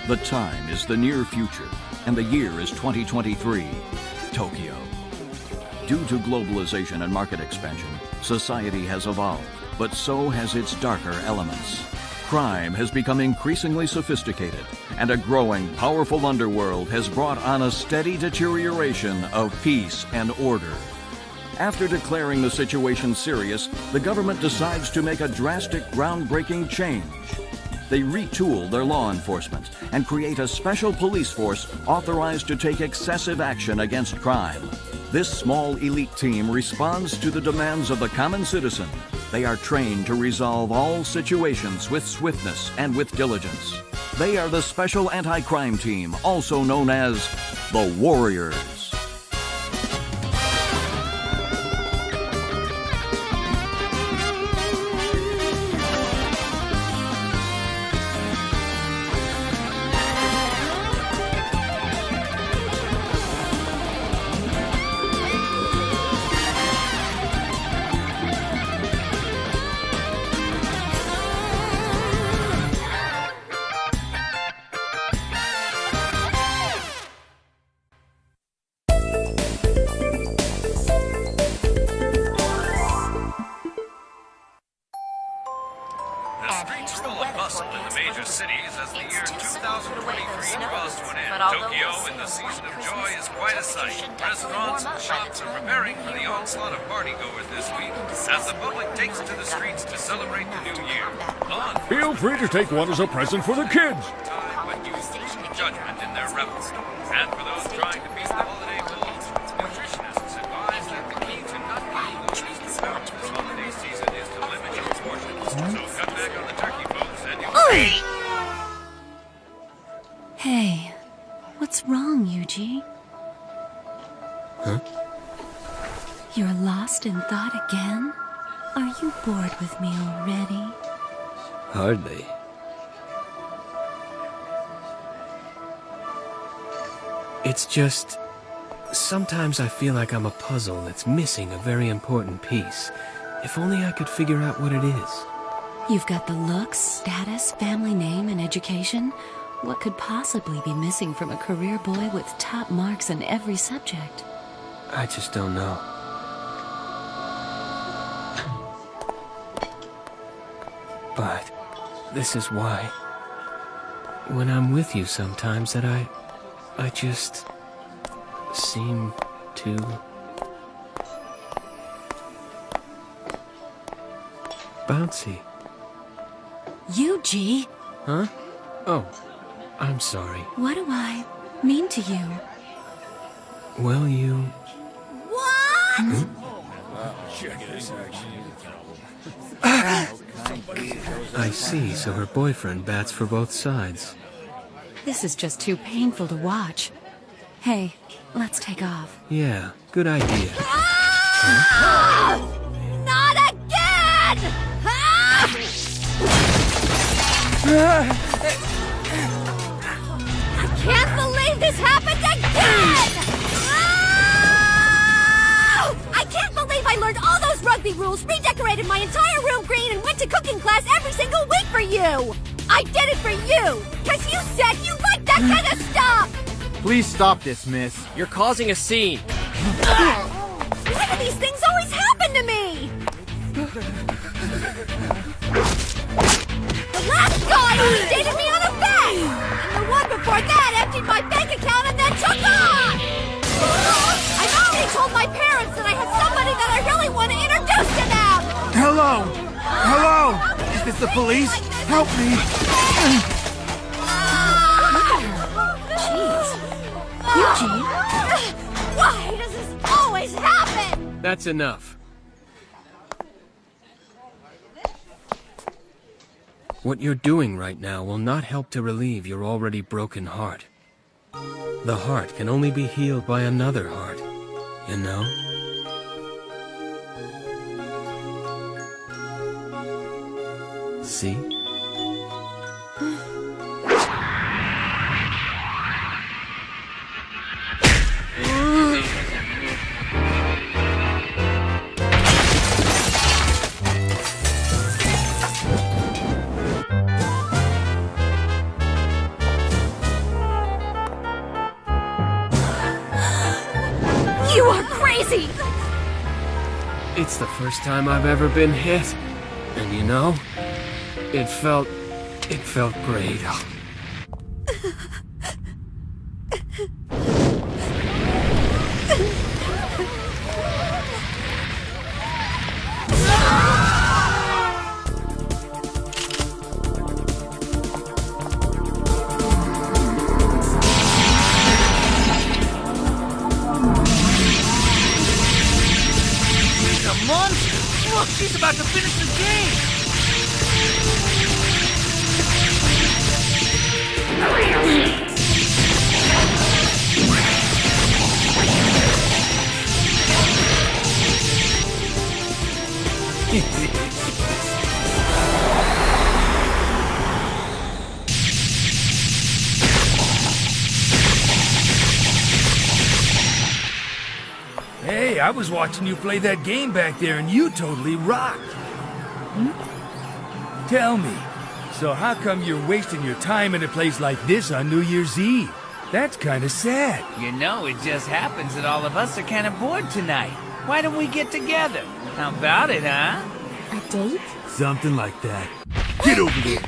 The time is the near future, and the year is 2023, Tokyo. Due to globalization and market expansion, society has evolved, but so has its darker elements. Crime has become increasingly sophisticated, and a growing, powerful underworld has brought on a steady deterioration of peace and order. After declaring the situation serious, the government decides to make a drastic, groundbreaking change. They retool their law enforcement and create a special police force authorized to take excessive action against crime. This small elite team responds to the demands of the common citizen. They are trained to resolve all situations with swiftness and with diligence. They are the Special Anti-Crime Team, also known as the Warriors. Feel free to take one as a present for the kids. But use judgment in their revelry. And for those trying to beat the holiday mood, nutritionists advise that the key to not being obese about this holiday season is to limit your portions. So cut back on the turkey, folks, and you... Hey, what's wrong, Yuji? Huh? You're lost in thought again? Are you bored with me already? Hardly. It's just... sometimes I feel like I'm a puzzle that's missing a very important piece. If only I could figure out what it is. You've got the looks, status, family name, and education. What could possibly be missing from a career boy with top marks in every subject? I just don't know. But this is why, when I'm with you sometimes, that I just seem to... bouncy. Yuji! Huh? Oh, I'm sorry. What do I mean to you? Well, you... What? Hmm? I see, so her boyfriend bats for both sides. This is just too painful to watch. Hey, let's take off. Yeah, good idea. Ah! Not again! Ah! I can't believe this happened again! Ah! I can't believe I learned all those rugby rules, redecorated my entire room green, and went to cooking class every single week for you! I did it for you! Because you said you liked that kind of stuff! Please stop this, miss. You're causing a scene. Why do these things always happen to me? The last guy dated me on a bet! And the one before that emptied my bank account and then took off! I've already told my parents that I have somebody that I really want to introduce to them! Hello! Hello! Is this the police? Help me! Jeez. Yuji? Why does this always happen? That's enough. What you're doing right now will not help to relieve your already broken heart. The heart can only be healed by another heart, you know? See? You are crazy! It's the first time I've ever been hit. And you know, it felt great. Come on! Look, she's about to finish the game! Hey, I was watching you play that game back there and you totally rocked. Tell me, so how come you're wasting your time in a place like this on New Year's Eve? That's kind of sad. You know, it just happens that all of us are kind of bored tonight. Why don't we get together? How about it, huh? A date? Something like that. Get over there.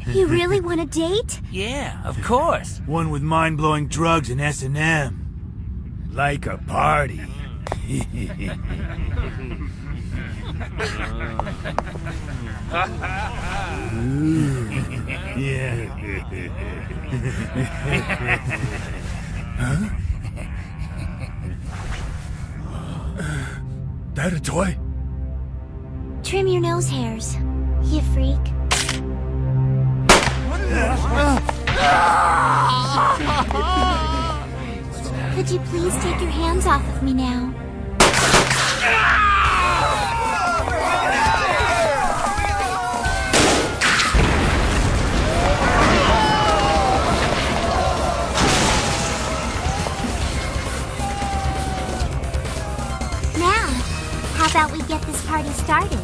You really want a date? Yeah, of course. One with mind-blowing drugs and S&M. Like a party. Yeah. Huh? That a toy? Trim your nose hairs, you freak. Could you please take your hands off of me now? Now, how about we get this party started?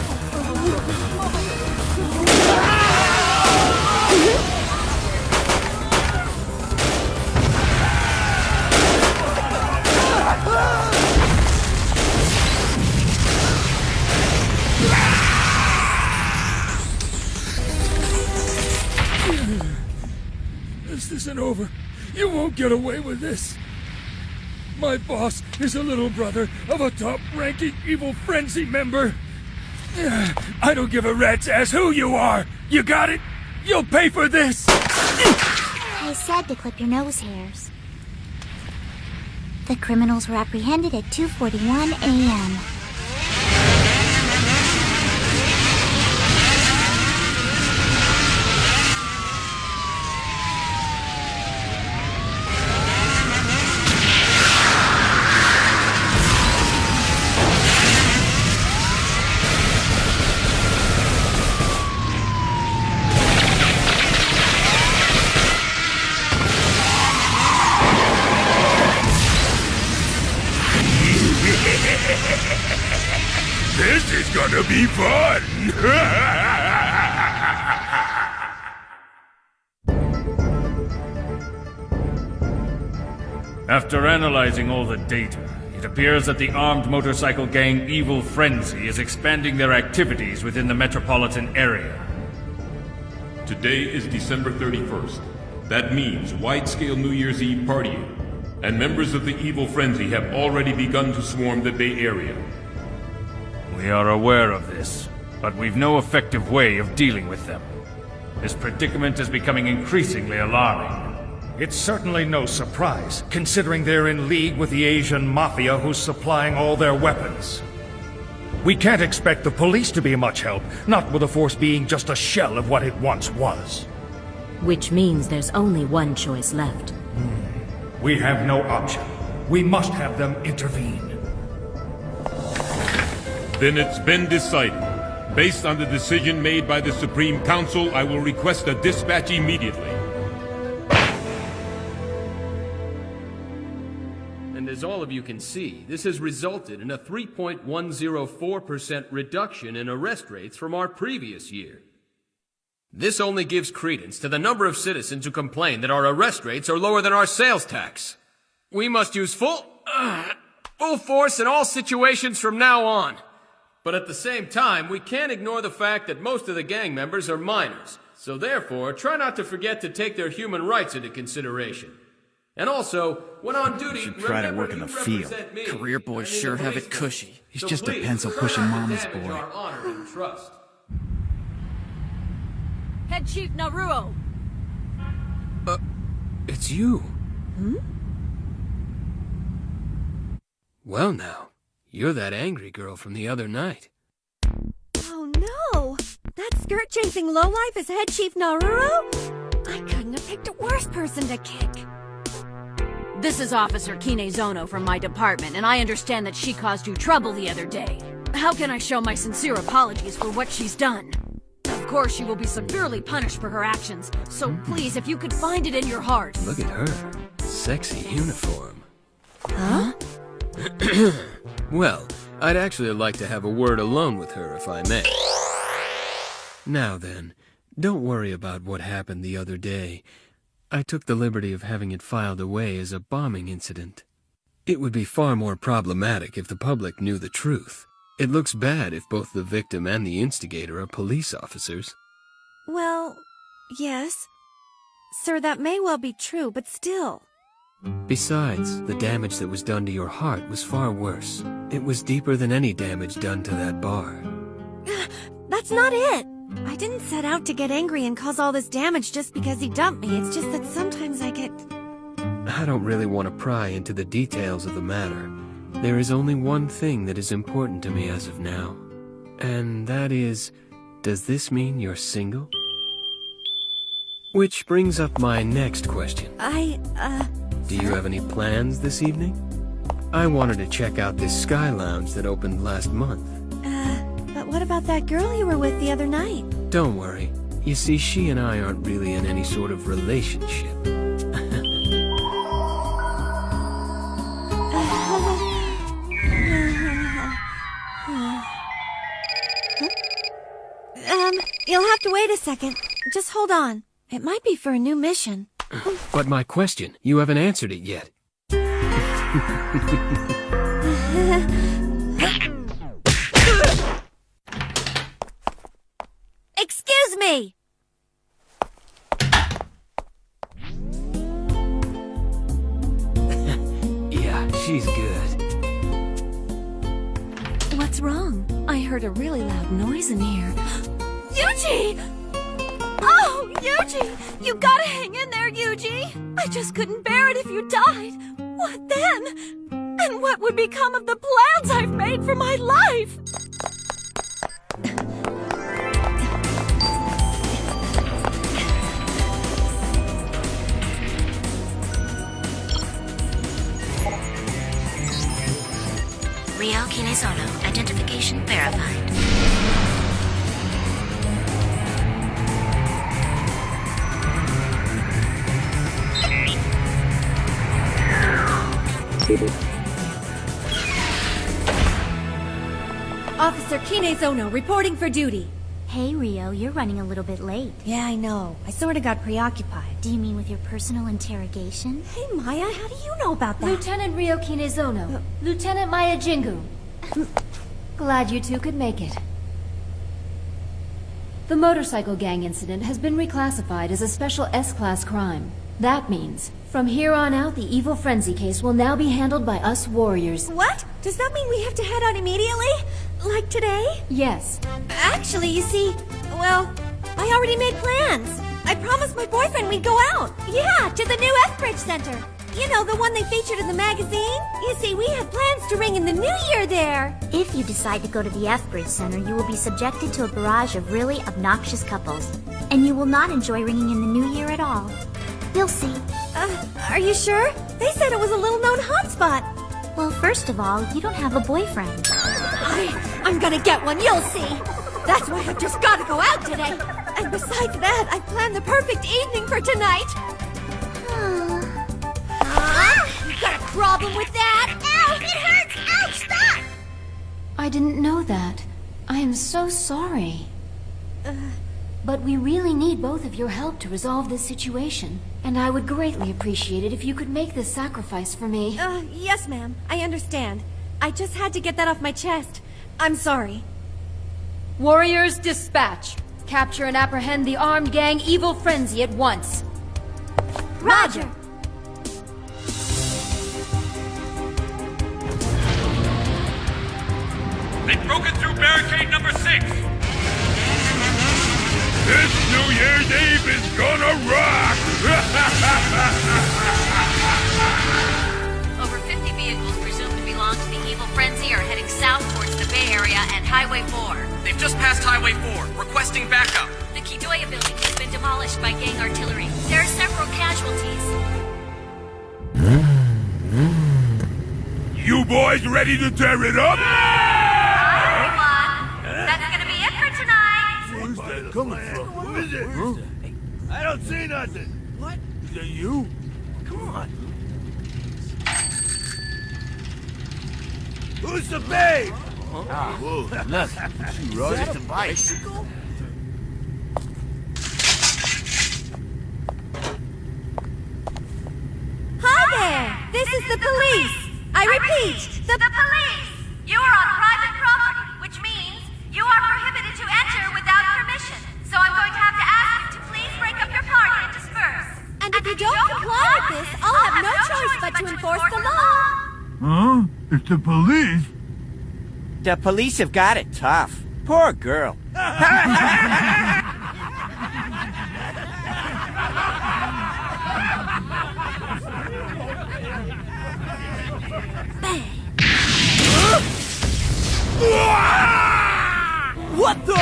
This isn't over. You won't get away with this. My boss is a little brother of a top-ranking evil frenzy member. I don't give a rat's ass who you are. You got it? You'll pay for this. I said to clip your nose hairs. The criminals were apprehended at 2:41 a.m. This is gonna be fun! After analyzing all the data, it appears that the armed motorcycle gang Evil Frenzy is expanding their activities within the metropolitan area. Today is December 31st. That means wide-scale New Year's Eve partying, and members of the Evil Frenzy have already begun to swarm the Bay Area. We are aware of this, but we've no effective way of dealing with them. This predicament is becoming increasingly alarming. It's certainly no surprise, considering they're in league with the Asian mafia who's supplying all their weapons. We can't expect the police to be much help, not with the force being just a shell of what it once was. Which means there's only one choice left. We have no option. We must have them intervene. Then it's been decided. Based on the decision made by the Supreme Council, I will request a dispatch immediately. And as all of you can see, this has resulted in a 3.104% reduction in arrest rates from our previous year. This only gives credence to the number of citizens who complain that our arrest rates are lower than our sales tax. We must use full Full force in all situations from now on. But at the same time, we can't ignore the fact that most of the gang members are minors. So therefore, try not to forget to take their human rights into consideration. And also, when on duty, Should try to work in the field. Career boys sure have it cushy. He just depends on pushing Mama's boy. Head Chief Naruo. It's you. Well now, you're that angry girl from the other night. Oh no! That skirt-chasing lowlife is Head Chief Naruo? I couldn't have picked a worse person to kick. This is Officer Kinezono from my department, and I understand that she caused you trouble the other day. How can I show my sincere apologies for what she's done? Of course, she will be severely punished for her actions, so please, if you could find it in your heart. Look at her. Sexy uniform. Huh? Well, I'd actually like to have a word alone with her, if I may. Now then, don't worry about what happened the other day. I took the liberty of having it filed away as a bombing incident. It would be far more problematic if the public knew the truth. It looks bad if both the victim and the instigator are police officers. Well, yes. Sir, that may well be true, but still. Besides, the damage that was done to your heart was far worse. It was deeper than any damage done to that bar. That's not it. I didn't set out to get angry and cause all this damage just because he dumped me. It's just that sometimes I get... I don't really want to pry into the details of the matter. There is only one thing that is important to me as of now. And that is, does this mean you're single? Which brings up my next question. Do you have any plans this evening? I wanted to check out this Sky Lounge that opened last month. But what about that girl you were with the other night? Don't worry. You see, she and I aren't really in any sort of relationship. You'll have to wait a second. Just hold on. It might be for a new mission. But my question, you haven't answered it yet. Excuse me! Yeah, she's good. What's wrong? I heard a really loud noise in here. Yuji! Oh, Yuji! You gotta hang in there, Yuji! I just couldn't bear it if you died. What then? And what would become of the plans I've made for my life? Rio Kinezono, identification verified. Officer Kinezono, reporting for duty. Hey, Rio, you're running a little bit late. Yeah, I know. I sorta got preoccupied. Do you mean with your personal interrogation? Hey, Maya, how do you know about that? Lieutenant Rio Kinezono. Lieutenant Maya Jingu. Glad you two could make it. The motorcycle gang incident has been reclassified as a special S-class crime. That means, from here on out, the evil frenzy case will now be handled by us warriors. What? Does that mean we have to head out immediately? Like today? Yes. Actually, you see, well, I already made plans. I promised my boyfriend we'd go out. Yeah, to the new F-Bridge Center. You know, the one they featured in the magazine? You see, we have plans to ring in the new year there. If you decide to go to the F-Bridge Center, you will be subjected to a barrage of really obnoxious couples. And you will not enjoy ringing in the new year at all. You'll see. Are you sure? They said it was a little-known hotspot. Well, first of all, you don't have a boyfriend. I'm gonna get one, you'll see. That's why I've just gotta go out today. And besides that, I've planned the perfect evening for tonight. You got a problem with that? Ow, it hurts! Ouch, stop! I didn't know that. I am so sorry. But we really need both of your help to resolve this situation. And I would greatly appreciate it if you could make this sacrifice for me. Yes, ma'am. I understand. I just had to get that off my chest. I'm sorry. Warriors, dispatch. Capture and apprehend the armed gang Evil Frenzy at once. Roger! They've broken through barricade number 6. This New Year's Eve is gonna rock! Over 50 vehicles presumed to belong to the Evil Frenzy are heading south towards the Bay Area and Highway 4. They've just passed Highway 4, requesting backup. The Kidoya building has been demolished by gang artillery. There are several casualties. You boys ready to tear it up? That's gonna be it for tonight. Where's that coming from? Who is it? Huh? I don't see nothing. What? Is that you? Come on. Who's the babe? Whoa, look. She rode it to bicycle? Hi there! This is the police! I repeat, the police! You are on private property, which means you are prohibited to enter without permission. So I'm going to have to ask you to please break up your party and disperse. And if you don't comply with this, I'll have no choice but to enforce the law. Huh? It's the police? The police have got it tough. Poor girl. What the?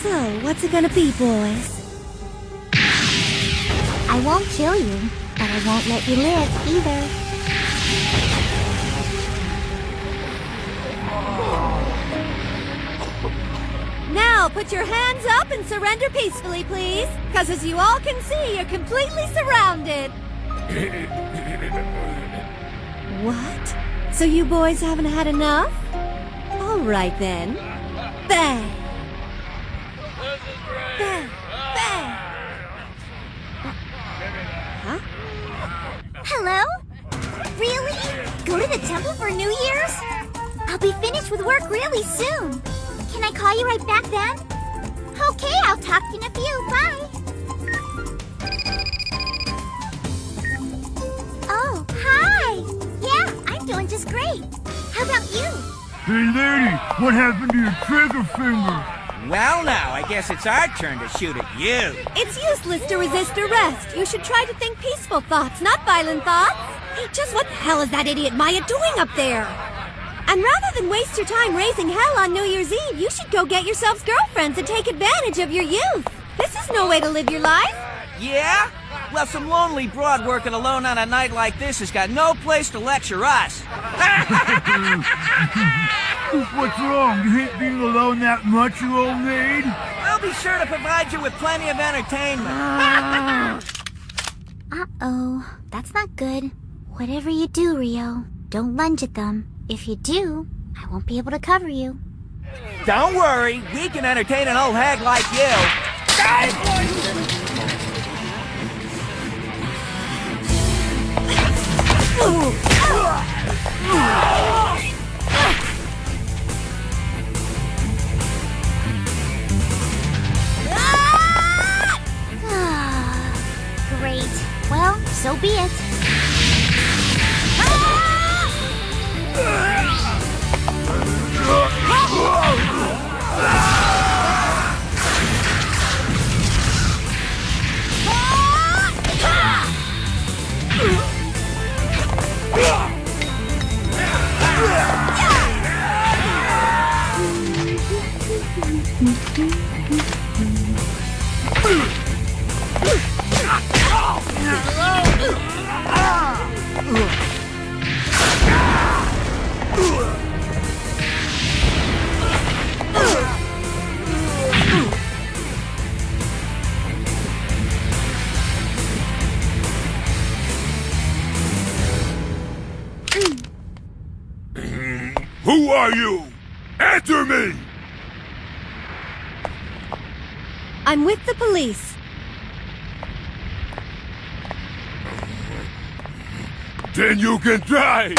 So, what's it gonna be, boys? I won't kill you, but I won't let you live either. Now, put your hands up and surrender peacefully, please. Because as you all can see, you're completely surrounded. What? So you boys haven't had enough? All right, then. Bang! Bang! Bang! Huh? Hello? Really? Go to the temple for New Year's? I'll be finished with work really soon. Can I call you right back then? Okay, I'll talk to you in a few. Bye. Oh, hi. Yeah, I'm doing just great. How about you? Hey, lady, what happened to your trigger finger? Well, now, I guess it's our turn to shoot at you. It's useless to resist arrest. You should try to think peaceful thoughts, not violent thoughts. Hey, just what the hell is that idiot Maya doing up there? And rather than waste your time raising hell on New Year's Eve, you should go get yourselves girlfriends and take advantage of your youth. This is no way to live your life. Yeah? Well, some lonely broad working alone on a night like this has got no place to lecture us. What's wrong? You hate being alone that much, you old maid? We'll be sure to provide you with plenty of entertainment. Uh-oh. That's not good. Whatever you do, Rio, don't lunge at them. If you do, I won't be able to cover you. Don't worry, we can entertain an old hag like you. Great. Well, so be it. Who are you? Answer me! I'm with the police. Then you can try!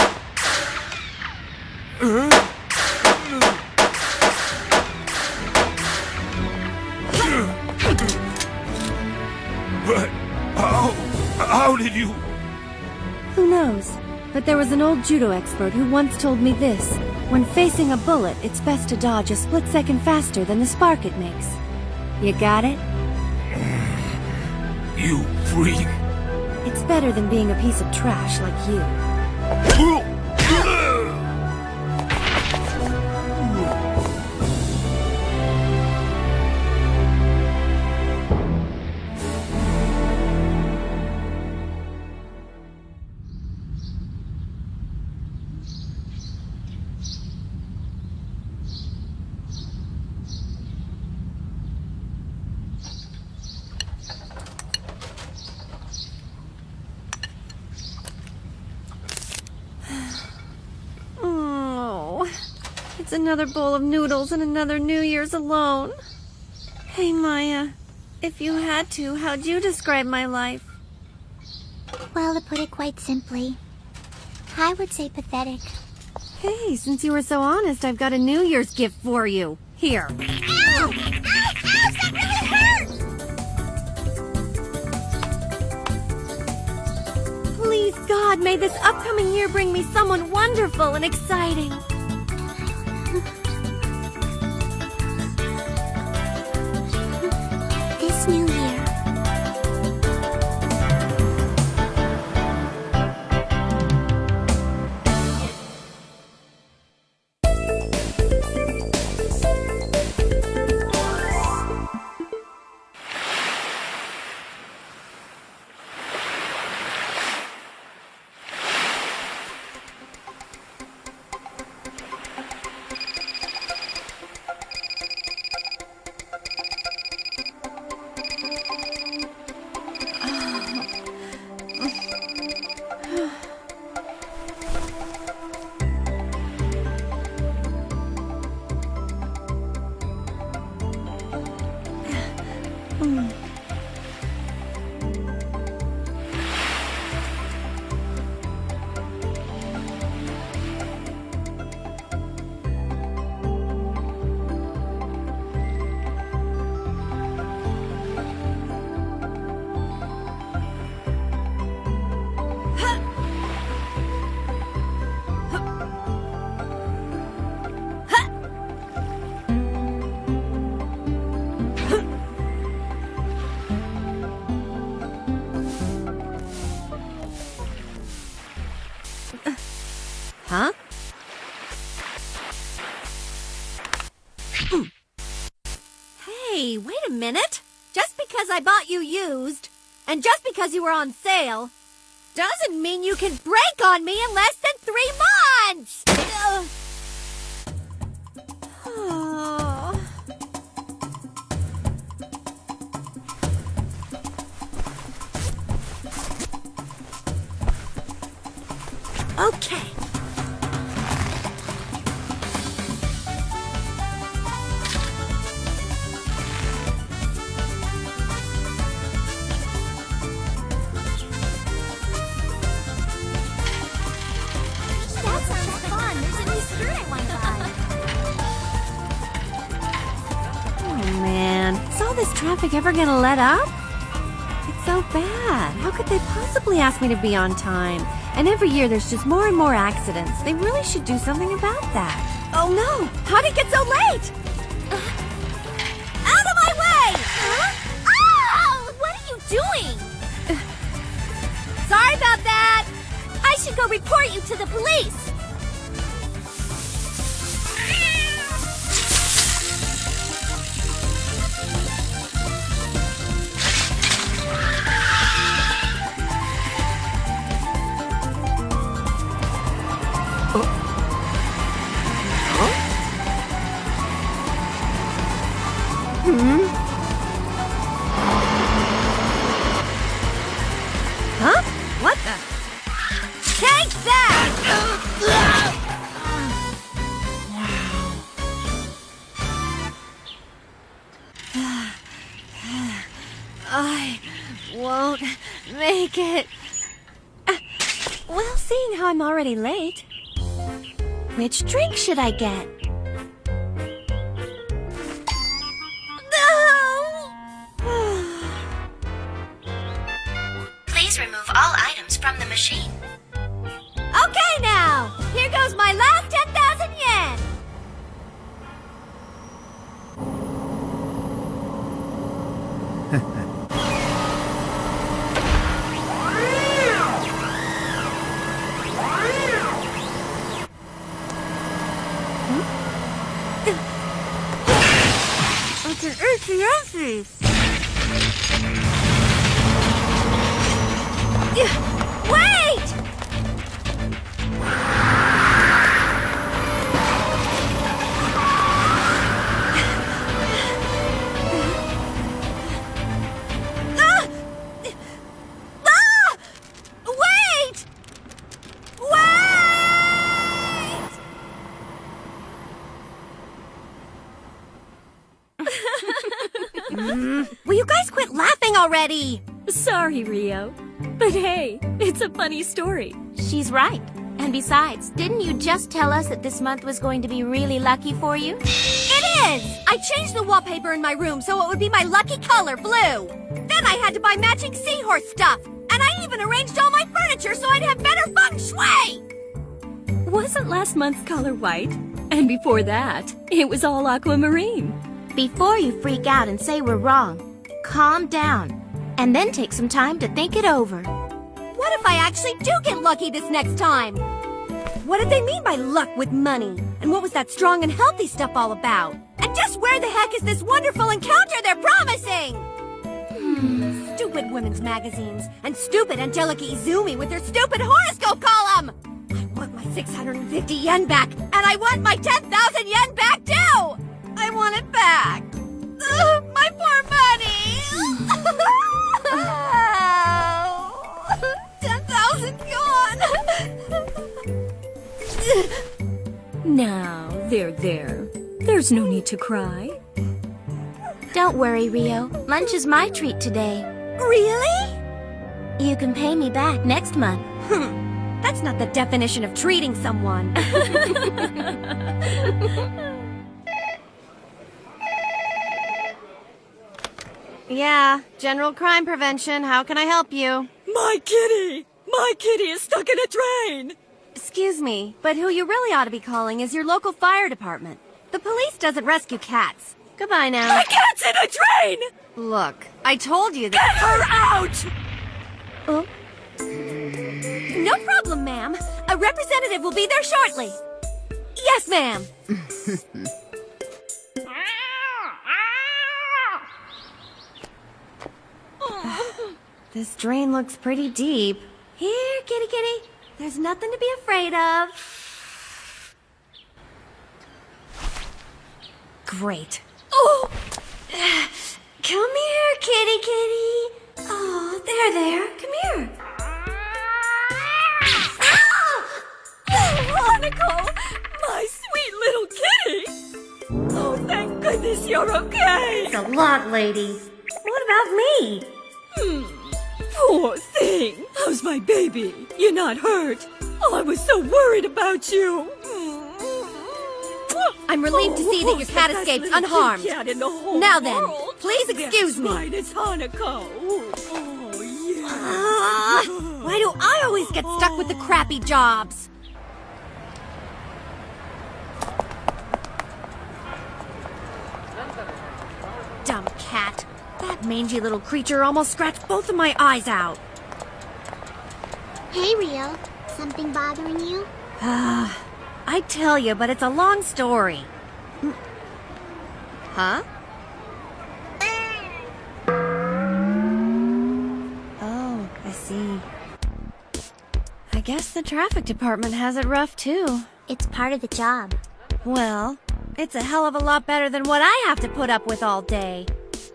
But how did you... Who knows? But there was an old judo expert who once told me this. When facing a bullet, it's best to dodge a split second faster than the spark it makes. You got it? You freak. It's better than being a piece of trash like you. It's another bowl of noodles and another New Year's alone. Hey, Maya, if you had to, how'd you describe my life? Well, to put it quite simply, I would say pathetic. Hey, since you were so honest, I've got a New Year's gift for you. Here. Ow! Ow! Ouch! That really hurts! Please, God, may this upcoming year bring me someone wonderful and exciting. This new year. Huh? Hey, wait a minute. Just because I bought you used, and just because you were on sale, doesn't mean you can break on me in less than 3 months! Oh. Okay. Traffic ever gonna let up? It's so bad. How could they possibly ask me to be on time? And every year there's just more and more accidents. They really should do something about that. Oh no! How'd it get so late? Out of my way! Huh? Oh! What are you doing? Sorry about that! I should go report you to the police! Huh? What the? Take that! I won't make it. Well, seeing how I'm already late, which drink should I get? Please remove all items from the machine. Okay now, here goes my last 10,000 yen. It's an itchy. Wait! Wait! Will you guys quit laughing already? Sorry, Rio. But hey, it's a funny story. She's right. And besides, didn't you just tell us that this month was going to be really lucky for you? It is! I changed the wallpaper in my room so it would be my lucky color, blue. Then I had to buy matching seahorse stuff. And I even arranged all my furniture so I'd have better feng shui! Wasn't last month's color white? And before that, it was all aquamarine. Before you freak out and say we're wrong, calm down. And then take some time to think it over. What if I actually do get lucky this next time? What did they mean by luck with money? And what was that strong and healthy stuff all about? And just where the heck is this wonderful encounter they're promising? Stupid women's magazines. And stupid Angelica Izumi with their stupid horoscope column! I want my 650 yen back! And I want my 10,000 yen back too! I want it back! Ugh, my poor money! 10,000 gone! Now, there. There's no need to cry. Don't worry, Rio. Lunch is my treat today. Really? You can pay me back next month. That's not the definition of treating someone. Yeah, General Crime Prevention. How can I help you? My kitty! My kitty is stuck in a train! Excuse me, but who you really ought to be calling is your local fire department. The police doesn't rescue cats. Goodbye now. My cat's in a train! Look, I told you that— Get her out! Oh? No problem, ma'am. A representative will be there shortly. Yes, ma'am. This drain looks pretty deep. Here, kitty kitty. There's nothing to be afraid of. Great. Oh! Come here, kitty kitty. Oh, there. Come here. Monaco! My sweet little kitty! Oh, thank goodness you're okay! It's a lot, lady. What about me? Poor thing! How's my baby? You're not hurt? Oh, I was so worried about you! I'm relieved to see that your cat escaped unharmed. Now then, please excuse me. Right, it's Hanako. Oh, yeah. Why do I always get stuck with the crappy jobs? Dumb cat. That mangy little creature almost scratched both of my eyes out. Hey, Rio. Something bothering you? I'd tell you, but it's a long story. Huh? Oh, I see. I guess the traffic department has it rough, too. It's part of the job. Well, it's a hell of a lot better than what I have to put up with all day.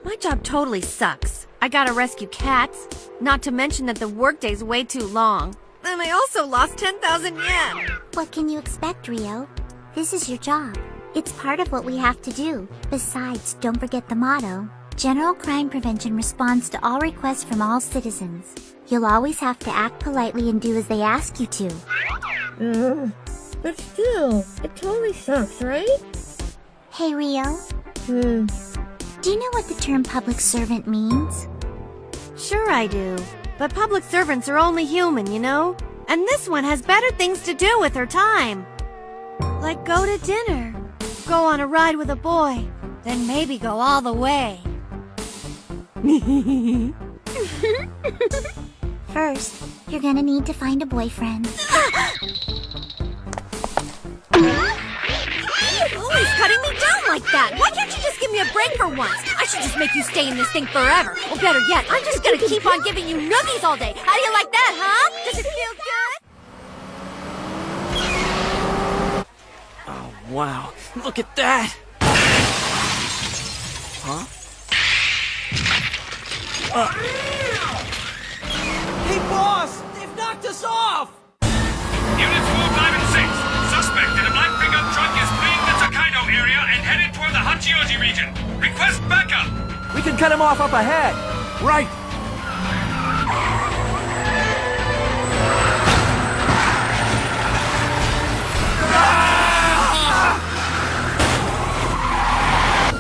My job totally sucks. I gotta rescue cats, not to mention that the workday's way too long. And I also lost 10,000 yen. What can you expect, Rio? This is your job. It's part of what we have to do. Besides, don't forget the motto. General Crime Prevention responds to all requests from all citizens. You'll always have to act politely and do as they ask you to. But still, it totally sucks, right? Hey, Rio. Do you know what the term public servant means? Sure I do. But public servants are only human, you know? And this one has better things to do with her time. Like go to dinner, go on a ride with a boy, then maybe go all the way. First, you're gonna need to find a boyfriend. You're always cutting me down like that. Why can't you just give me a break for once? I should just make you stay in this thing forever. Or better yet, I'm just gonna keep on giving you noogies all day. How do you like that, huh? Does it feel good? Oh, wow. Look at that! Huh? Hey, boss! They've knocked us off! Units 4, 5, and 6. Suspect in a black pickup truck is fleeing the Tokaido area and headed toward the Hachioji region. Request backup! We can cut him off up ahead. Right!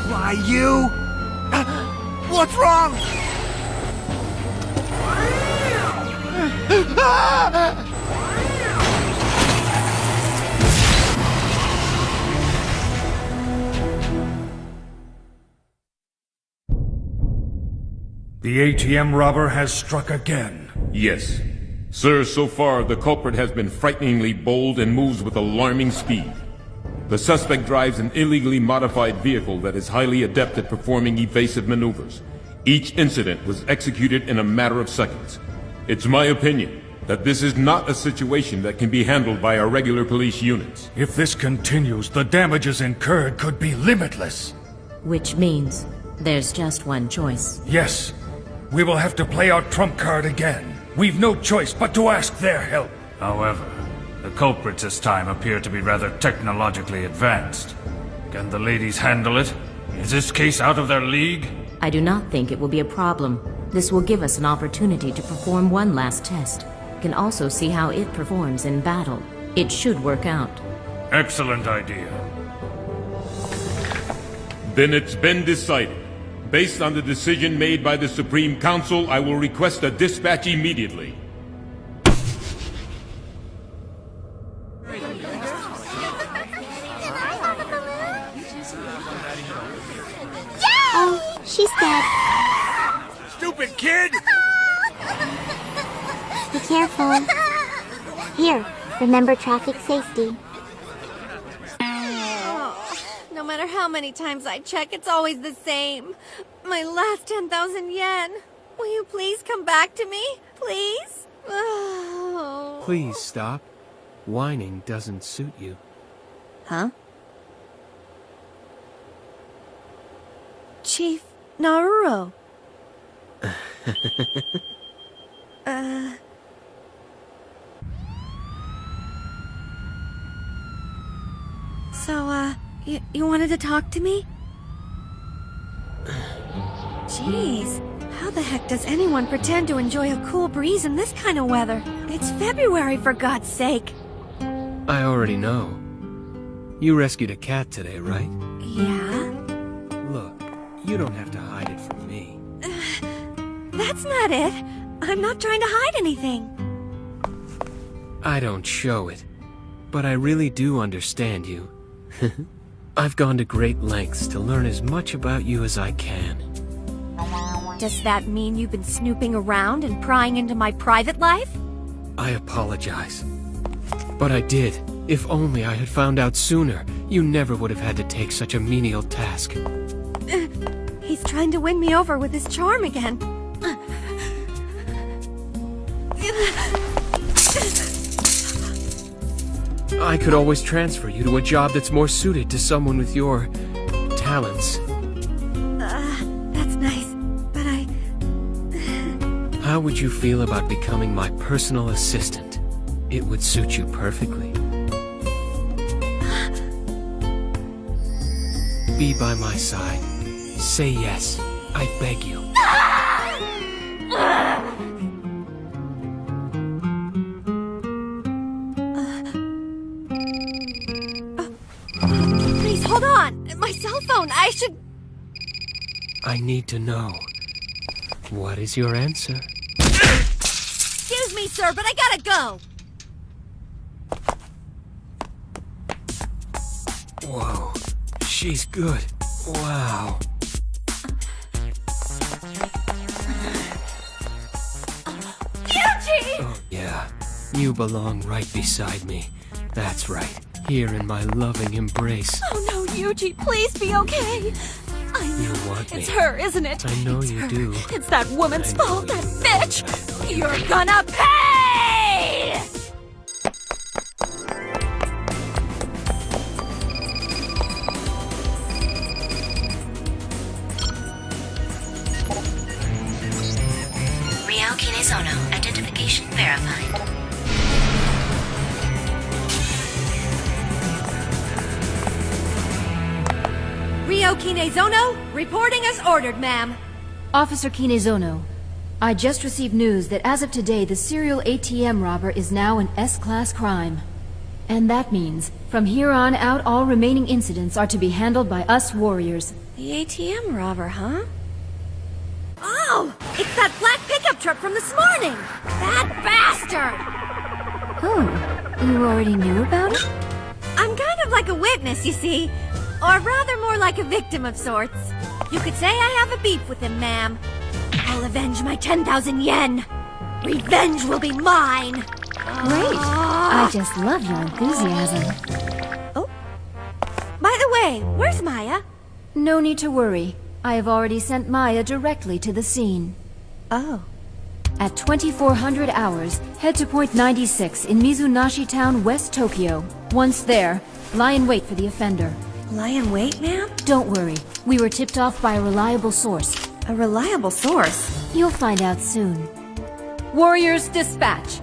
Why, you? What's wrong? The ATM robber has struck again. Yes. Sir, so far, the culprit has been frighteningly bold and moves with alarming speed. The suspect drives an illegally modified vehicle that is highly adept at performing evasive maneuvers. Each incident was executed in a matter of seconds. It's my opinion that this is not a situation that can be handled by our regular police units. If this continues, the damages incurred could be limitless. Which means there's just one choice. Yes, we will have to play our trump card again. We've no choice but to ask their help. However, the culprits this time appear to be rather technologically advanced. Can the ladies handle it? Is this case out of their league? I do not think it will be a problem. This will give us an opportunity to perform one last test. We can also see how it performs in battle. It should work out. Excellent idea. Then it's been decided. Based on the decision made by the Supreme Council, I will request a dispatch immediately. Oh, she's dead. Stupid kid! Be careful. Here, remember traffic safety. No matter how many times I check, it's always the same. My last 10,000 yen. Will you please come back to me? Please? Oh. Please stop. Whining doesn't suit you. Huh? Chief Naruro. So, you wanted to talk to me? Jeez, how the heck does anyone pretend to enjoy a cool breeze in this kind of weather? It's February, for God's sake. I already know. You rescued a cat today, right? Yeah? Look, you don't have to hide it from me. That's not it. I'm not trying to hide anything. I don't show it, but I really do understand you. I've gone to great lengths to learn as much about you as I can. Does that mean you've been snooping around and prying into my private life? I apologize. But I did. If only I had found out sooner, you never would have had to take such a menial task. He's trying to win me over with his charm again. I could always transfer you to a job that's more suited to someone with your talents. That's nice, but How would you feel about becoming my personal assistant? It would suit you perfectly. Be by my side. Say yes. I beg you. phone. I should... I need to know. What is your answer? Excuse me, sir, but I gotta go. Whoa, she's good. Wow. Yuji! Oh, yeah. You belong right beside me. That's right. Here in my loving embrace. Oh no, Yuji, please be okay. I know. You want me. It's her, isn't it? I know It's you her. do. It's that woman's fault, that bitch! You're gonna pay! Real Kinezono, identification verified. Rio Kinezono, reporting as ordered, ma'am. Officer Kinezono, I just received news that as of today, the serial ATM robber is now an S-class crime. And that means, from here on out, all remaining incidents are to be handled by us warriors. The ATM robber, huh? Oh, it's that black pickup truck from this morning! That bastard! Oh, you already knew about it? I'm kind of like a witness, you see. Or rather more like a victim of sorts. You could say I have a beef with him, ma'am. I'll avenge my 10,000 yen. Revenge will be mine. Great. I just love your enthusiasm. Oh. By the way, where's Maya? No need to worry. I have already sent Maya directly to the scene. Oh. At 2400 hours, head to point 96 in Mizunashi Town, West Tokyo. Once there, lie in wait for the offender. Lie in wait, ma'am? Don't worry. We were tipped off by a reliable source. A reliable source? You'll find out soon. Warriors, dispatch!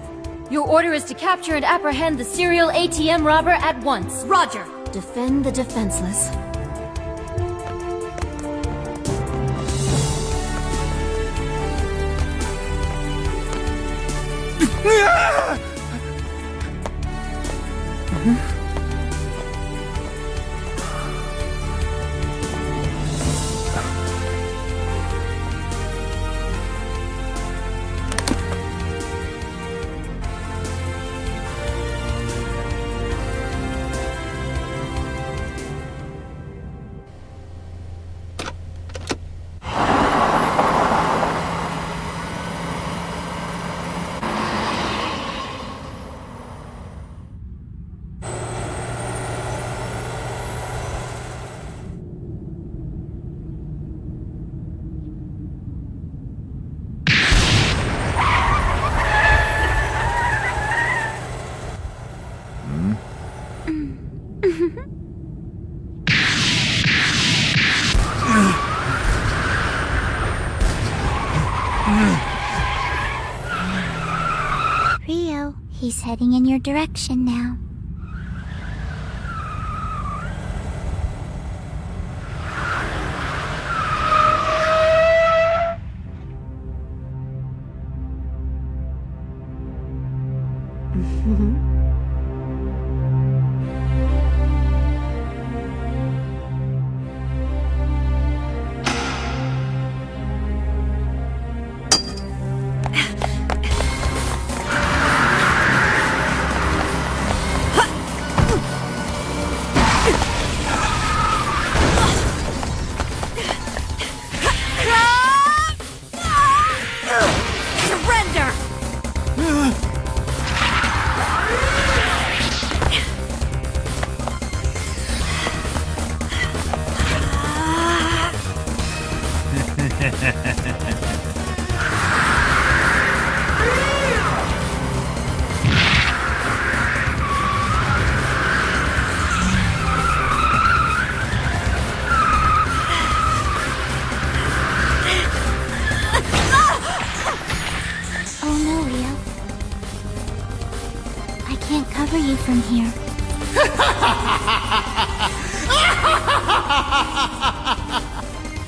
Your order is to capture and apprehend the serial ATM robber at once. Roger. Defend the defenseless. Rio, he's heading in your direction now. From here.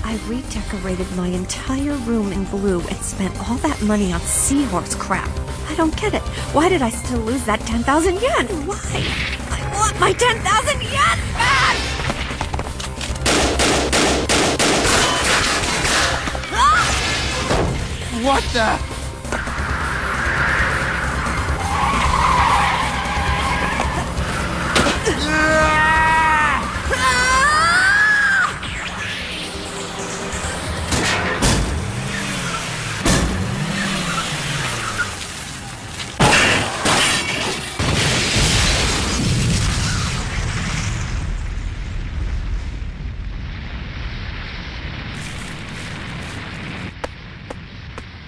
I redecorated my entire room in blue and spent all that money on seahorse crap. I don't get it. Why did I still lose that 10,000 yen? Why? I want my 10,000 yen back! What the?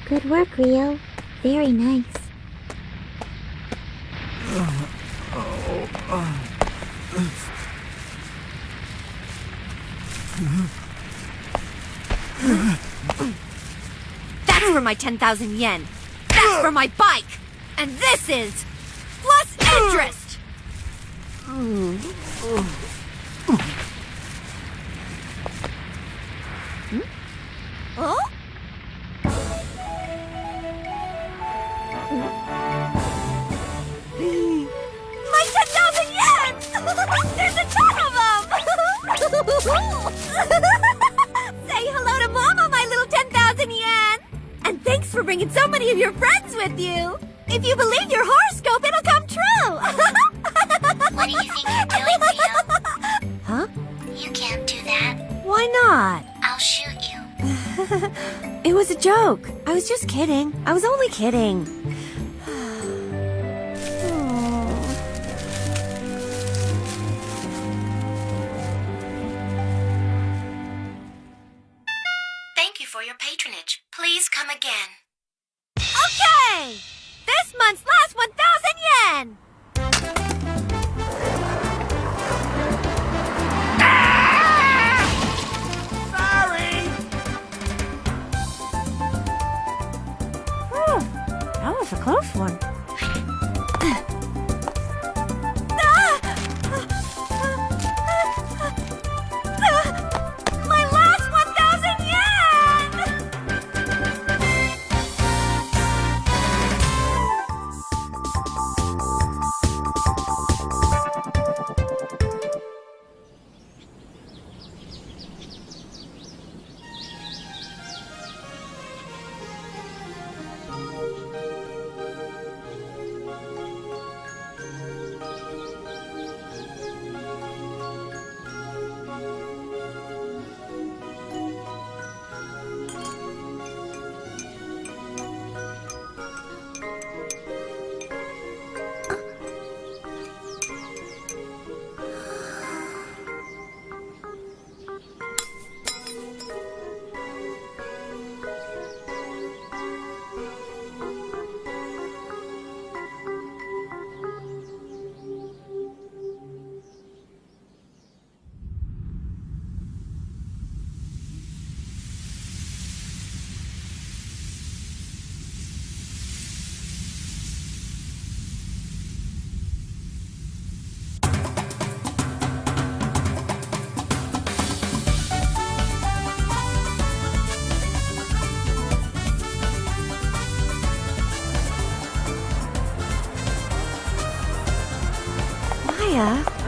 Good work, Rio. Very nice. That's for my 10,000 yen. That's for my bike. And this is plus interest. Huh? My 10,000 yen! There's a ton of them! Say hello to Mama, my little 10,000 yen! And thanks for bringing so many of your friends with you! If you believe your horoscope, it'll come true! What do you think you're doing, Rio? Huh? You can't do that. Why not? I'll shoot you. It was a joke. I was just kidding. I was only kidding. Thank you for your patronage. Please come again. Okay! This month's last 1,000 yen! That was a close one. My last 1,000 yen!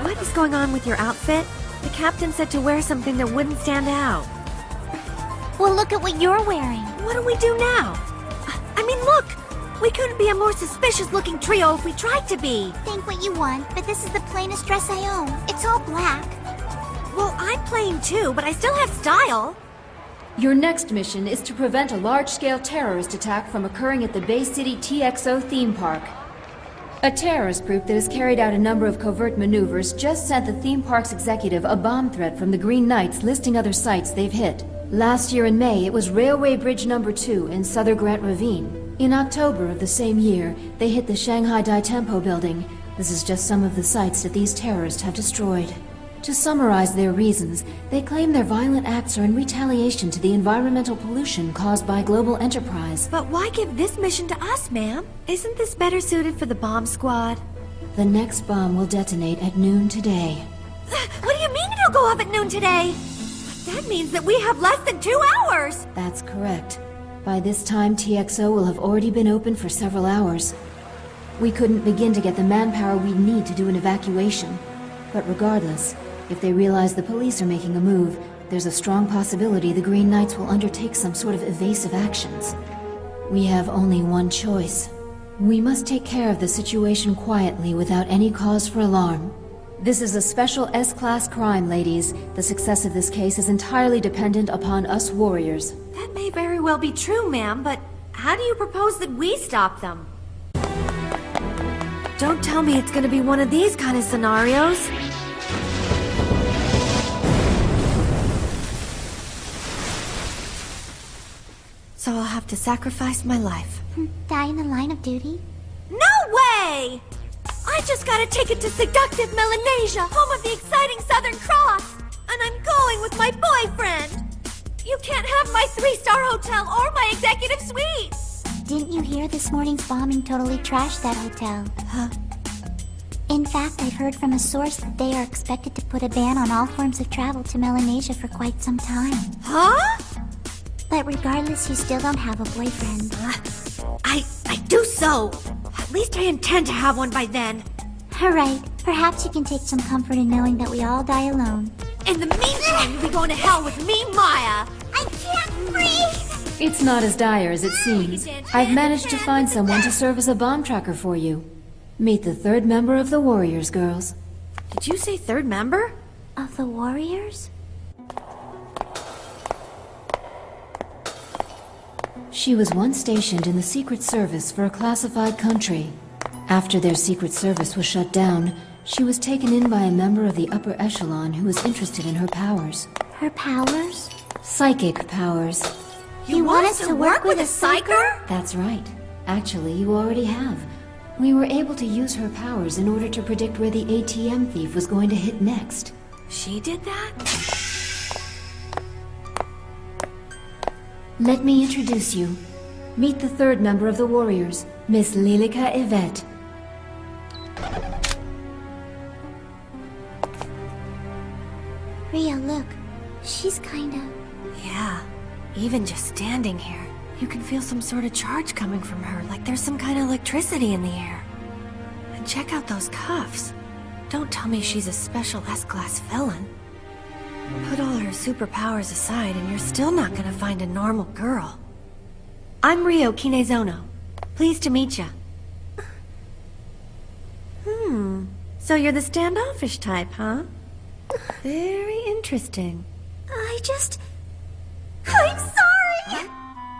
What is going on with your outfit? The captain said to wear something that wouldn't stand out. Well, look at what you're wearing. What do we do now? I mean, look! We couldn't be a more suspicious-looking trio if we tried to be. Think what you want, but this is the plainest dress I own. It's all black. Well, I'm plain too, but I still have style. Your next mission is to prevent a large-scale terrorist attack from occurring at the Bay City TXO theme park. A terrorist group that has carried out a number of covert maneuvers just sent the theme park's executive a bomb threat from the Green Knights listing other sites they've hit. Last year in May, it was Railway Bridge number 2 in Southern Grant Ravine. In October of the same year, they hit the Shanghai Daitempo building. This is just some of the sites that these terrorists have destroyed. To summarize their reasons, they claim their violent acts are in retaliation to the environmental pollution caused by global enterprise. But why give this mission to us, ma'am? Isn't this better suited for the bomb squad? The next bomb will detonate at noon today. What do you mean it'll go off at noon today? That means that we have less than 2 hours! That's correct. By this time, TXO will have already been open for several hours. We couldn't begin to get the manpower we'd need to do an evacuation. But regardless, if they realize the police are making a move, there's a strong possibility the Green Knights will undertake some sort of evasive actions. We have only one choice. We must take care of the situation quietly without any cause for alarm. This is a special S-class crime, ladies. The success of this case is entirely dependent upon us warriors. That may very well be true, ma'am, but how do you propose that we stop them? Don't tell me it's gonna be one of these kind of scenarios. So I'll have to sacrifice my life. Die in the line of duty? No way! I just gotta take it to seductive Melanesia, home of the exciting Southern Cross. And I'm going with my boyfriend. You can't have my 3-star hotel or my executive suite. Didn't you hear this morning's bombing totally trashed that hotel? Huh? In fact, I've heard from a source that they are expected to put a ban on all forms of travel to Melanesia for quite some time. Huh? But regardless, you still don't have a boyfriend. I do so. At least I intend to have one by then. Alright, perhaps you can take some comfort in knowing that we all die alone. In the meantime, you'll be going to hell with me, Maya. I can't breathe! It's not as dire as it seems. I've managed to find someone to serve as a bomb tracker for you. Meet the third member of the Warriors, girls. Did you say third member? Of the Warriors? She was once stationed in the Secret Service for a classified country. After their Secret Service was shut down, she was taken in by a member of the upper echelon who was interested in her powers. Her powers? Psychic powers. You want us to work with a psyker? That's right. Actually, you already have. We were able to use her powers in order to predict where the ATM thief was going to hit next. She did that? Let me introduce you. Meet the third member of the Warriors, Miss Lilica Evette. Ria, look. She's kinda... Yeah. Even just standing here, you can feel some sort of charge coming from her, like there's some kind of electricity in the air. And check out those cuffs. Don't tell me she's a special S-class villain. Put all her superpowers aside and you're still not gonna find a normal girl. I'm Rio Kinezono. Pleased to meet ya. So you're the standoffish type, huh? Very interesting. I'm sorry!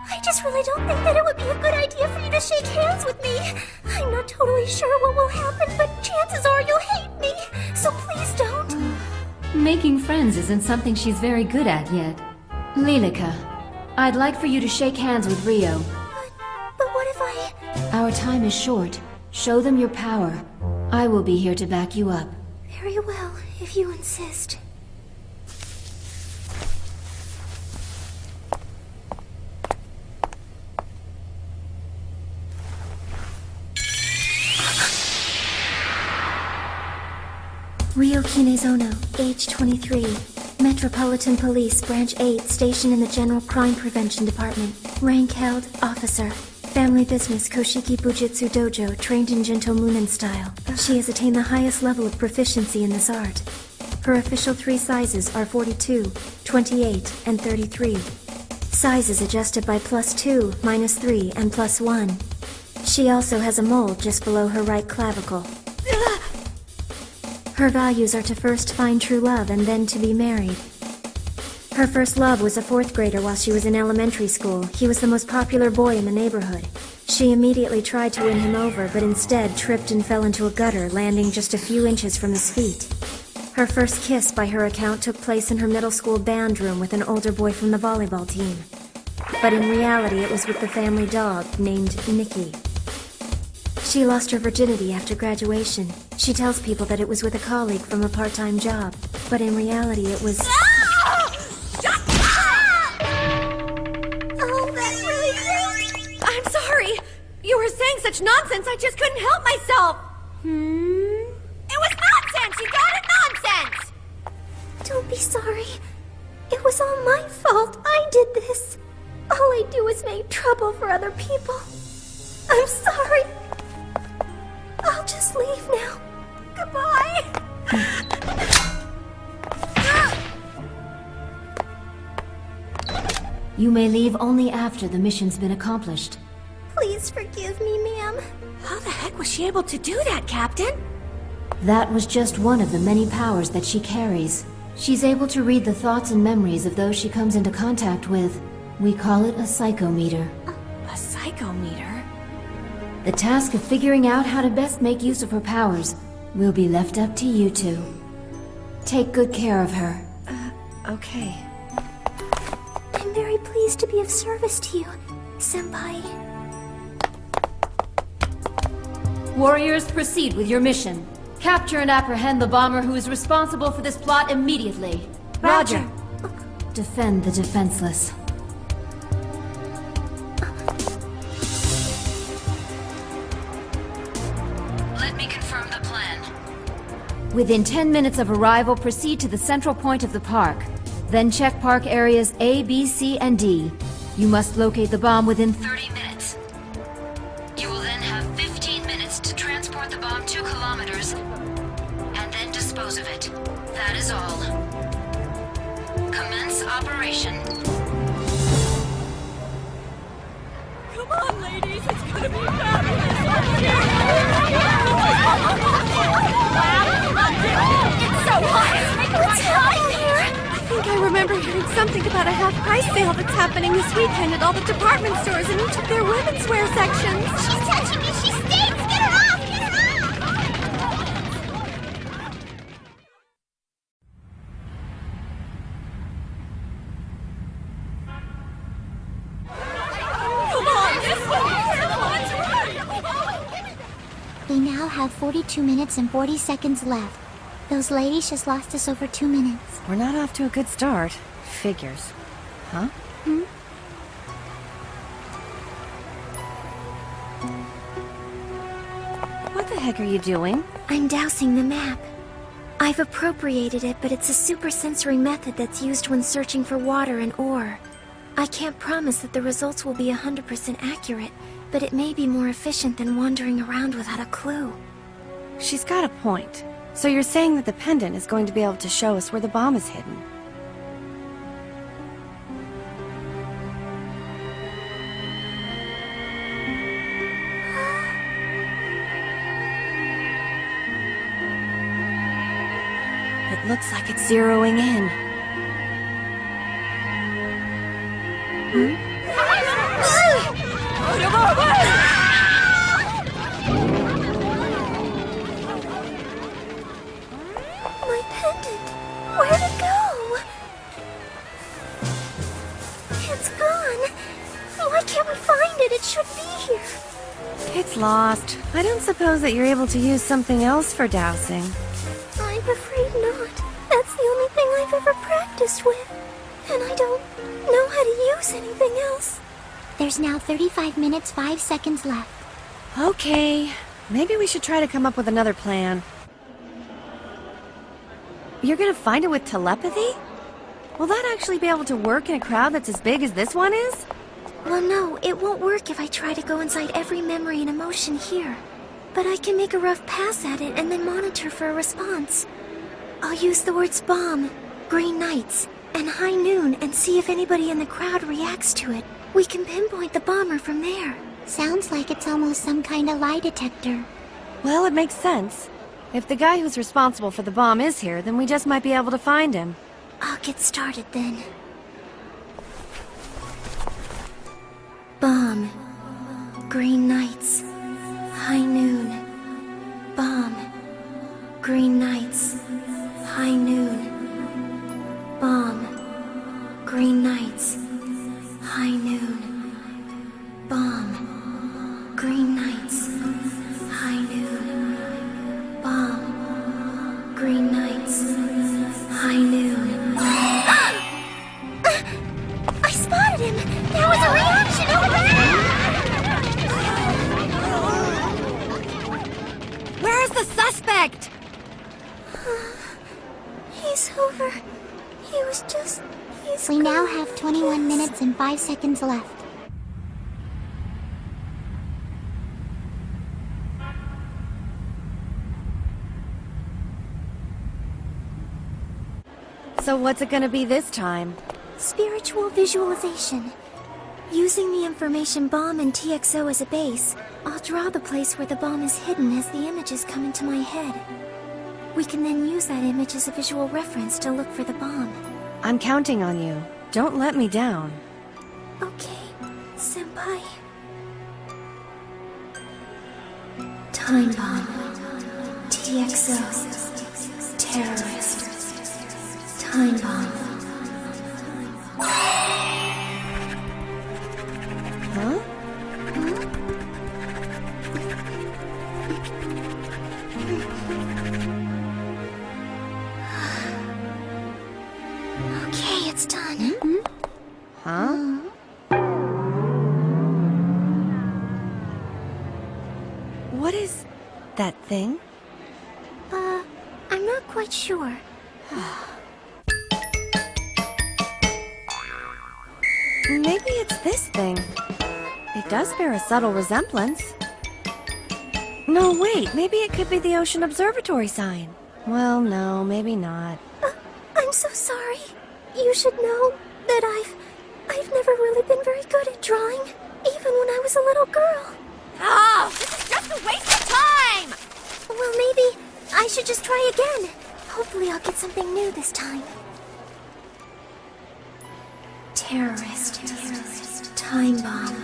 I just really don't think that it would be a good idea for you to shake hands with me. I'm not totally sure what will happen, but chances are you'll hate me. So please don't. Making friends isn't something she's very good at yet. Lilica, I'd like for you to shake hands with Rio. But what if I... Our time is short. Show them your power. I will be here to back you up. Very well, if you insist. Rio Kinezono, age 23. Metropolitan Police, Branch 8, stationed in the General Crime Prevention Department. Rank held, officer. Family business, Koshiki Bujitsu Dojo, trained in Jinto Munin style. She has attained the highest level of proficiency in this art. Her official 3 sizes are 42, 28, and 33. Sizes adjusted by +2, -3, and +1. She also has a mole just below her right clavicle. Her values are to first find true love and then to be married. Her first love was a 4th grader while she was in elementary school. He was the most popular boy in the neighborhood. She immediately tried to win him over, but instead tripped and fell into a gutter, landing just a few inches from his feet. Her first kiss, by her account, took place in her middle school band room with an older boy from the volleyball team. But in reality, it was with the family dog named Nikki. She lost her virginity after graduation. She tells people that it was with a colleague from a part-time job, but in reality it was... Oh, that really hurt. I'm sorry. You were saying such nonsense, I just couldn't help myself. It was nonsense, you got it? Nonsense! Don't be sorry. It was all my fault. I did this. All I do is make trouble for other people. I'm sorry. I'll just leave now. Goodbye. You may leave only after the mission's been accomplished. Please forgive me, ma'am. How the heck was she able to do that, Captain? That was just one of the many powers that she carries. She's able to read the thoughts and memories of those she comes into contact with. We call it a psychometer. A psychometer? The task of figuring out how to best make use of her powers will be left up to you two. Take good care of her. Okay. I'm very pleased to be of service to you, Senpai. Warriors, proceed with your mission. Capture and apprehend the bomber who is responsible for this plot immediately. Roger. Defend the defenseless. Let me confirm the plan. Within 10 minutes of arrival, proceed to the central point of the park. Then check park areas A, B, C, and D. You must locate the bomb within 30 minutes. You will then have 15 minutes to transport the bomb 2 kilometers and then dispose of it. That is all. Commence operation. Come on, ladies, it's gonna be fabulous! It's so hot! What's happening here? I think I remember hearing something about a half-price sale that's happening this weekend at all the department stores in each of their women's wear sections. She's touching me! She stinks! Get her off! Get her off! Come on, this way! We now have 42 minutes and 40 seconds left. Those ladies just lost us over 2 minutes. We're not off to a good start. Figures. Huh? What the heck are you doing? I'm dousing the map. I've appropriated it, but it's a supersensory method that's used when searching for water and ore. I can't promise that the results will be 100% accurate, but it may be more efficient than wandering around without a clue. She's got a point. So you're saying that the pendant is going to be able to show us where the bomb is hidden? It looks like it's zeroing in. Out of our way! My pendant! Where'd it go? It's gone! Why can't we find it? It should be here. It's lost. I don't suppose that you're able to use something else for dousing. I'm afraid not. That's the only thing I've ever practiced with. And I don't know how to use anything else. There's now 35 minutes, 5 seconds left. Okay. Maybe we should try to come up with another plan. You're gonna find it with telepathy? Will that actually be able to work in a crowd that's as big as this one is? Well, no, it won't work if I try to go inside every memory and emotion here. But I can make a rough pass at it and then monitor for a response. I'll use the words bomb, green nights, and high noon and see if anybody in the crowd reacts to it. We can pinpoint the bomber from there. Sounds like it's almost some kind of lie detector. Well, it makes sense. If the guy who's responsible for the bomb is here, then we just might be able to find him. I'll get started then. Bomb, green nights, high noon. Bomb, green nights, high noon. Bomb, green nights, high noon. Bomb, green nights, high noon. Bomb, green nights, high noon. I spotted him! There was a reaction over there! Where's the suspect? He's over. We now have 21 minutes and 5 seconds left. So what's it gonna be this time? Spiritual visualization. Using the information bomb and TXO as a base, I'll draw the place where the bomb is hidden as the images come into my head. We can then use that image as a visual reference to look for the bomb. I'm counting on you. Don't let me down. Okay, Senpai. Time bomb. TXO. Terrorist. Time bomb. Huh? Okay, it's done. Huh? What is that thing? I'm not quite sure. Maybe it's this thing. It does bear a subtle resemblance. No, wait, maybe it could be the Ocean Observatory sign. Well, no, maybe not. I'm so sorry. You should know that I've never really been very good at drawing, even when I was a little girl. Oh, this is just a waste of time! Well, maybe I should just try again. Hopefully I'll get something new this time. Terrorist. Time bomb.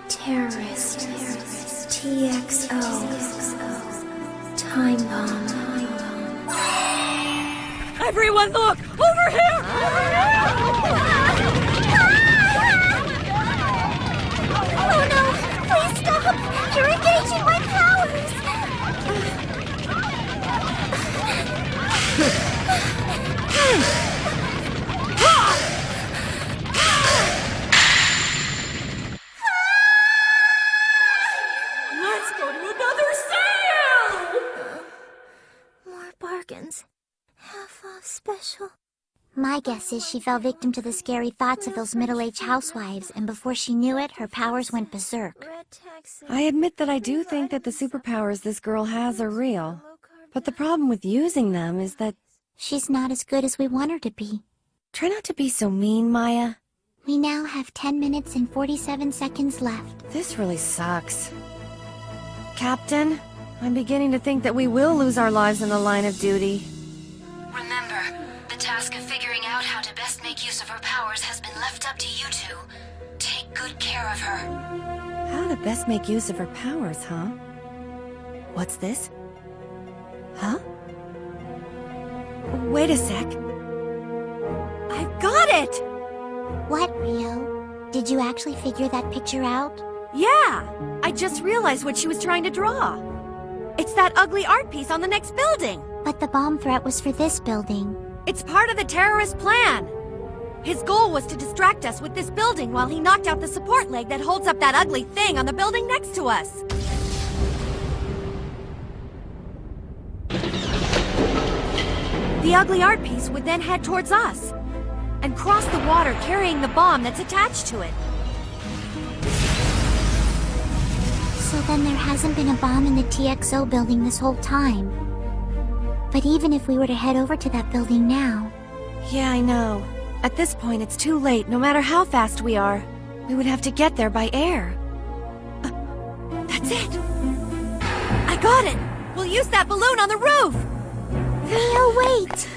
Terrorist. TXO. Time bomb. Everyone look! Over here! Oh no! Please stop! You're engaging my powers! Let's go to another sale! More bargains. Half off special. My guess is she fell victim to the scary thoughts of those middle-aged housewives, and before she knew it, her powers went berserk. I admit that I do think that the superpowers this girl has are real. But the problem with using them is that... She's not as good as we want her to be. Try not to be so mean, Maya. We now have 10 minutes and 47 seconds left. This really sucks. Captain, I'm beginning to think that we will lose our lives in the line of duty. Remember, the task of figuring out how to best make use of her powers has been left up to you two. Take good care of her. How to best make use of her powers, huh? What's this? Huh? Wait a sec. I've got it! What, Rio? Did you actually figure that picture out? Yeah! I just realized what she was trying to draw. It's that ugly art piece on the next building. But the bomb threat was for this building. It's part of the terrorist plan. His goal was to distract us with this building while he knocked out the support leg that holds up that ugly thing on the building next to us. The ugly art piece would then head towards us and cross the water carrying the bomb that's attached to it. So then there hasn't been a bomb in the TXO building this whole time. But even if we were to head over to that building now... Yeah, I know. At this point, it's too late, no matter how fast we are. We would have to get there by air. That's it! I got it! We'll use that balloon on the roof! Rio, wait!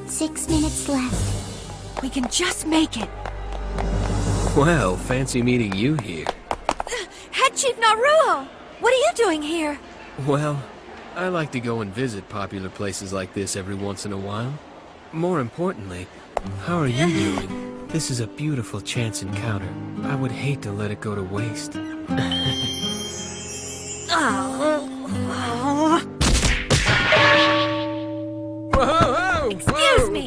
6 minutes left. We can just make it. Well, fancy meeting you here. Head Chief Naruho! What are you doing here? Well, I like to go and visit popular places like this every once in a while. More importantly, how are you doing? This is a beautiful chance encounter. I would hate to let it go to waste. Excuse me!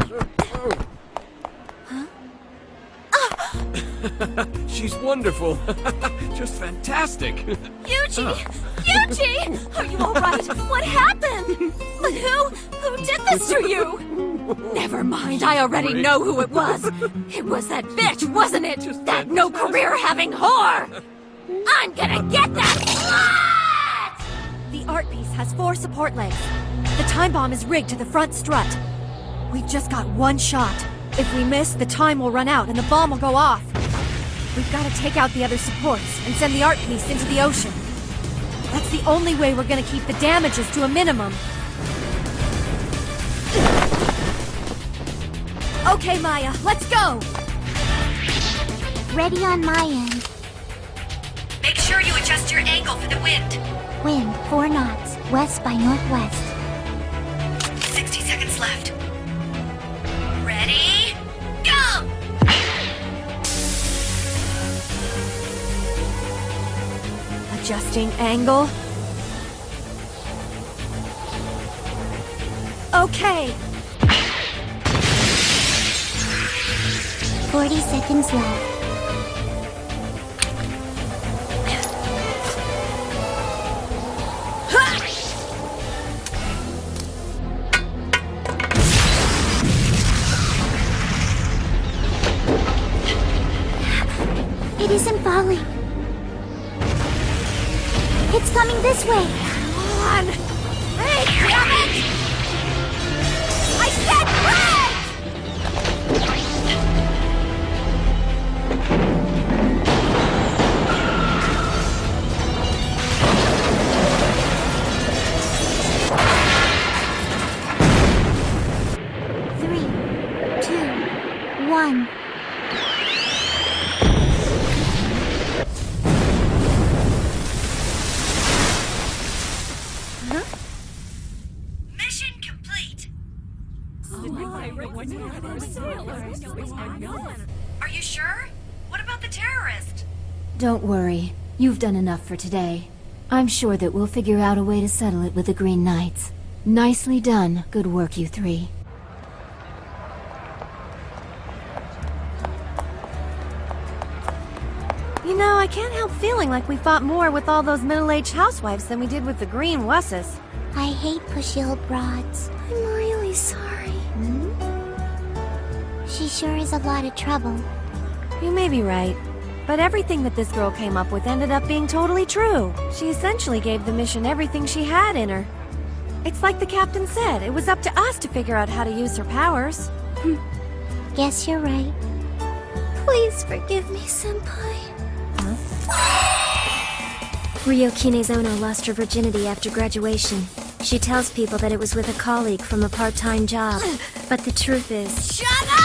She's wonderful. Just fantastic. Yuji! Yuji! Are you alright? What happened? But who did this to you? Never mind, I already know who it was. It was that bitch, wasn't it? That no-career-having whore! I'm gonna get that slut! The art piece has 4 support legs. The time bomb is rigged to the front strut. We've just got one shot. If we miss, the time will run out and the bomb will go off. We've got to take out the other supports and send the art piece into the ocean. That's the only way we're gonna keep the damages to a minimum. Okay, Maya, let's go! Ready on my end. Make sure you adjust your angle for the wind. Wind 4 knots, west by northwest. 60 seconds left. Ready? Go! Adjusting angle. Okay. 40 seconds left. It isn't falling. It's coming this way. Come on! Hey, damn it! I said break! Three, 2, 1. Mission complete. Are you sure? What about the terrorist? Don't worry. You've done enough for today. I'm sure that we'll figure out a way to settle it with the Green Knights. Nicely done. Good work, you three. You know, I can't help feeling like we fought more with all those middle-aged housewives than we did with the green wusses. I hate pushy old broads. I'm really sorry. She sure is a lot of trouble. You may be right. But everything that this girl came up with ended up being totally true. She essentially gave the mission everything she had in her. It's like the captain said, it was up to us to figure out how to use her powers. Guess you're right. Please forgive me, Senpai. Ryo Kinezono lost her virginity after graduation. She tells people that it was with a colleague from a part-time job. But the truth is... Shut up!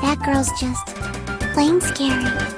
That girl's just plain scary.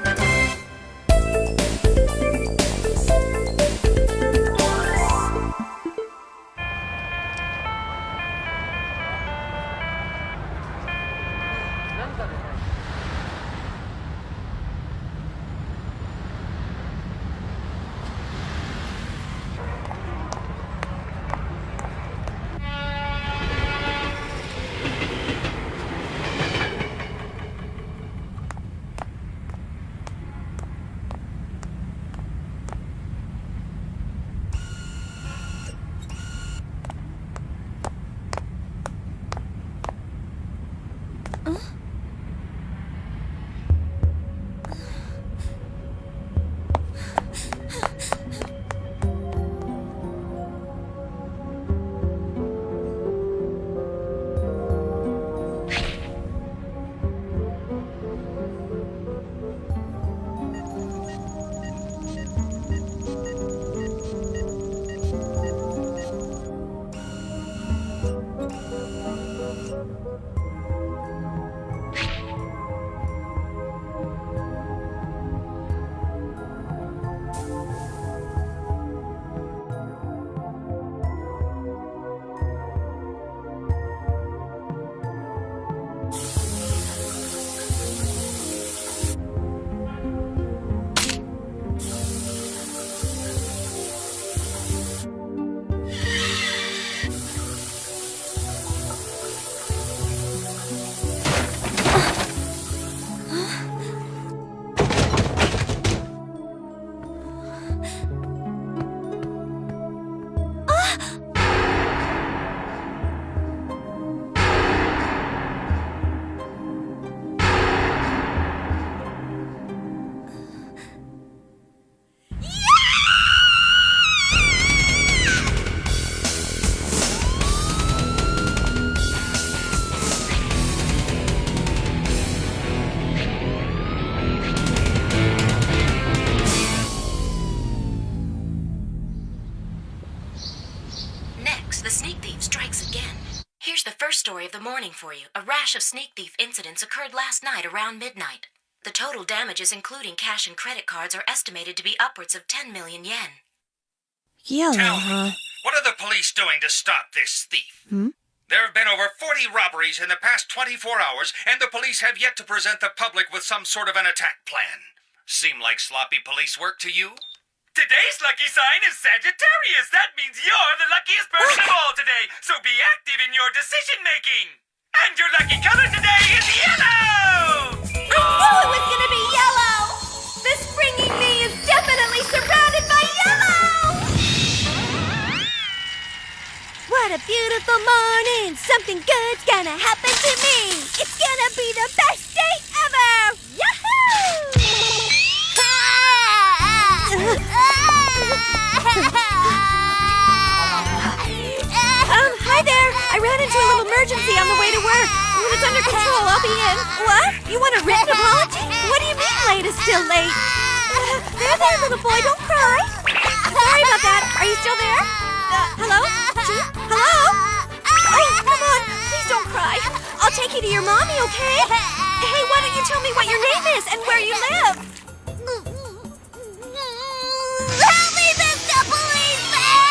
folks, the sneak thief strikes again. Here's the first story of the morning for you. A rash of sneak thief incidents occurred last night around midnight. The total damages, including cash and credit cards, are estimated to be upwards of 10 million yen. Yellow, Tell huh? me, what are the police doing to stop this thief? Hmm? There have been over 40 robberies in the past 24 hours, and the police have yet to present the public with some sort of an attack plan. Seem like sloppy police work to you? Today's lucky sign is Sagittarius. That means you're the luckiest person of all today, so be active in your decision-making. And your lucky color today is yellow! I knew it was gonna be yellow! The springy me is definitely surrounded by yellow! What a beautiful morning! Something good's gonna happen to me! It's gonna be the best day ever! Yahoo! Hi there! I ran into a little emergency on the way to work. When it's under control, I'll be in. What? You want a written apology? What do you mean late is still late? There, little boy, don't cry. Sorry about that. Are you still there? Hello? Chief? Hello? Oh, come on. Please don't cry. I'll take you to your mommy, okay? Hey, why don't you tell me what your name is and where you live? Help me, Mr. Policeman!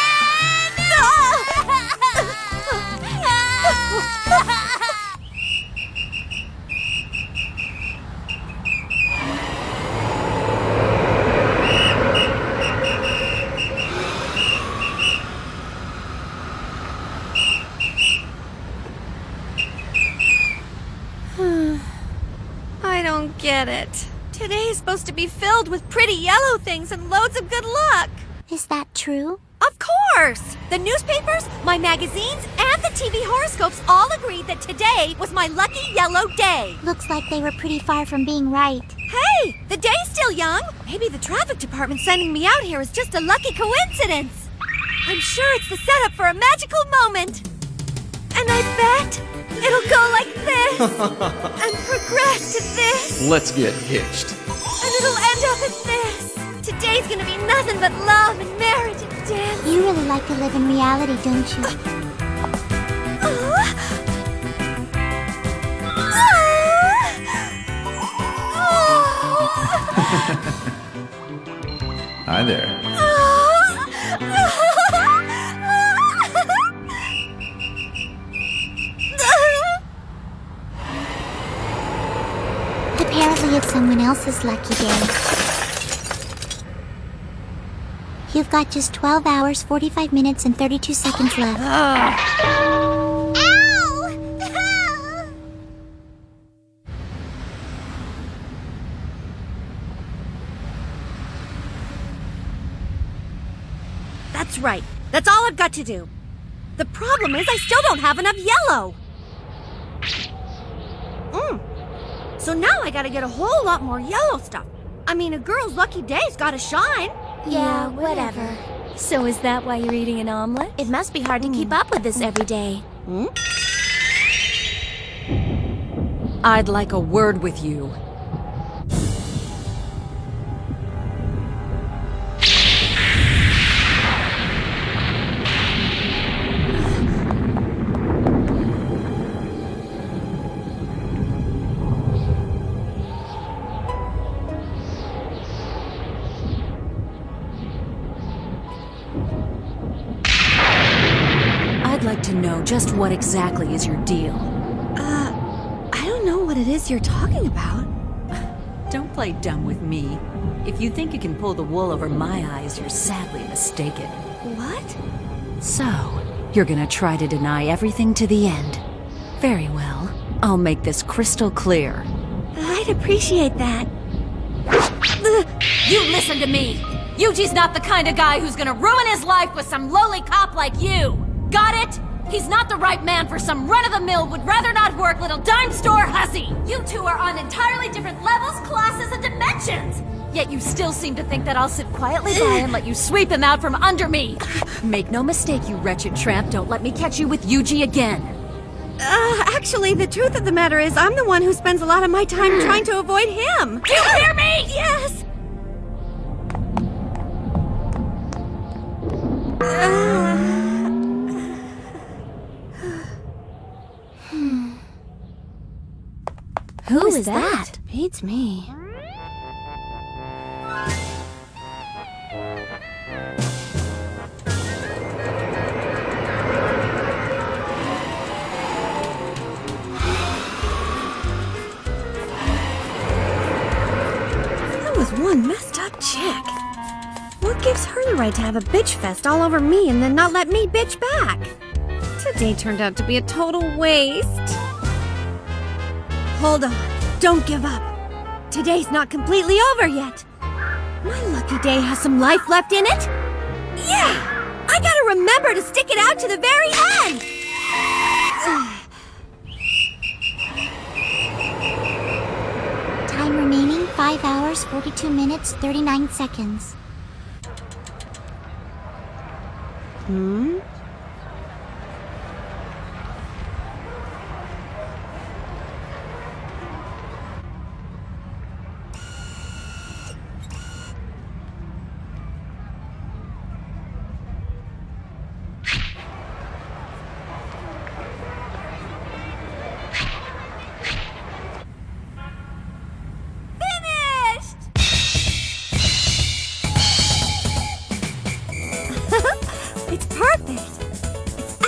I don't get it. Today is supposed to be filled with pretty yellow things and loads of good luck. Is that true? Of course! The newspapers, my magazines, and the TV horoscopes all agreed that today was my lucky yellow day. Looks like they were pretty far from being right. Hey, the day's still young. Maybe the traffic department sending me out here is just a lucky coincidence. I'm sure it's the setup for a magical moment. And I bet it'll go like this and progress to this. Let's get hitched. And it'll end up at this. Today's gonna be nothing but love and marriage and dance. You really like to live in reality, don't you? Hi there. Apparently it's someone else's lucky day. You've got just 12 hours, 45 minutes, and 32 seconds left. That's right. That's all I've got to do. The problem is I still don't have enough yellow. So now I gotta get a whole lot more yellow stuff. I mean, a girl's lucky day's gotta shine. Yeah, whatever. So is that why you're eating an omelet? It must be hard to keep up with this every day. I'd like a word with you. I'd like to know just what exactly is your deal. I don't know what it is you're talking about. Don't play dumb with me. If you think you can pull the wool over my eyes, you're sadly mistaken. What? So, you're gonna try to deny everything to the end. Very well. I'll make this crystal clear. I'd appreciate that. You listen to me! Yuji's not the kind of guy who's gonna ruin his life with some lowly cop like you! Got it? He's not the right man for some run-of-the-mill, would-rather-not-work little dime store hussy! You two are on entirely different levels, classes, and dimensions! Yet you still seem to think that I'll sit quietly by and let you sweep him out from under me! Make no mistake, you wretched tramp, don't let me catch you with Yuji again! Actually, the truth of the matter is I'm the one who spends a lot of my time trying to avoid him. Do you hear me? Yes! Who is that? Beats me. That was one messed up chick. What gives her the right to have a bitch fest all over me and then not let me bitch back? Today turned out to be a total waste. Hold on. Don't give up. Today's not completely over yet. My lucky day has some life left in it. Yeah! I gotta remember to stick it out to the very end! Time remaining 5 hours, 42 minutes, 39 seconds. Hmm?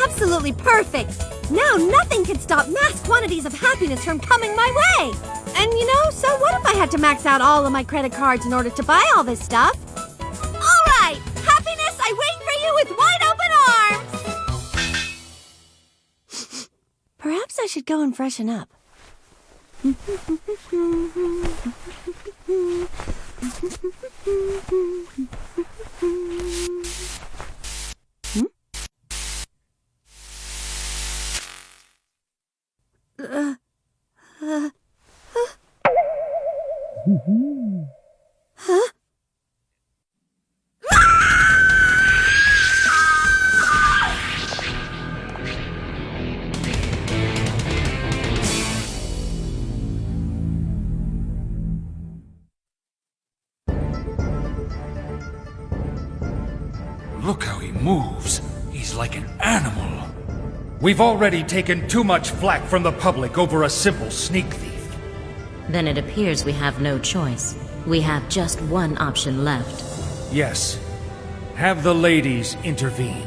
Absolutely perfect! Now nothing can stop mass quantities of happiness from coming my way! And you know, so what if I had to max out all of my credit cards in order to buy all this stuff? Alright! Happiness, I wait for you with wide open arms! Perhaps I should go and freshen up. Huh? Look how he moves. He's like an animal. We've already taken too much flack from the public over a simple sneak thief. Then it appears we have no choice. We have just one option left. Yes. Have the ladies intervene.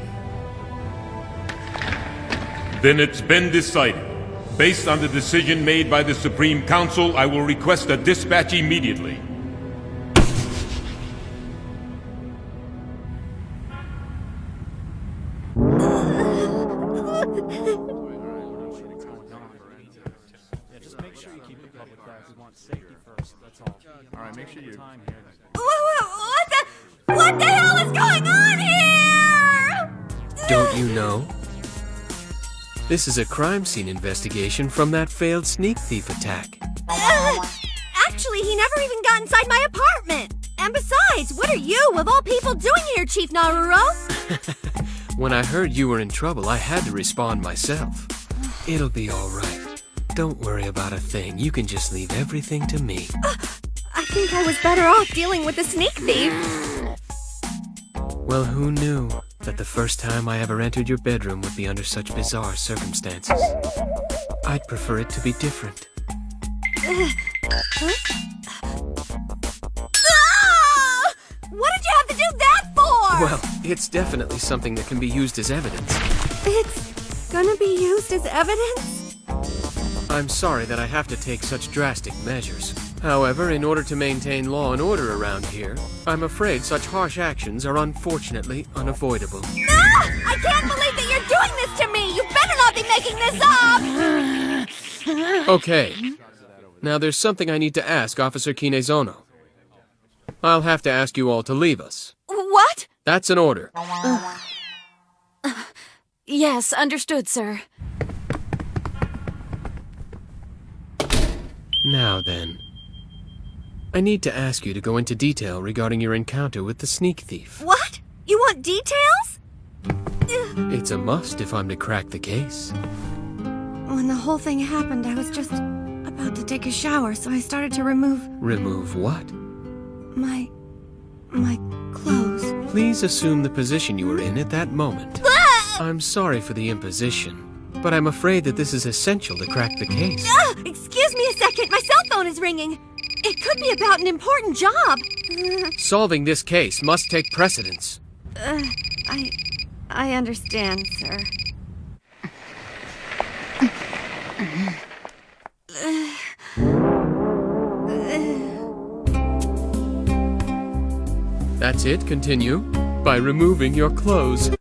Then it's been decided. Based on the decision made by the Supreme Council, I will request a dispatch immediately. What the hell is going on here? Don't you know? This is a crime scene investigation from that failed sneak thief attack. Actually, he never even got inside my apartment. And besides, what are you, of all people, doing here, Chief Naruro? When I heard you were in trouble, I had to respond myself. It'll be all right. Don't worry about a thing. You can just leave everything to me. I think I was better off dealing with the sneak thief. Well, who knew that the first time I ever entered your bedroom would be under such bizarre circumstances? I'd prefer it to be different. What did you have to do that for? Well, it's definitely something that can be used as evidence. It's gonna be used as evidence? I'm sorry that I have to take such drastic measures. However, in order to maintain law and order around here, I'm afraid such harsh actions are unfortunately unavoidable. Ah! I can't believe that you're doing this to me! You better not be making this up! Okay. Now there's something I need to ask Officer Kinezono. I'll have to ask you all to leave us. What? That's an order. Yes, understood, sir. Now then. I need to ask you to go into detail regarding your encounter with the sneak thief. What? You want details? It's a must if I'm to crack the case. When the whole thing happened, I was just about to take a shower, so I started to remove... Remove what? My clothes. Please assume the position you were in at that moment. I'm sorry for the imposition. but I'm afraid that this is essential to crack the case. Excuse me a second, my cell phone is ringing. It could be about an important job. Solving this case must take precedence. I understand, sir. That's it, continue. By removing your clothes.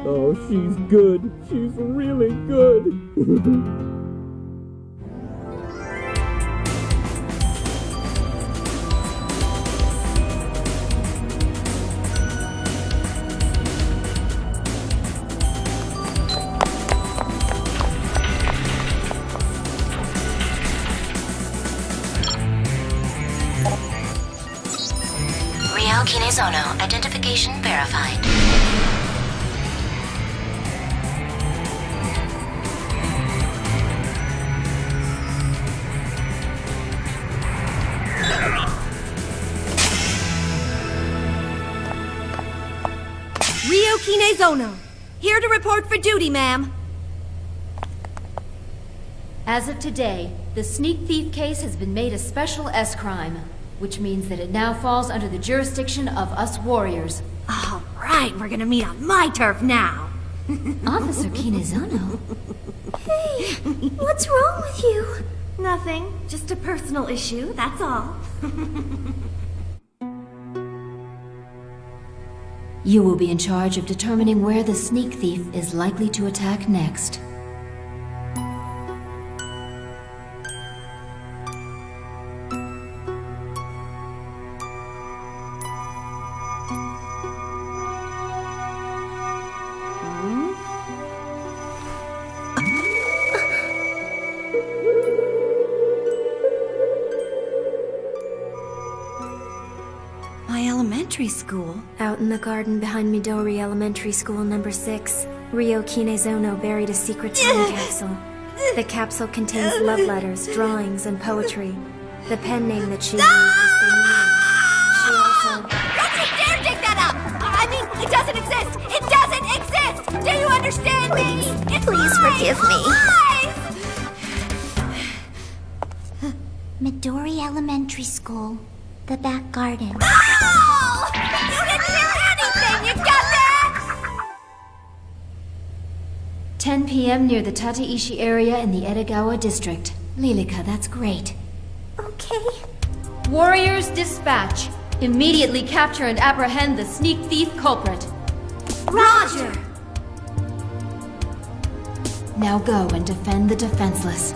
Oh, she's good. She's really good. Kinezono, identification verified. Rio Kinezono, here to report for duty, ma'am. As of today, the sneak thief case has been made a special S-crime, which means that it now falls under the jurisdiction of us warriors. All right, we're gonna meet on my turf now. Officer Kinezono. Hey, what's wrong with you? Nothing, just a personal issue, that's all. You will be in charge of determining where the sneak thief is likely to attack next. School. Out in the garden behind Midori Elementary School number 6, Rio Kinezono buried a secret time capsule. The capsule contains love letters, drawings, and poetry. The pen name that she used was Kugimiya. She also... Don't you dare dig that up! I mean, it doesn't exist! It doesn't exist! Do you understand me? It's Please forgive me. lies! Midori Elementary School, the back garden. Oh! You didn't hear anything! You got that? 10 p.m. near the Tateishi area in the Edogawa district. Lilica, that's great. Okay. Warriors dispatch. Immediately capture and apprehend the sneak thief culprit. Roger! Now go and defend the defenseless.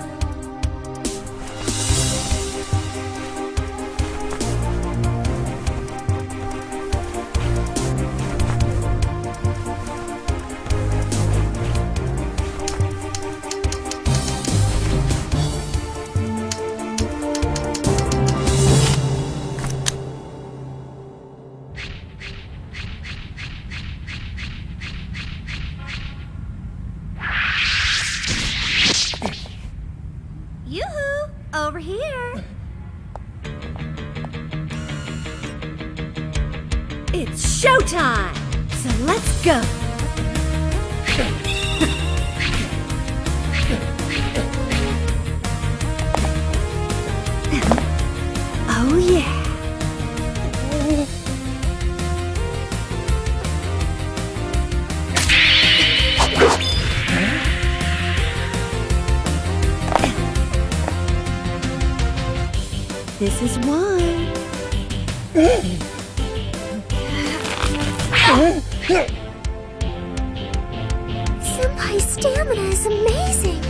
Yoo-hoo! Over here! It's showtime! So let's go! Oh yeah! This is one. Senpai's stamina is amazing.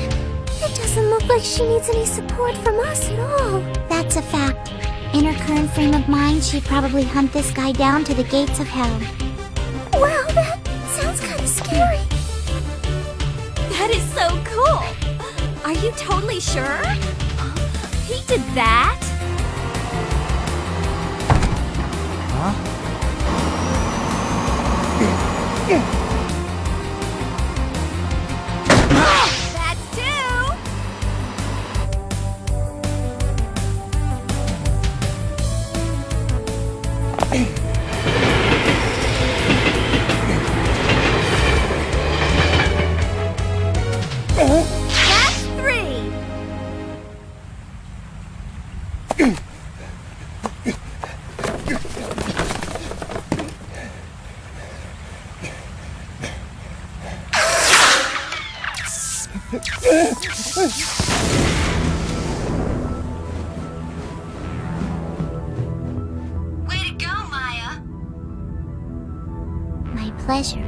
It doesn't look like she needs any support from us at all. That's a fact. In her current frame of mind, she'd probably hunt this guy down to the gates of hell. Wow, that sounds kind of scary. That is so cool! Are you totally sure? He did that? That's two! Way to go, Maya. My pleasure.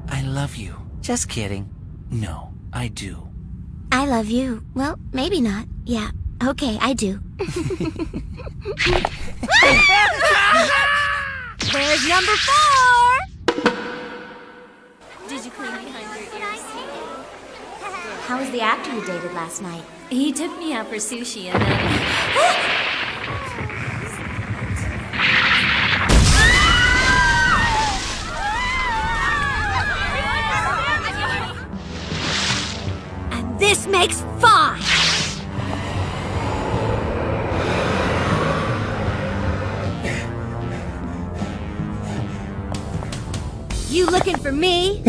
I love you. Just kidding. No, I do. I love you. Well, maybe not. Yeah. Okay, I do. Where's number 4? Did you clean behind your ears? How was the actor you dated last night? He took me out for sushi and then... And this makes 5. You looking for me?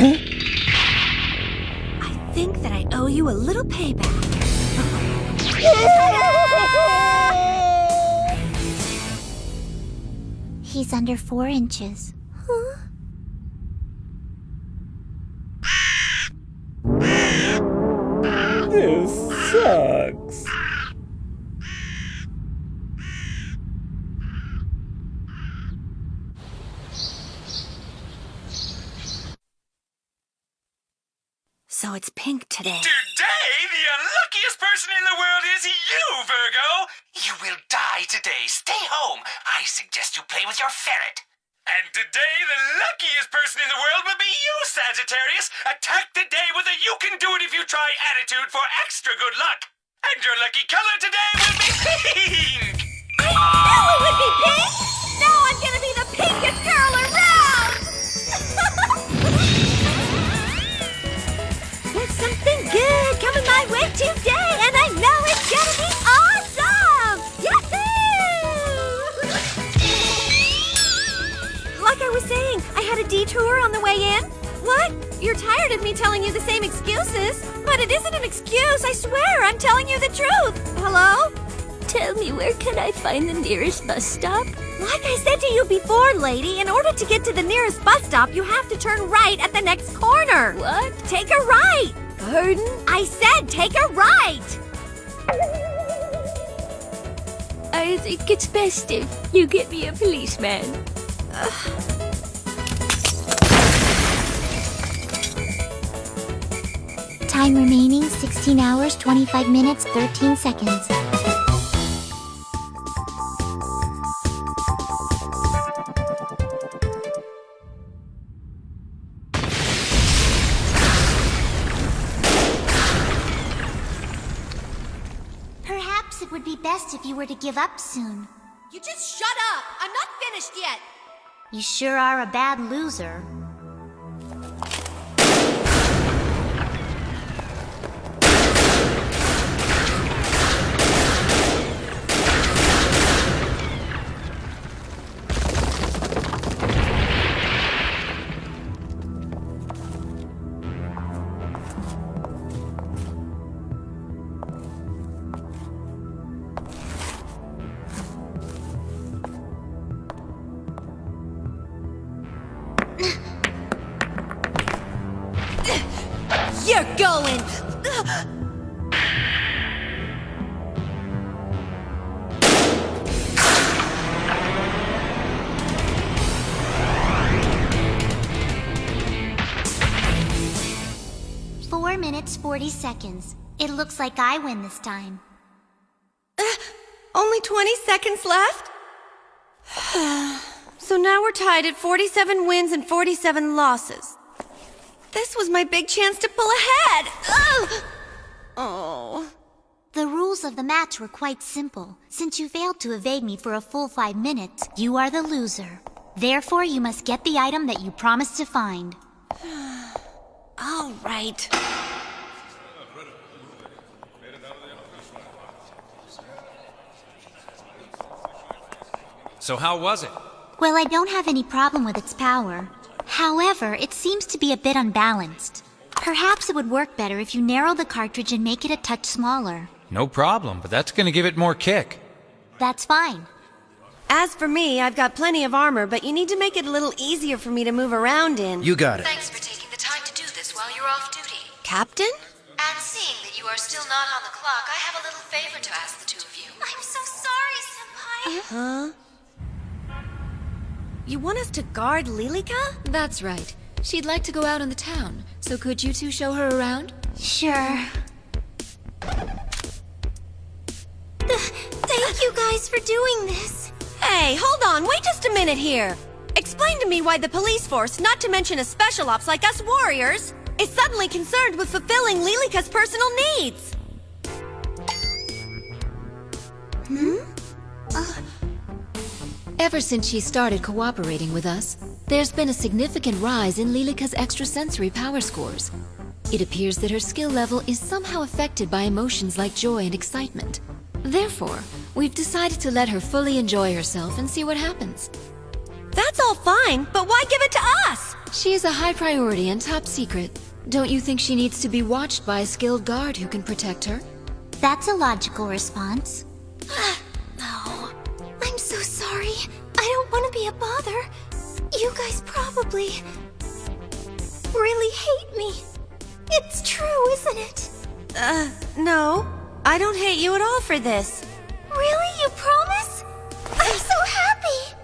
I think that I owe you a little payback. He's under 4 inches. Huh? This sucks. So it's pink today. Today, the unluckiest person in the world is you, Virgo. You will die today. Stay home. I suggest you play with your ferret. And today, the luckiest person in the world will be you, Sagittarius. Attack the day with a you can do it if you try attitude for extra good luck. And your lucky color today will be pink. I knew it would be pink! Now I'm gonna be the pinkest girl around! There's something good coming my way today, and I know it's gonna be awesome! Yahoo! Like I was saying, I had a detour on the way in. What? You're tired of me telling you the same excuses? But it isn't an excuse, I swear, I'm telling you the truth. Hello? Tell me, where can I find the nearest bus stop? Like I said to you before, lady, in order to get to the nearest bus stop, you have to turn right at the next corner. What? Take a right. Pardon? I said take a right. I think it's best if you get me a policeman. Time remaining 16 hours, 25 minutes, 13 seconds. Perhaps it would be best if you were to give up soon. You just shut up! I'm not finished yet! You sure are a bad loser. You're going! 4 minutes, 40 seconds. It looks like I win this time. Only 20 seconds left? So now we're tied at 47 wins and 47 losses. This was my big chance to pull ahead. Oh. The rules of the match were quite simple. Since you failed to evade me for a full 5 minutes, you are the loser. Therefore, you must get the item that you promised to find. All right. So how was it? Well, I don't have any problem with its power. However, it seems to be a bit unbalanced. Perhaps it would work better if you narrow the cartridge and make it a touch smaller. No problem, but that's gonna give it more kick. That's fine. As for me, I've got plenty of armor, but you need to make it a little easier for me to move around in. You got it. Thanks for taking the time to do this while you're off duty. Captain? And seeing that you are still not on the clock, I have a little favor to ask the two of you. I'm so sorry, Senpai. Huh? You want us to guard Lilica? That's right. She'd like to go out in the town, so could you two show her around? Sure. Thank you guys for doing this. Hey, hold on, wait just a minute here. Explain to me why the police force, not to mention a special ops like us warriors, is suddenly concerned with fulfilling Lilica's personal needs. Ever since she started cooperating with us, there's been a significant rise in Lilica's extrasensory power scores. It appears that her skill level is somehow affected by emotions like joy and excitement. Therefore, we've decided to let her fully enjoy herself and see what happens. That's all fine, but why give it to us? She is a high priority and top secret. Don't you think she needs to be watched by a skilled guard who can protect her? That's a logical response. No. I'm so sorry. I don't want to be a bother. You guys probably really hate me. It's true, isn't it? No. I don't hate you at all for this. Really? You promise? I'm so happy!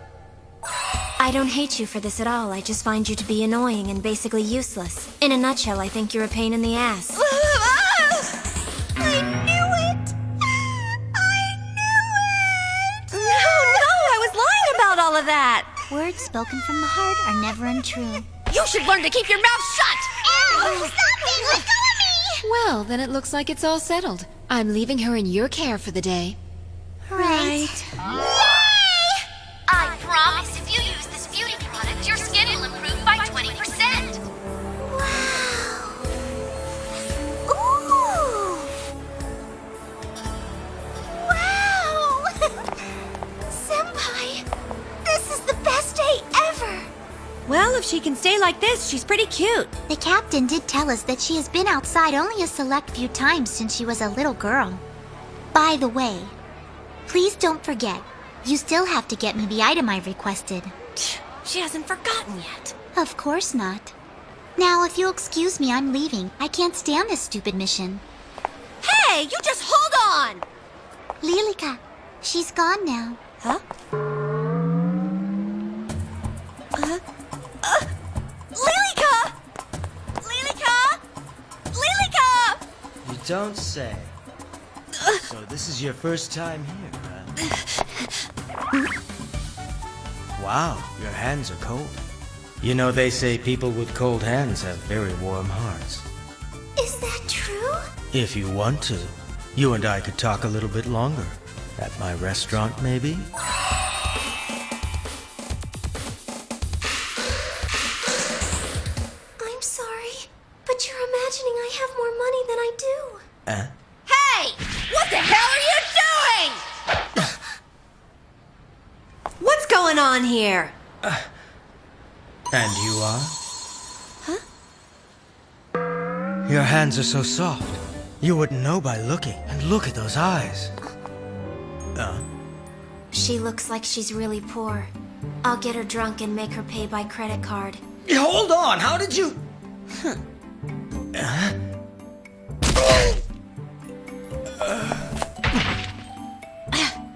I don't hate you for this at all. I just find you to be annoying and basically useless. In a nutshell, I think you're a pain in the ass. I knew it! I knew it! No, I was lying about all of that! Words spoken from the heart are never untrue. You should learn to keep your mouth shut! Ew! Stop me! Let go of me! Well, then it looks like it's all settled. I'm leaving her in your care for the day. Right. Yay! I promise if you use this beauty product, your skin will improve by 20%. Wow. Ooh. Wow! Senpai, this is the best day ever! Well, if she can stay like this, she's pretty cute. The captain did tell us that she has been outside only a select few times since she was a little girl. By the way, please don't forget, you still have to get me the item I requested. She hasn't forgotten yet. Of course not. Now, if you'll excuse me, I'm leaving. I can't stand this stupid mission. Hey, you just hold on! Lilica, she's gone now. Huh? Lilica! Lilica! Lilica! You don't say. So this is your first time here, huh? Wow, your hands are cold. You know, they say people with cold hands have very warm hearts. Is that true? If you want to, you and I could talk a little bit longer. At my restaurant, maybe? I'm sorry, but you're imagining I have more money than I do. Hey! What the hell are you doing? What's going on here? And you are? Your hands are so soft. You wouldn't know by looking. And look at those eyes. She looks like she's really poor. I'll get her drunk and make her pay by credit card. Hold on, how did you...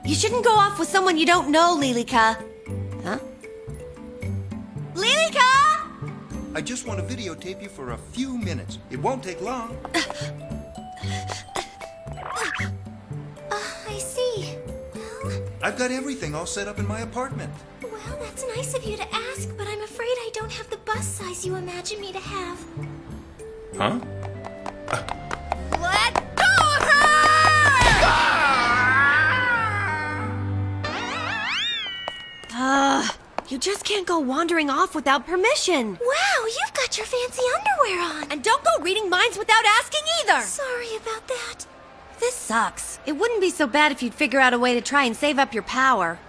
You shouldn't go off with someone you don't know, Lilica. Huh? Lilica! I just want to videotape you for a few minutes. It won't take long. I see. Well, I've got everything all set up in my apartment. well, that's nice of you to ask, but I'm afraid I don't have the bus size you imagine me to have. Huh? Let go of her! You just can't go wandering off without permission. Wow, you've got your fancy underwear on. And don't go reading minds without asking either. Sorry about that. This sucks. It wouldn't be so bad if you'd figure out a way to try and save up your power.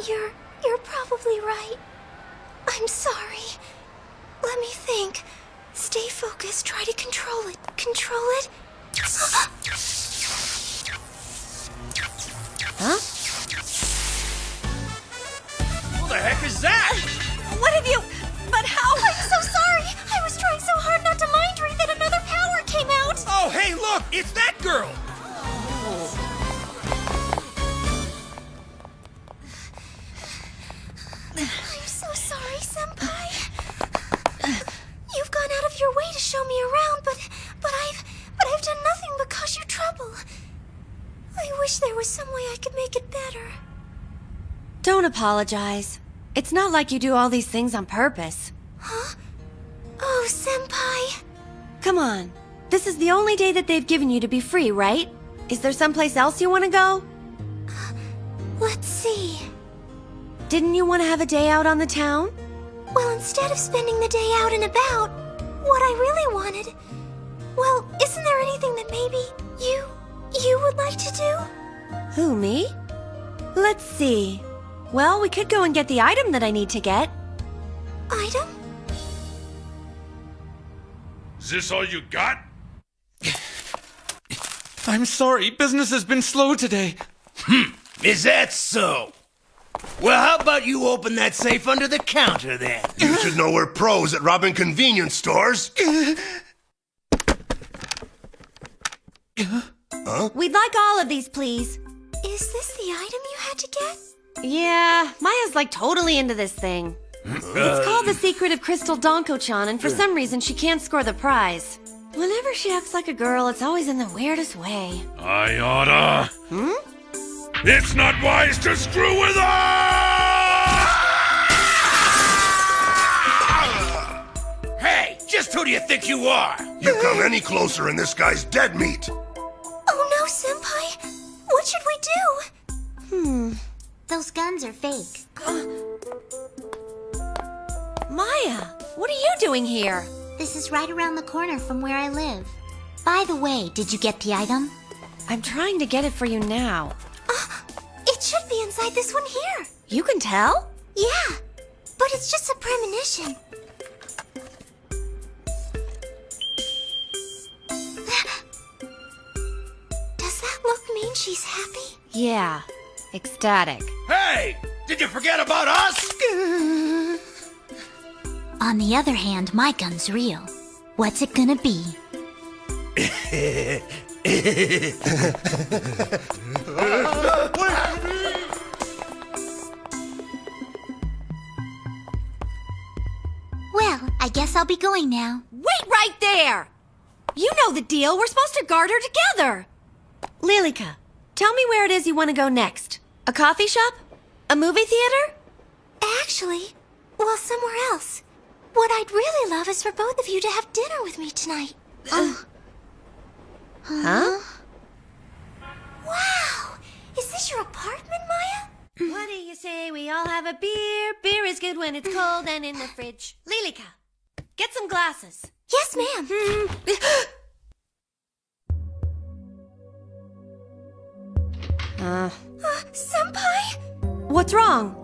You're probably right. I'm sorry. Let me think. Stay focused. Try to control it. Control it. Huh? What the heck is that? What have you... But how... I'm so sorry. I was trying so hard not to mind read that another power came hey, look! It's that girl! I'm so sorry, Senpai. You've gone out of your way to show me around, but I've done nothing but cause you trouble. I wish there was some way I could make it better. Don't apologize. It's not like you do all these things on purpose. Huh? Oh, Senpai. Come on. This is the only day that they've given you to be free, right? Is there someplace else you want to go? Let's see. Didn't you want to have a day out on the town? Well, instead of spending the day out and about, what I really wanted... Well, isn't there anything that maybe you would like to do? Who, me? Let's see. Well, we could go and get the item that I need to get. Item? Is this all you got? I'm sorry, business has been slow today. Is that so? Well, how about you open that safe under the counter, then? You should know we're pros at robbing convenience stores. Huh? We'd like all of these, please. Is this the item you had to get? Yeah, Maya's like totally into this thing. It's called The Secret of Crystal Donko-chan, and for some reason she can't score the prize. Whenever she acts like a girl, it's always in the weirdest way. I oughta. It's not wise to screw with her! Hey, just who do you think you are? You come any closer and this guy's dead meat. Oh no, Senpai! What should we do? Those guns are fake. Maya, what are you doing here? This is right around the corner from where I live. By the way, did you get the item? I'm trying to get it for you now. It should be inside this one here. You can tell? Yeah, but it's just a premonition. Does that look mean she's happy? Yeah, ecstatic. Hey! Did you forget about us? On the other hand, my gun's real. What's it gonna be? Well, I guess I'll be going now. Wait right there! You know the deal. We're supposed to guard her together. Lilica, tell me where it is you want to go next. A coffee shop? A movie theater? Actually, well, somewhere else. What I'd really love is for both of you to have dinner with me tonight. Huh? Wow! Is this your apartment, Maya? What do you say we all have a beer? Beer is good when it's cold and in the fridge. Lilica, get some glasses. Yes, ma'am. Senpai? What's wrong?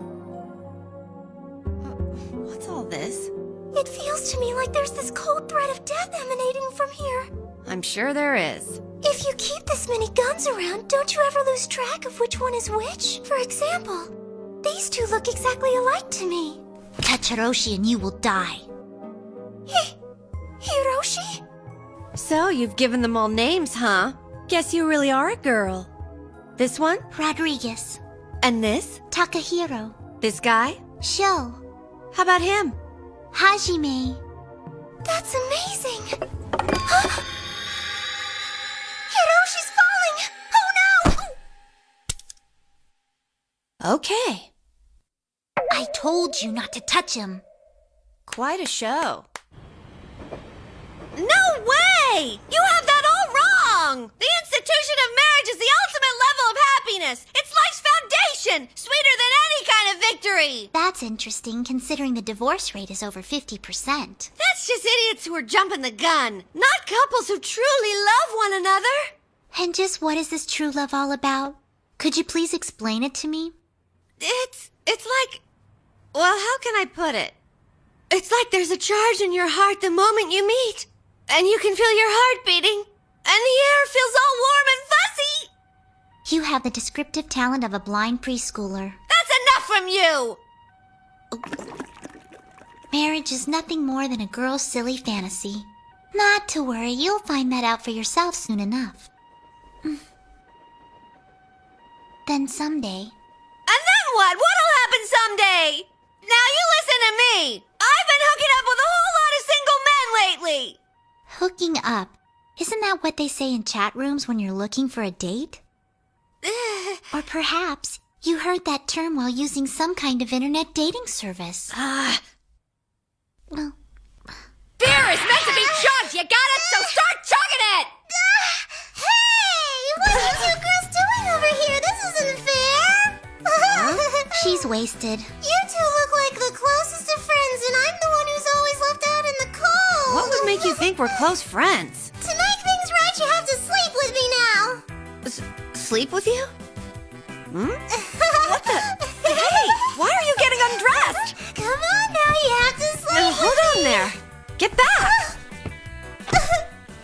What's all this? It feels to me like there's this cold thread of death emanating from here. I'm sure there is. If you keep this many guns around, don't you ever lose track of which one is which? For example, these two look exactly alike to me. Touch Hiroshi and you will die. Hiroshi? So you've given them all names, huh? Guess you really are a girl. This one? Rodriguez. And this? Takahiro. This guy? Sho. How about him? Hajime. That's amazing. Hiroshi's falling! Oh no! Okay. I told you not to touch him. Quite a show. No way! You have that all wrong! The institution of marriage is the ultimate level of happiness! It's life's foundation! Sweeter than any kind of victory! That's interesting, considering the divorce rate is over 50%. That's just idiots who are jumping the gun, not couples who truly love one another. And just what is this true love all about? Could you please explain it to me? It's like... Well, how can I put it? It's like there's a charge in your heart the moment you meet. And you can feel your heart beating. And the air feels all warm and fuzzy. You have the descriptive talent of a blind preschooler. That's enough from you! Marriage is nothing more than a girl's silly fantasy. Not to worry, you'll find that out for yourself soon enough. Then someday... And then what? What'll happen someday? Now you listen to me! I've been hooking up with a whole lot of single men lately! Hooking up. Isn't that what they say in chat rooms when you're looking for a date? Or perhaps you heard that term while using some kind of internet dating service. Well... Beer is meant to be chugged, you got it? So start chugging it! Hey! What are you two girls doing over here? This isn't fair! She's wasted. You two look like the closest of friends, and I'm the one who's always left out in the cold. What would make you think we're close friends? To make things right, you have to sleep with me now. Sleep with you? What the? Hey, why are you getting undressed? Come on now, you have to sleep. Now hold on there. Get back.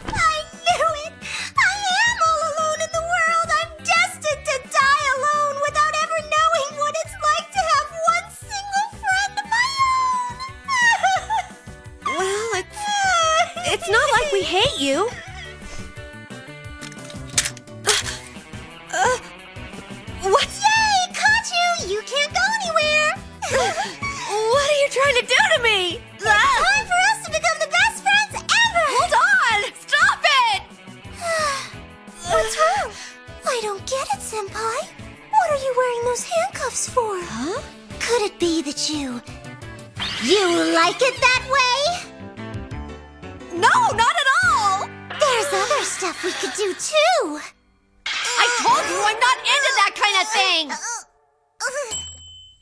I knew it. I am all alone in the world. I'm destined to die alone without ever knowing what it's like to have one single friend of my own. Well, it's not like we hate you. What? Yay! Caught you! You can't go anywhere! What are you trying to do to me? It's time for us to become the best friends ever! Hold on! Stop it! What's wrong? I don't get it, Senpai. What are you wearing those handcuffs for? Huh? Could it be that you like it that way? No, not at all! There's other stuff we could do too. I told you I'm not into that kind of thing!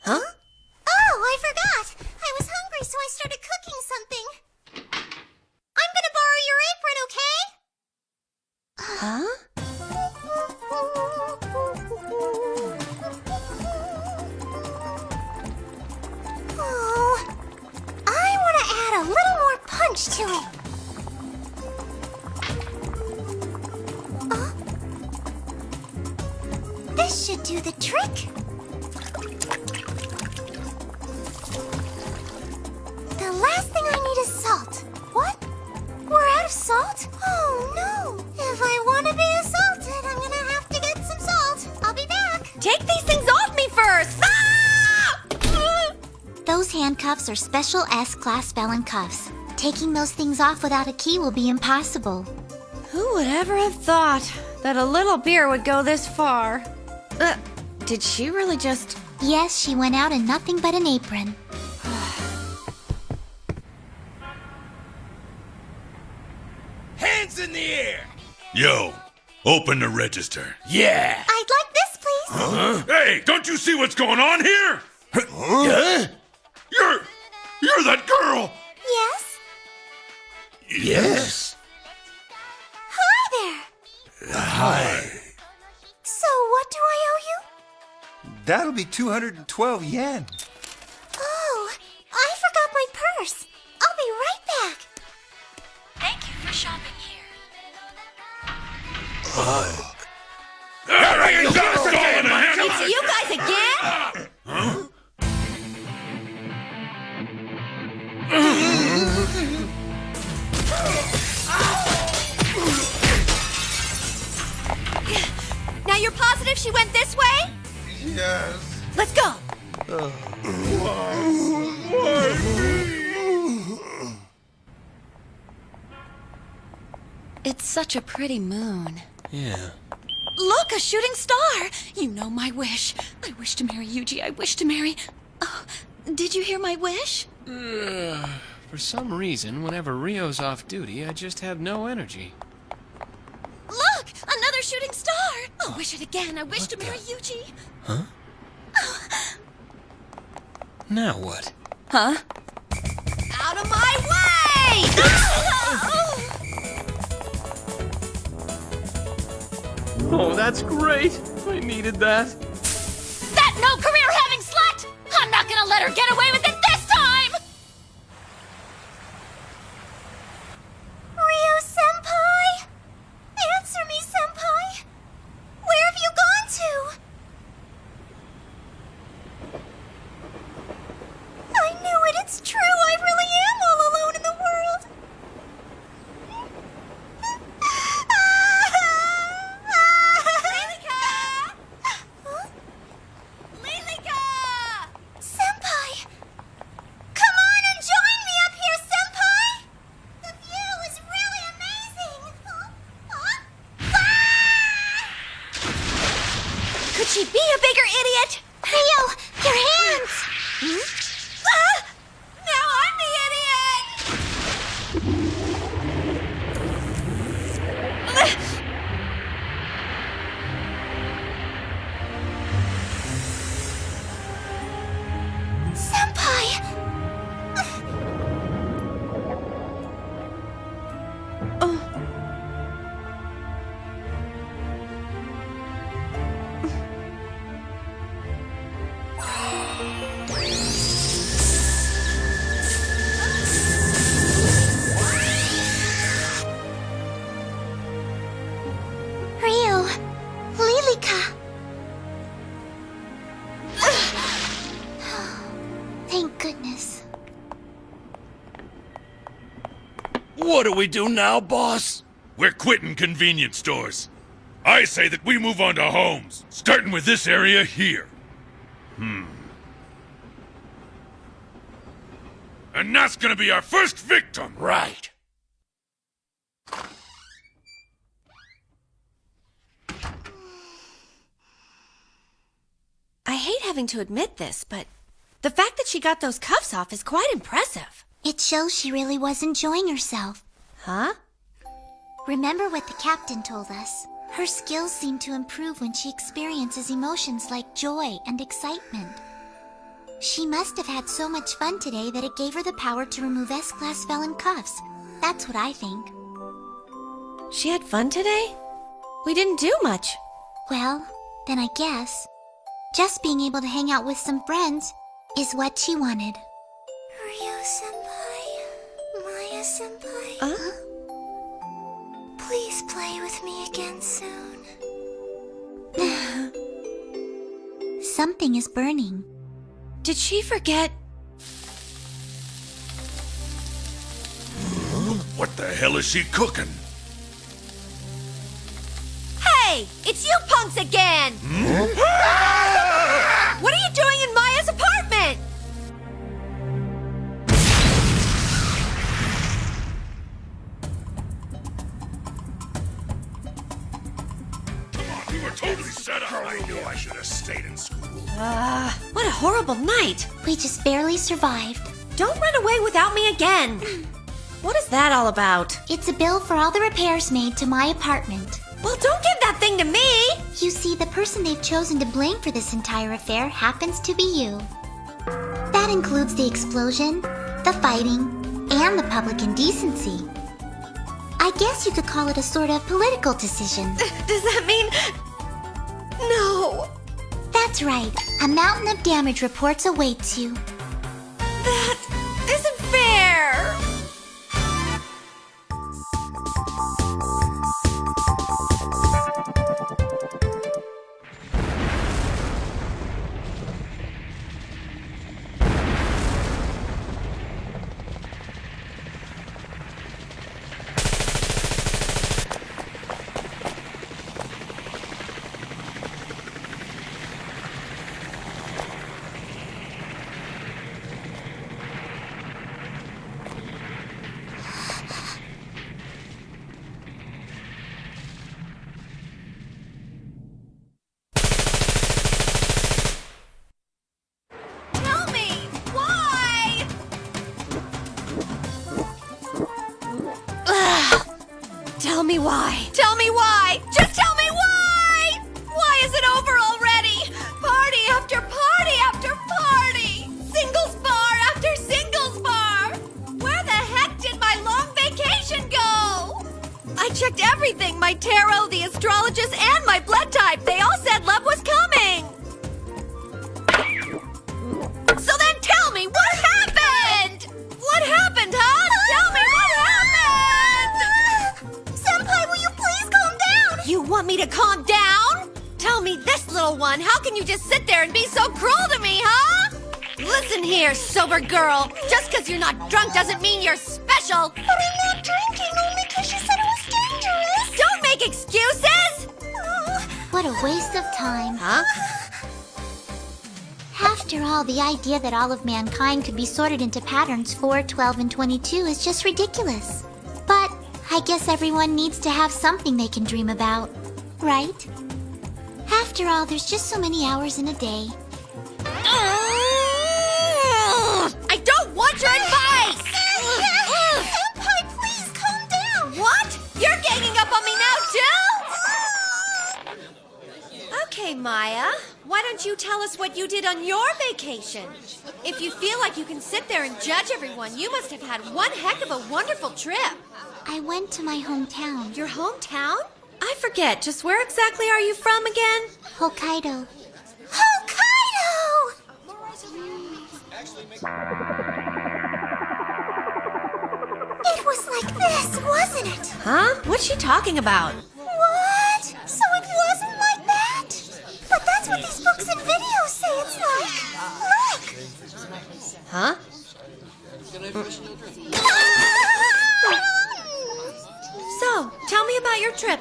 Huh? Oh, I forgot. I was hungry, so I started cooking something. I'm gonna borrow your apron, okay? Huh? Oh, I want to add a little more punch to it. This should do the trick. The last thing I need is salt. What? We're out of salt? Oh no! If I want to be assaulted, I'm gonna have to get some salt. I'll be back. Take these things off me first! Ah! Those handcuffs are special S-class felon cuffs. Taking those things off without a key will be impossible. Who would ever have thought that a little beer would go this far? Did she really just... Yes, she went out in nothing but an apron. Hands in the air! Yo, open the register. Yeah! I'd like this, please. Huh? Hey, don't you see what's going on here? Huh? You're that girl! Yes? Yes. Hi there. Hi. So, what do I owe you? That'll be 212 yen. Oh, I forgot my purse. I'll be right back. Thank you for shopping here. It's you guys again? Huh? Now you're positive she went this way? Yes. Let's go! It's such a pretty moon. Yeah. Look, a shooting star! You know my wish. I wish to marry Yuji. I wish to marry... Oh, did you hear my wish? For some reason, whenever Rio's off duty, I just have no energy. Look! Another shooting star! I'll wish it again. I wish to marry Yuji. Huh? Now what? Huh? Out of my way! Oh, that's great! I needed that. That no-career-having slut! I'm not gonna let her get away with it this time! Rio-senpai? Answer me, senpai! Where have you gone to? I knew it, it's true, I really am all alone in the world. Kyuchi, be a bigger idiot! Rio, your hands! Ah! Now I'm the idiot! Senpai! Rio, Lilica. Thank goodness. What do we do now, boss? We're quitting convenience stores. I say that we move on to homes, starting with this area here. And that's gonna be our first victim. Right. I hate having to admit this, but the fact that she got those cuffs off is quite impressive. It shows she really was enjoying herself. Huh? Remember what the captain told us. Her skills seem to improve when she experiences emotions like joy and excitement. She must have had so much fun today that it gave her the power to remove S-Class felon cuffs. That's what I think. She had fun today? We didn't do much. Well, then I guess just being able to hang out with some friends is what she wanted. Ryo-senpai, Maya-senpai, please play with me again soon. Something is burning. Did she forget? What the hell is she cooking? Hey, it's you punks again! What are you doing in Maya's apartment? We were totally set up. I knew I should have stayed in school. What a horrible night. We just barely survived. Don't run away without me again. What is that all about? It's a bill for all the repairs made to my apartment. Well, don't give that thing to me! You see, the person they've chosen to blame for this entire affair happens to be you. That includes the explosion, the fighting, and the public indecency. I guess you could call it a sort of political decision. Does that mean... No. That's right. A mountain of damage reports awaits you. That isn't fair! Tell me why. Tell me why. Just tell me why. Why is it over already? Party after party after party. Singles bar after singles bar. Where the heck did my long vacation go? I checked everything. My tarot, the astrologist, and my blood type. They all said love was coming. So then tell me, what happened? What happened, huh? Tell me what happened! Senpai, will you please calm down? You want me to calm down? Tell me this, little one. How can you just sit there and be so cruel to me, huh? Listen here, sober girl. Just because you're not drunk doesn't mean you're special. But I'm not drinking only because she said it was dangerous. Don't make excuses! Oh, what a waste of time. Huh? After all, the idea that all of mankind could be sorted into patterns 4, 12, and 22 is just ridiculous. But I guess everyone needs to have something they can dream about, right? After all, there's just so many hours in a day. I don't want your advice! Senpai, please calm down! What? You're ganging up on me now, too? Okay, Maya. Why don't you tell us what you did on your vacation? If you feel like you can sit there and judge everyone, you must have had one heck of a wonderful trip. I went to my hometown. Your hometown? I forget. Just where exactly are you from again? Hokkaido. Hokkaido! It was like this, wasn't it? Huh? What's she talking about? What? So it wasn't like that? But that's what these books and videos say it's like. Look! Huh? So, tell me about your trip.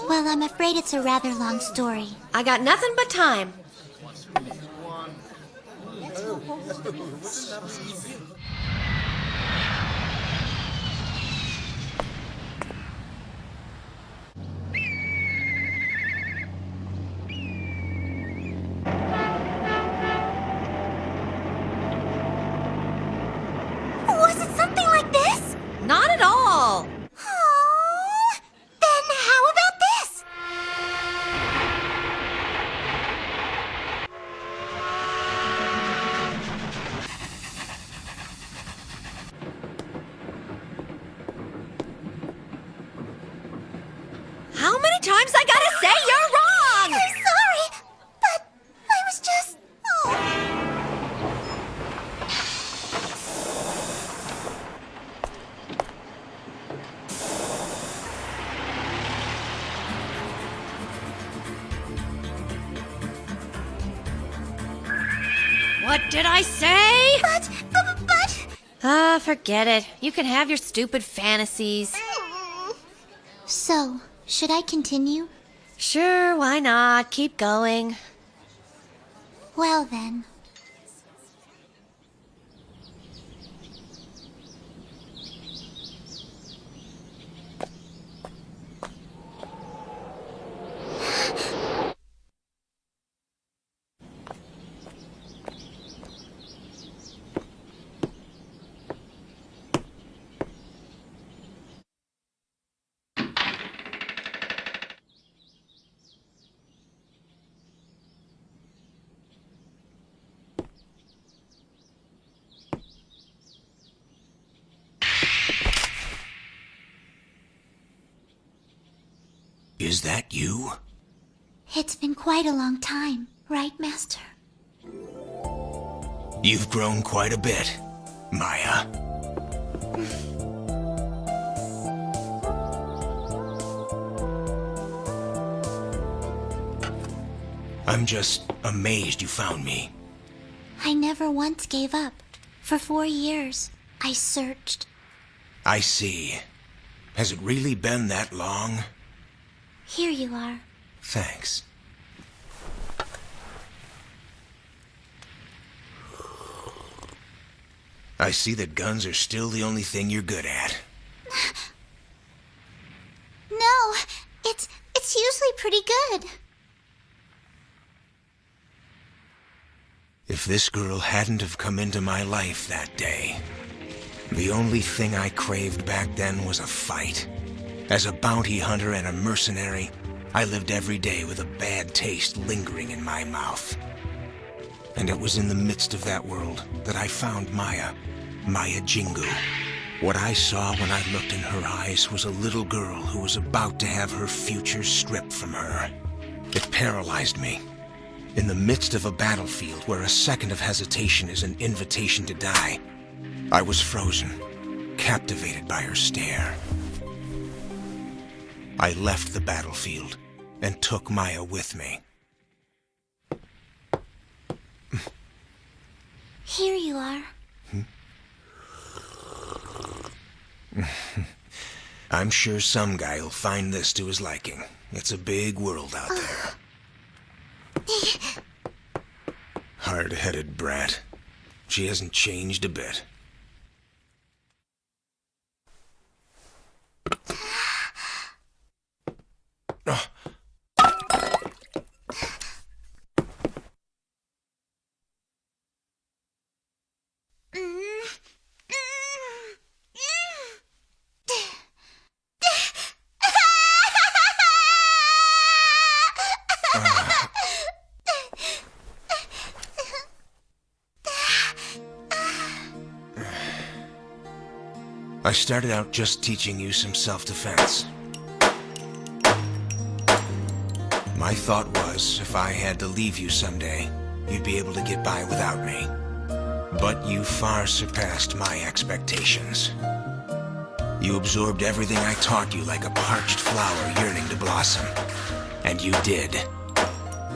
Well, I'm afraid it's a rather long story. I got nothing but time. Was it something like this? Not at all. Oh, then how about this? How many times I gotta say you're wrong? I'm sorry, but I was just... Oh. What did I say? But... Forget it. You can have your stupid fantasies. So, should I continue? Sure, why not? Keep going. Well then. Is that you? It's been quite a long time, right, Master? You've grown quite a bit, Maya. I'm just amazed you found me. I never once gave up. For 4 years, I searched. I see. Has it really been that long? Here you are. Thanks. I see that guns are still the only thing you're good at. No, it's usually pretty good. If this girl hadn't have come into my life that day, the only thing I craved back then was a fight. As a bounty hunter and a mercenary, I lived every day with a bad taste lingering in my mouth. And it was in the midst of that world that I found Maya Jingu. What I saw when I looked in her eyes was a little girl who was about to have her future stripped from her. It paralyzed me. In the midst of a battlefield where a second of hesitation is an invitation to die, I was frozen, captivated by her stare. I left the battlefield and took Maya with me. Here you are. I'm sure some guy'll find this to his liking. It's a big world out there. Hard-headed brat. She hasn't changed a bit. I started out just teaching you some self-defense. My thought was, if I had to leave you someday, you'd be able to get by without me. But you far surpassed my expectations. You absorbed everything I taught you like a parched flower yearning to blossom. And you did.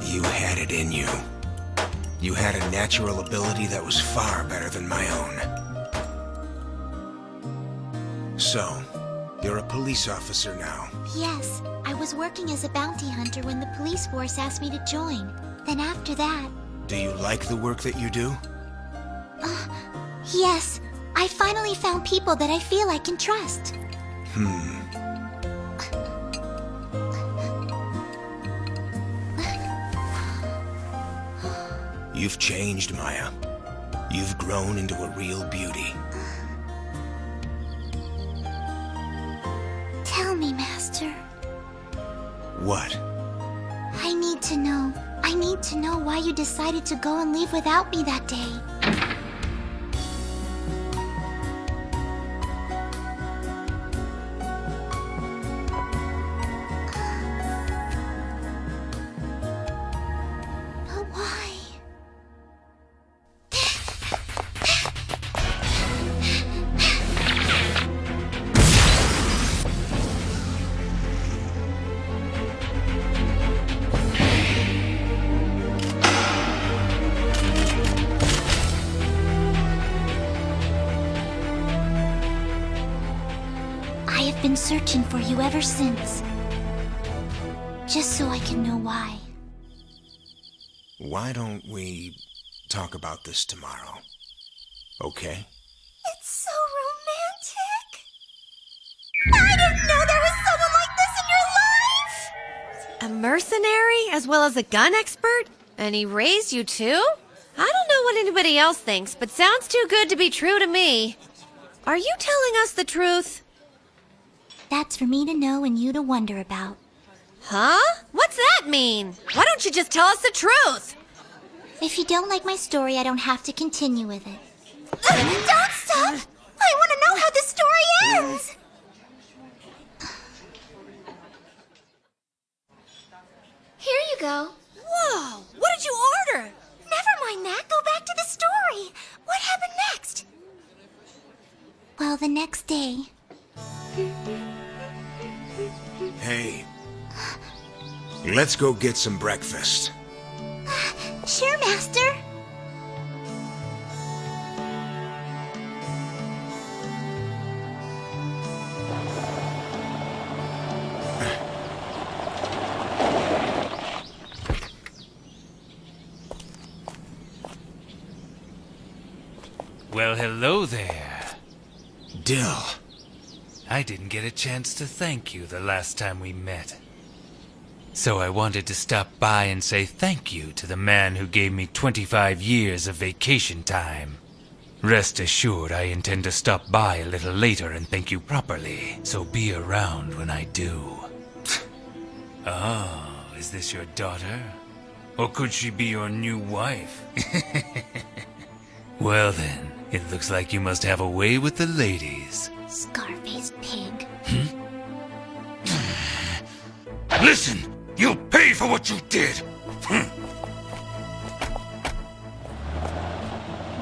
You had it in you. You had a natural ability that was far better than my own. So, you're a police officer now. Yes, I was working as a bounty hunter when the police force asked me to join. Then after that... Do you like the work that you do? Yes. I finally found people that I feel I can trust. You've changed, Maya. You've grown into a real beauty. Tell me, Master. What? I need to know. I need to know why you decided to go and leave without me that day. Been searching for you ever since. Just so I can know why. Why don't we talk about this tomorrow? Okay? It's so romantic. I didn't know there was someone like this in your life! A mercenary as well as a gun expert? And he raised you too? I don't know what anybody else thinks, but sounds too good to be true to me. Are you telling us the truth? That's for me to know and you to wonder about. Huh? What's that mean? Why don't you just tell us the truth? If you don't like my story, I don't have to continue with it. Don't stop! I want to know how the story ends! Here you go. Whoa! What did you order? Never mind that. Go back to the story. What happened next? Well, the next day... Hey. Let's go get some breakfast. Sure, Master. Well, hello there. Dill. I didn't get a chance to thank you the last time we met. So I wanted to stop by and say thank you to the man who gave me 25 years of vacation time. Rest assured I intend to stop by a little later and thank you properly, so be around when I do. Oh, is this your daughter? Or could she be your new wife? Well then, it looks like you must have a way with the ladies. Scar-faced pig. Listen! You'll pay for what you did!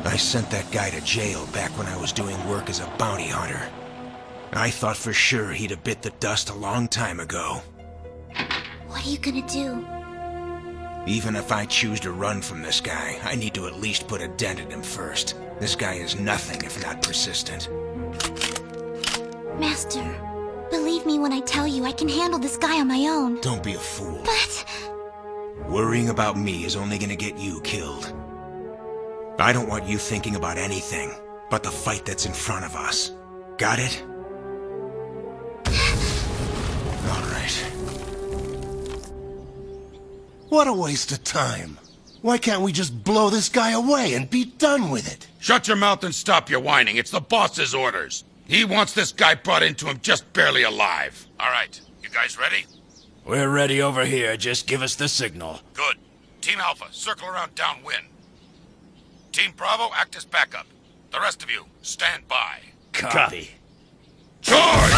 I sent that guy to jail back when I was doing work as a bounty hunter. I thought for sure he'd have bit the dust a long time ago. What are you gonna do? Even if I choose to run from this guy, I need to at least put a dent in him first. This guy is nothing if not persistent. Master, believe me when I tell you I can handle this guy on my own. Don't be a fool. But... Worrying about me is only gonna get you killed. I don't want you thinking about anything but the fight that's in front of us. Got it? All right. What a waste of time. Why can't we just blow this guy away and be done with it? Shut your mouth and stop your whining. It's the boss's orders. He wants this guy brought into him just barely alive. All right, you guys ready? We're ready over here. Just give us the signal. Good. Team Alpha, circle around downwind. Team Bravo, act as backup. The rest of you, stand by. Copy. Charge!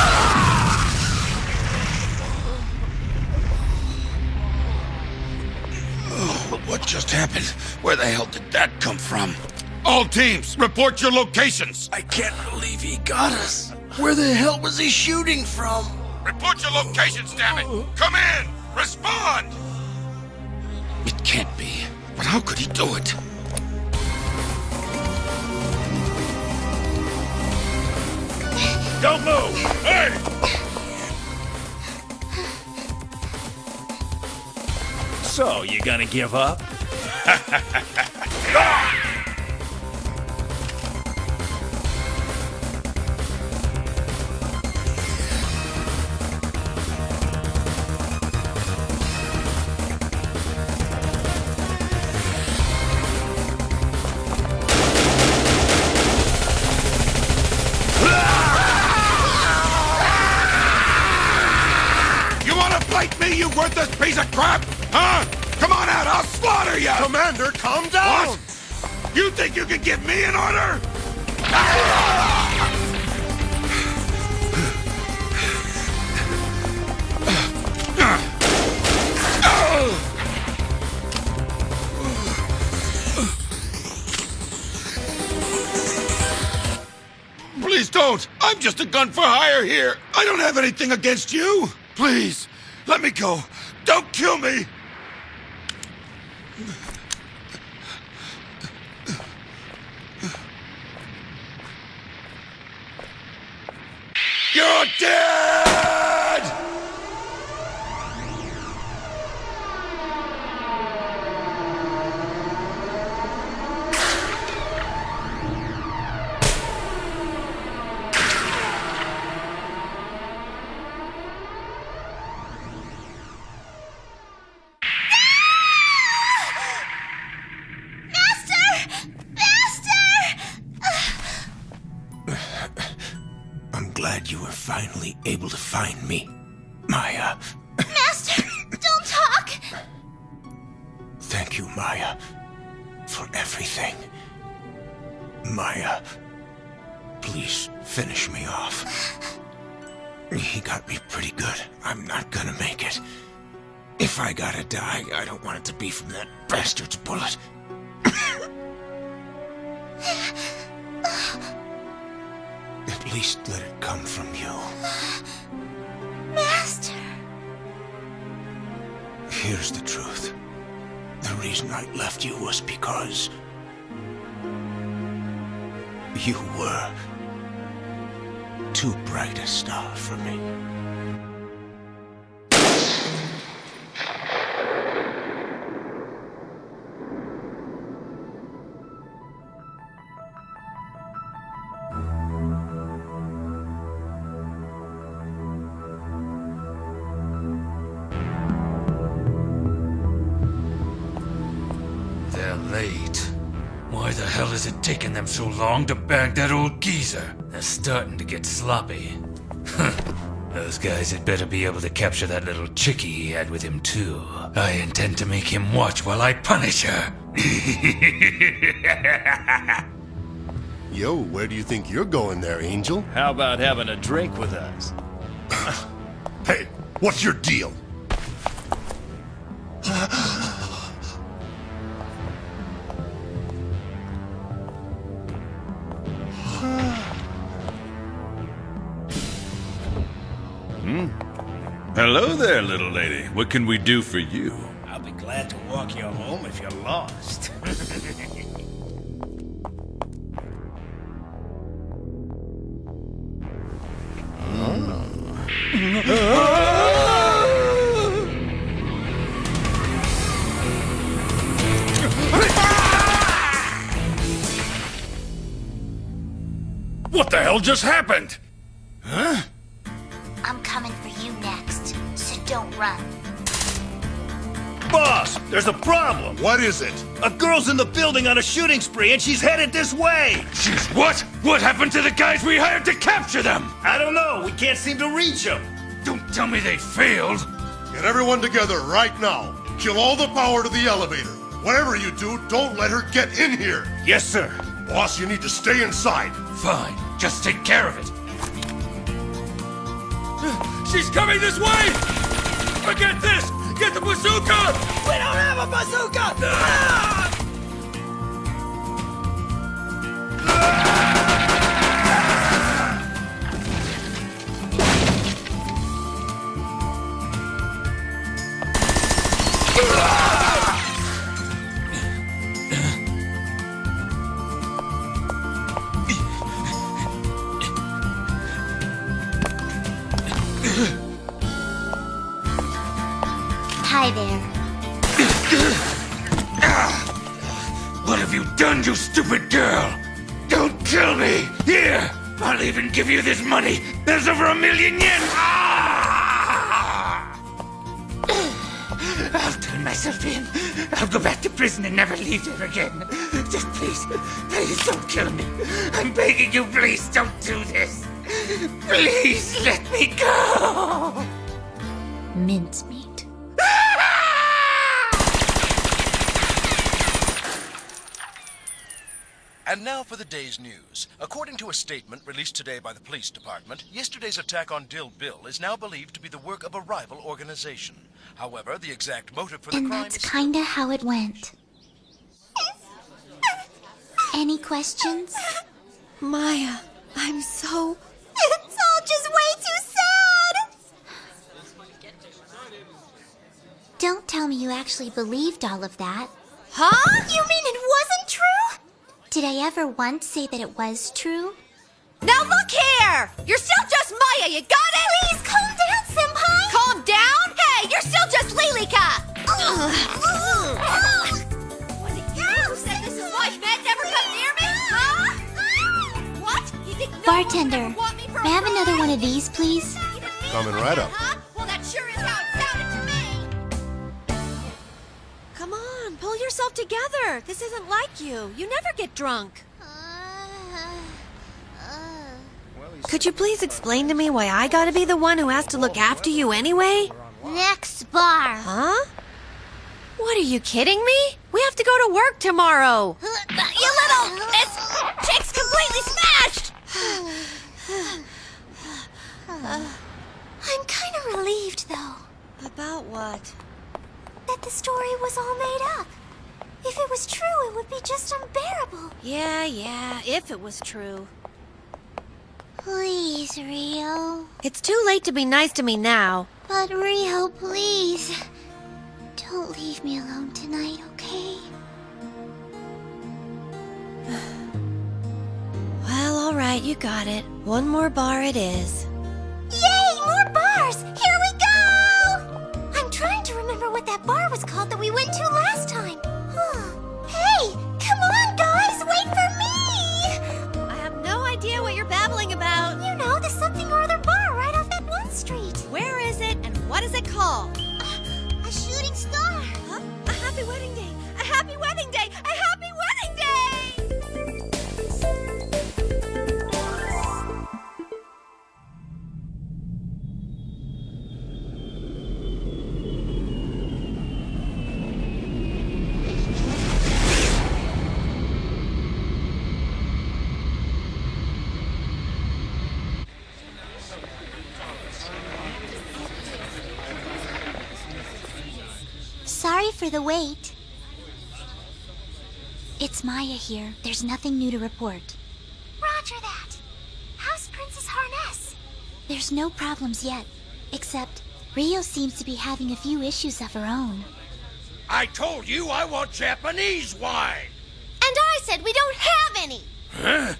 What just happened? Where the hell did that come from? All teams, report your locations! I can't believe he got us. Where the hell was he shooting from? Report your locations, damn it! Come in! Respond! It can't be. But how could he do it? Don't move! Hey! So, you gonna give up? You wanna fight me, you worthless piece of crap? Huh? Come on out, I'll slaughter you! Commander, calm down! What? You think you can give me an order? Please don't! I'm just a gun for hire here! I don't have anything against you! Please, let me go! Don't kill me! You're dead! I'm glad you were finally able to find me, Maya. Master, don't talk! Thank you, Maya, for everything. Maya, please finish me off. He got me pretty good. I'm not gonna make it. If I gotta die, I don't want it to be from that bastard's bullet. At least let it come from you. Master! Here's the truth. The reason I left you was because you were too bright a star for me. Late. Why the hell is it taking them so long to bag that old geezer? They're starting to get sloppy. Those guys had better be able to capture that little chickie he had with him too. I intend to make him watch while I punish her. Yo, where do you think you're going there, Angel? How about having a drink with us? Hey, what's your deal? Hello there, little lady. What can we do for you? I'll be glad to walk you home if you're lost. What the hell just happened? Huh? I'm coming for you next, so don't run. Boss, there's a problem. What is it? A girl's in the building on a shooting spree and she's headed this way. She's what? What happened to the guys we hired to capture them? I don't know. We can't seem to reach them. Don't tell me they failed. Get everyone together right now. Kill all the power to the elevator. Whatever you do, don't let her get in here. Yes, sir. Boss, you need to stay inside. Fine. Just take care of it. She's coming this way! Forget this! Get the bazooka! We don't have a bazooka! Hi there. What have you done, you stupid girl? Don't kill me! Here! I'll even give you this money! There's over 1,000,000 yen! I'll turn myself in. I'll go back to prison and never leave there again. Just please don't kill me. I'm begging you, please don't do this. Please let me go. Mincemeat. And now for the day's news. According to a statement released today by the police department, yesterday's attack on Dill Bill is now believed to be the work of a rival organization. However, the exact motive for the crime That's is... kinda how it went. Any questions? Maya, I'm so... It's all just way too sad! Don't tell me you actually believed all of that. Huh? You mean it wasn't true? Did I ever once say that it was true? Now look here! You're still just Maya, you got it? Please calm down, Senpai! Calm down? Hey, you're still just Lilica! Was it you who said this is why Evette never come near me? Huh? What? You think no Bartender, one would want me for may I have a another ride? one of these, please? Coming right up. Huh? Well, that sure is how it sounded to me. Come on, pull yourself together. This isn't like you. You never get drunk. Could you please explain to me why I gotta be the one who has to look after you anyway? Next bar. Huh? What, are you kidding me? We have to go to work tomorrow. You little... This chick's completely smashed! I'm kind of relieved, though. About what? That the story was all made up. If it was true, it would be just unbearable. Yeah, if it was true. Please, Rio. It's too late to be nice to me now. But Rio, please. Don't leave me alone tonight, okay? Well, all right, you got it. One more bar it is. Yay, more bars! Here we go! I'm trying to remember what that bar was called that we went to last time. Hey, come on, guys, wait for me! I have no idea what you're babbling about. You know, the something or other bar right off that one street. Where is it, and what is it called? A shooting star. Huh? A happy wedding day! A happy wedding day! A happy wedding day! Sorry for the wait. It's Maya here. There's nothing new to report. Roger that. How's Princess Harness? There's no problems yet, except Rio seems to be having a few issues of her own. I told you I want Japanese wine! And I said we don't have any! Huh?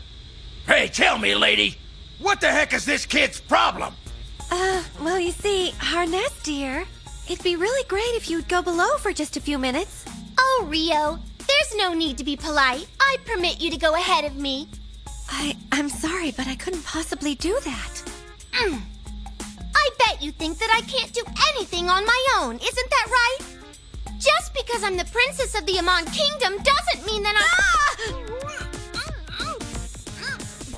Hey, tell me, lady, what the heck is this kid's problem? Well, you see, Harness, dear, it'd be really great if you'd go below for just a few minutes. Oh, Rio, there's no need to be polite. I permit you to go ahead of me. I'm sorry, but I couldn't possibly do that. I bet you think that I can't do anything on my own, isn't that right? Just because I'm the princess of the Amon Kingdom doesn't mean that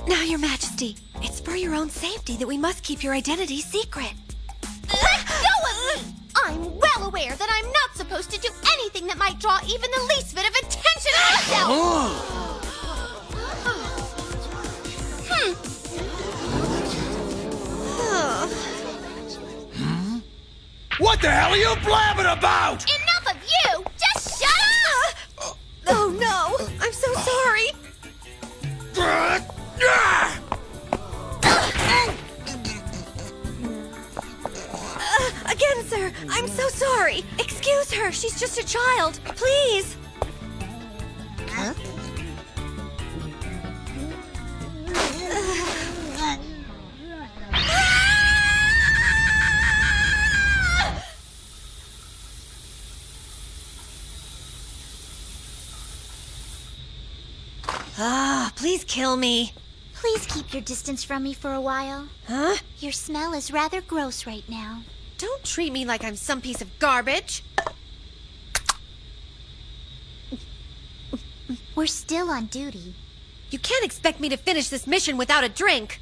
Now, Your Majesty, it's for your own safety that we must keep your identity secret. Let go of me! I'm well aware that I'm not supposed to do anything that might draw even the least bit of attention to myself! the hell are you blabbing about? Enough of you! Just shut up! Oh no! I'm so sorry! Again, sir, I'm so sorry. Excuse her, she's just a child. Please. Huh? Please kill me. Please keep your distance from me for a while. Huh? Your smell is rather gross right now. Don't treat me like I'm some piece of garbage. We're still on duty. You can't expect me to finish this mission without a drink.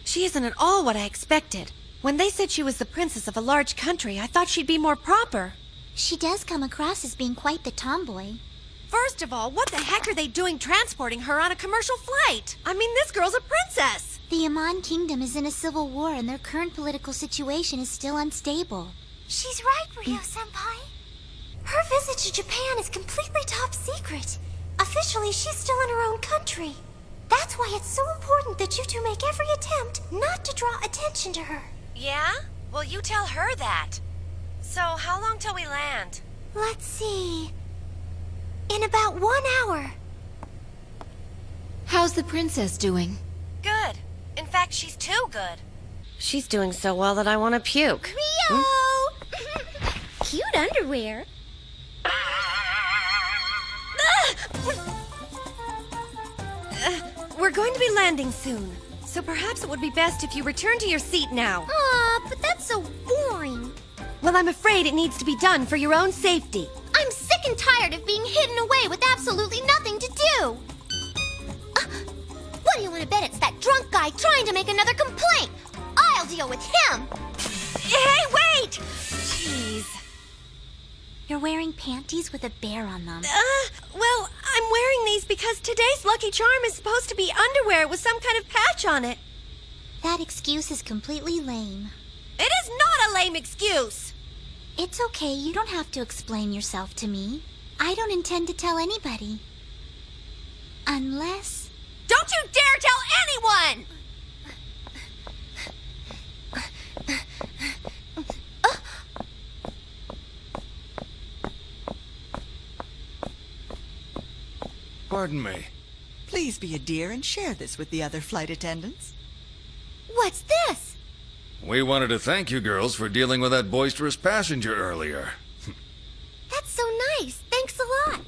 She isn't at all what I expected. When they said she was the princess of a large country, I thought she'd be more proper. She does come across as being quite the tomboy. First of all, what the heck are they doing transporting her on a commercial flight? I mean, this girl's a princess! The Amon Kingdom is in a civil war and their current political situation is still unstable. She's right, Ryo-senpai. Her visit to Japan is completely top secret. Officially, she's still in her own country. That's why it's so important that you two make every attempt not to draw attention to her. Yeah? Well, you tell her that. So, how long till we land? Let's see. In about 1 hour. How's the princess doing? Good. In fact, she's too good. She's doing so well that I want to puke. Rio! Cute underwear. We're going to be landing soon, so perhaps it would be best if you return to your seat now. Aw, but that's so boring. Well, I'm afraid it needs to be done for your own safety. I'm sick and tired of being hidden away with absolutely nothing to do. What do you want to bet it's that drunk guy trying to make another complaint? I'll deal with him. Hey, wait! Jeez. You're wearing panties with a bear on them. Well, I'm wearing these because today's Lucky Charm is supposed to be underwear with some kind of patch on it. That excuse is completely lame. It is not a lame excuse! It's okay, you don't have to explain yourself to me. I don't intend to tell anybody. Unless... Don't you dare tell anyone! Pardon me. Please be a dear and share this with the other flight attendants. What's this? We wanted to thank you girls for dealing with that boisterous passenger earlier. That's so nice. Thanks a lot.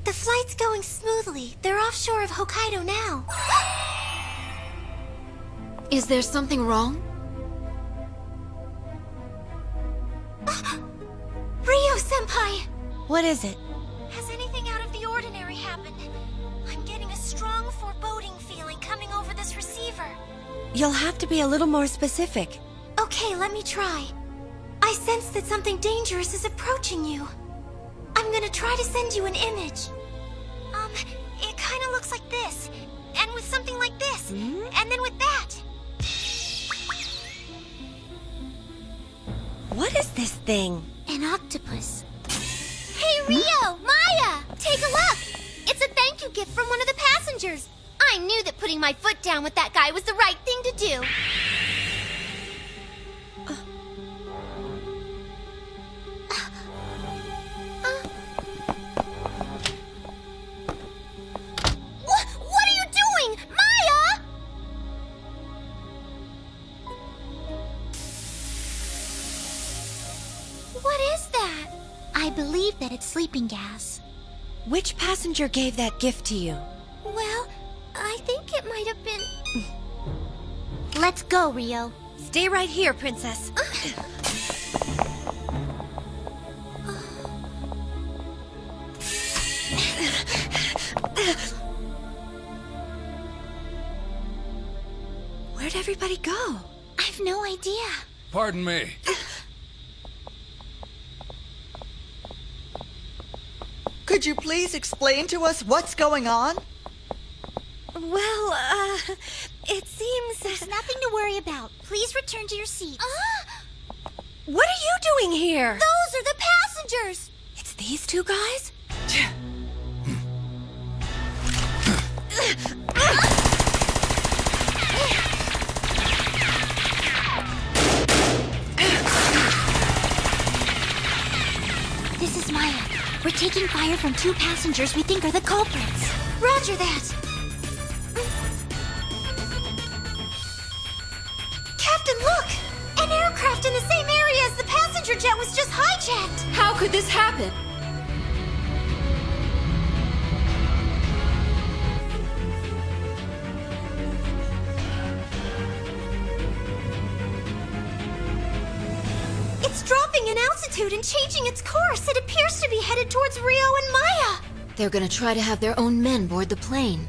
The flight's going smoothly. They're offshore of Hokkaido now. Is there something wrong? Ryo-senpai! What is it? Has anything out of the ordinary happened? I'm getting a strong foreboding feeling coming over this receiver. You'll have to be a little more specific. Okay, let me try. I sense that something dangerous is approaching you. I'm gonna try to send you an image. It kinda looks like this. And with something like this. And then with that. What is this thing? An octopus. Hey, Rio! Maya! Take a look! It's a thank you gift from one of the passengers. I knew that putting my foot down with that guy was the right thing to do. What are you doing? Maya! What is that? I believe that it's sleeping gas. Which passenger gave that gift to you? Well, I think it might have been... Let's go, Rio. Stay right here, Princess. Where'd everybody go? I've no idea. Pardon me. Could you please explain to us what's going on? Well, it seems... There's nothing to worry about. Please return to your seats. What are you doing here? Those are the passengers! It's these two guys? This is Maya. We're taking fire from two passengers we think are the culprits. Roger that. Captain, look! An aircraft in the same area as the passenger jet was just hijacked! How could this happen? It's dropping in altitude and changing its course. It appears to be headed towards Rio and Maya. They're gonna try to have their own men board the plane.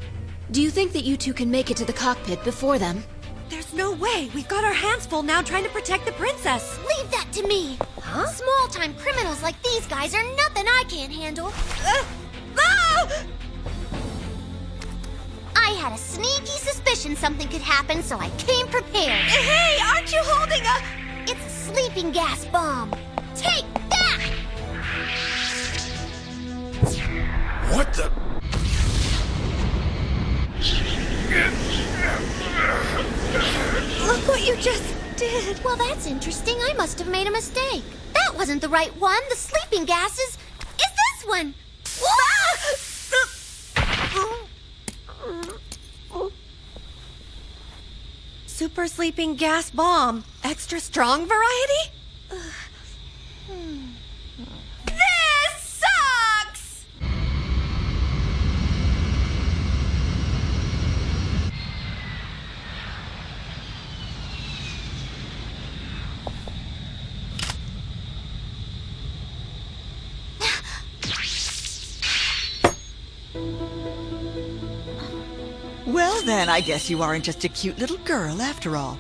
Do you think that you two can make it to the cockpit before them? There's no way. We've got our hands full now trying to protect the princess. Leave that to me. Huh? Small-time criminals like these guys are nothing I can't handle. I had a sneaky suspicion something could happen, so I came prepared. Hey, aren't you holding a... It's a sleeping gas bomb. Take that! What the? Look what you just did. Well, that's interesting. I must have made a mistake. That wasn't the right one. The sleeping gas is this one. Super sleeping gas bomb. Extra strong variety? This sucks! Well then, I guess you aren't just a cute little girl after all.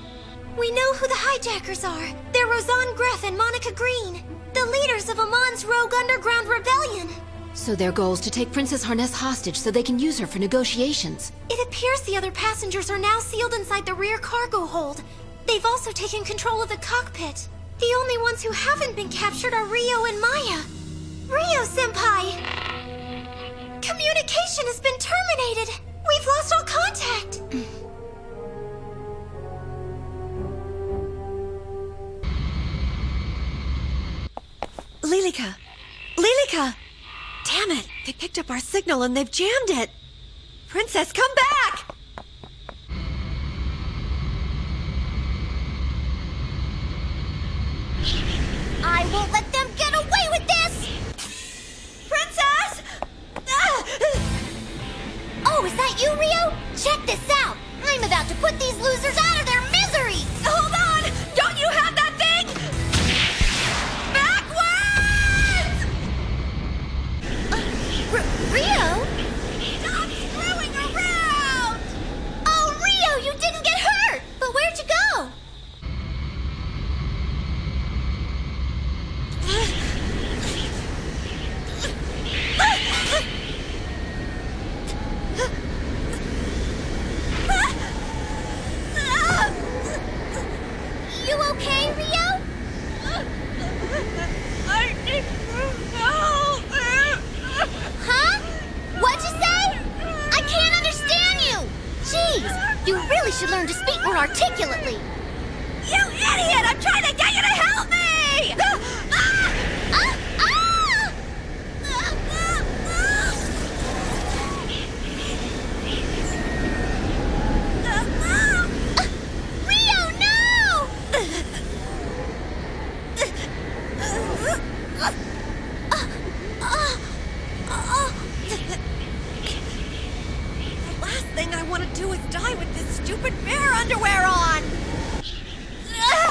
We know who the hijackers are. They're Rosanne Greff and Monica Green, the leaders of Amon's rogue underground rebellion. So their goal is to take Princess Harness hostage so they can use her for negotiations. It appears the other passengers are now sealed inside the rear cargo hold. They've also taken control of the cockpit. The only ones who haven't been captured are Rio and Maya. Rio-senpai! Communication has been terminated! We've lost all contact! Lilica! Lilica! Damn it! They picked up our signal and they've jammed it! Princess, come back! I won't let them get away with this! Princess! Oh, is that you, Rio? Check this out! I'm about to put these losers out of their misery! Hold on! Don't you have that thing? Backwards! Rio? Stop screwing around! Oh, Rio, you didn't get hurt! But where'd you go? You okay, Rio? I need help! Huh? What'd you say? I can't understand you! Jeez, you really should learn to speak more articulately. You idiot! I'm trying to get you to help me! Rio, no! The last thing I want to do is die with this stupid bear underwear on! Rio!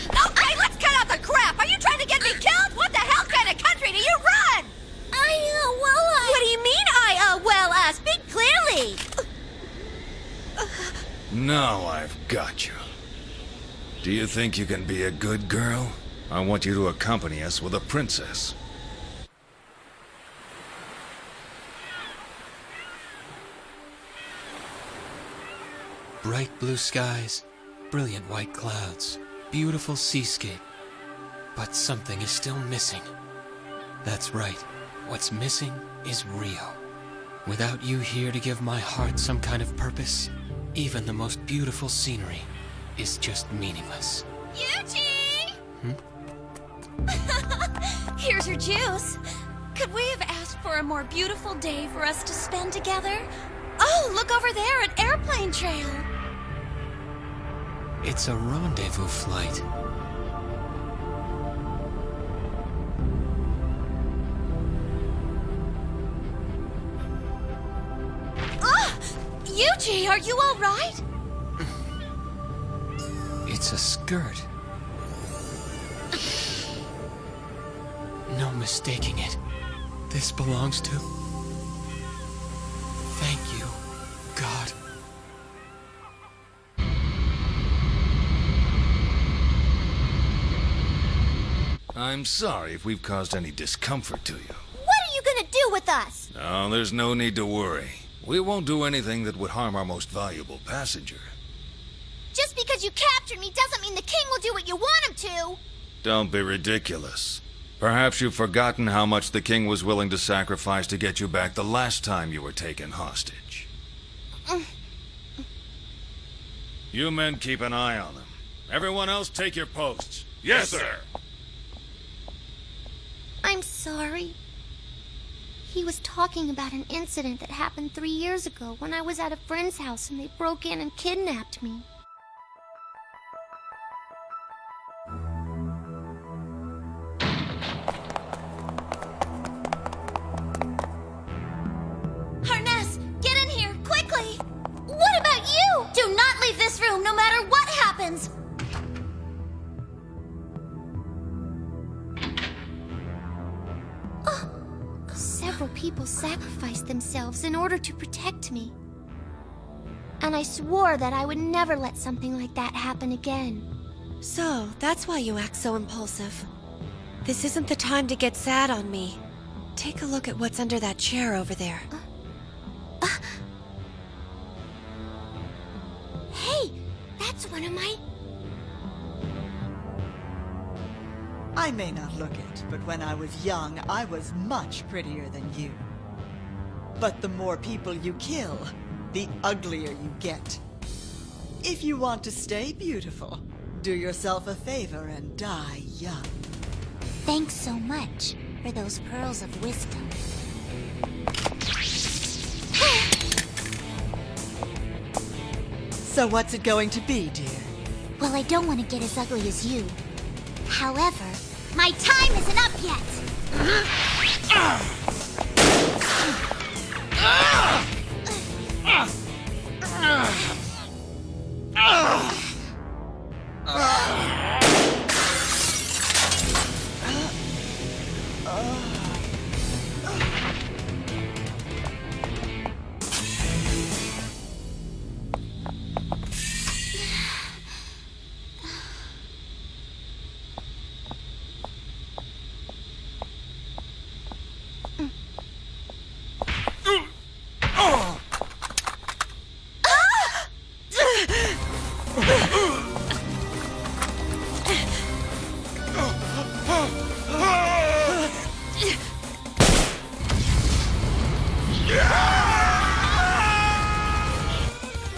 Okay, let's cut out the crap! Are you trying to get me killed? What the hell kind of country do you run? What do you mean speak clearly! Now I've got you. Do you think you can be a good girl? I want you to accompany us with a princess. bright blue skies, brilliant white clouds, beautiful seascape. But something is still missing. That's right. What's missing is Rio. Without you here to give my heart some kind of purpose, even the most beautiful scenery is just meaningless. Yuji! Here's your juice. Could we have asked for a more beautiful day for us to spend together? Oh, look over there at Airplane Trail. It's a rendezvous flight. Yuji, are you all right? It's a skirt. No mistaking it. This belongs to... Thank you, God. I'm sorry if we've caused any discomfort to you. What are you gonna do with us? No, there's no need to worry. We won't do anything that would harm our most valuable passenger. Just because you captured me doesn't mean the king will do what you want him to. Don't be ridiculous. Perhaps you've forgotten how much the king was willing to sacrifice to get you back the last time you were taken hostage. You men keep an eye on them. Everyone else take your posts. Yes, sir. I'm sorry. He was talking about an incident that happened 3 years ago when I was at a friend's house and they broke in and kidnapped me. Harness, get in here, quickly! What about you? Do not leave this room, no matter what happens! Several people sacrificed themselves in order to protect me. And I swore that I would never let something like that happen again. So, that's why you act so impulsive. This isn't the time to get sad on me. Take a look at what's under that chair over there. Hey, that's one of my... I may not look it, but when I was young, I was much prettier than you. But the more people you kill, the uglier you get. If you want to stay beautiful, do yourself a favor and die young. Thanks so much for those pearls of wisdom. So what's it going to be, dear? Well, I don't want to get as ugly as you. However, my time isn't up yet!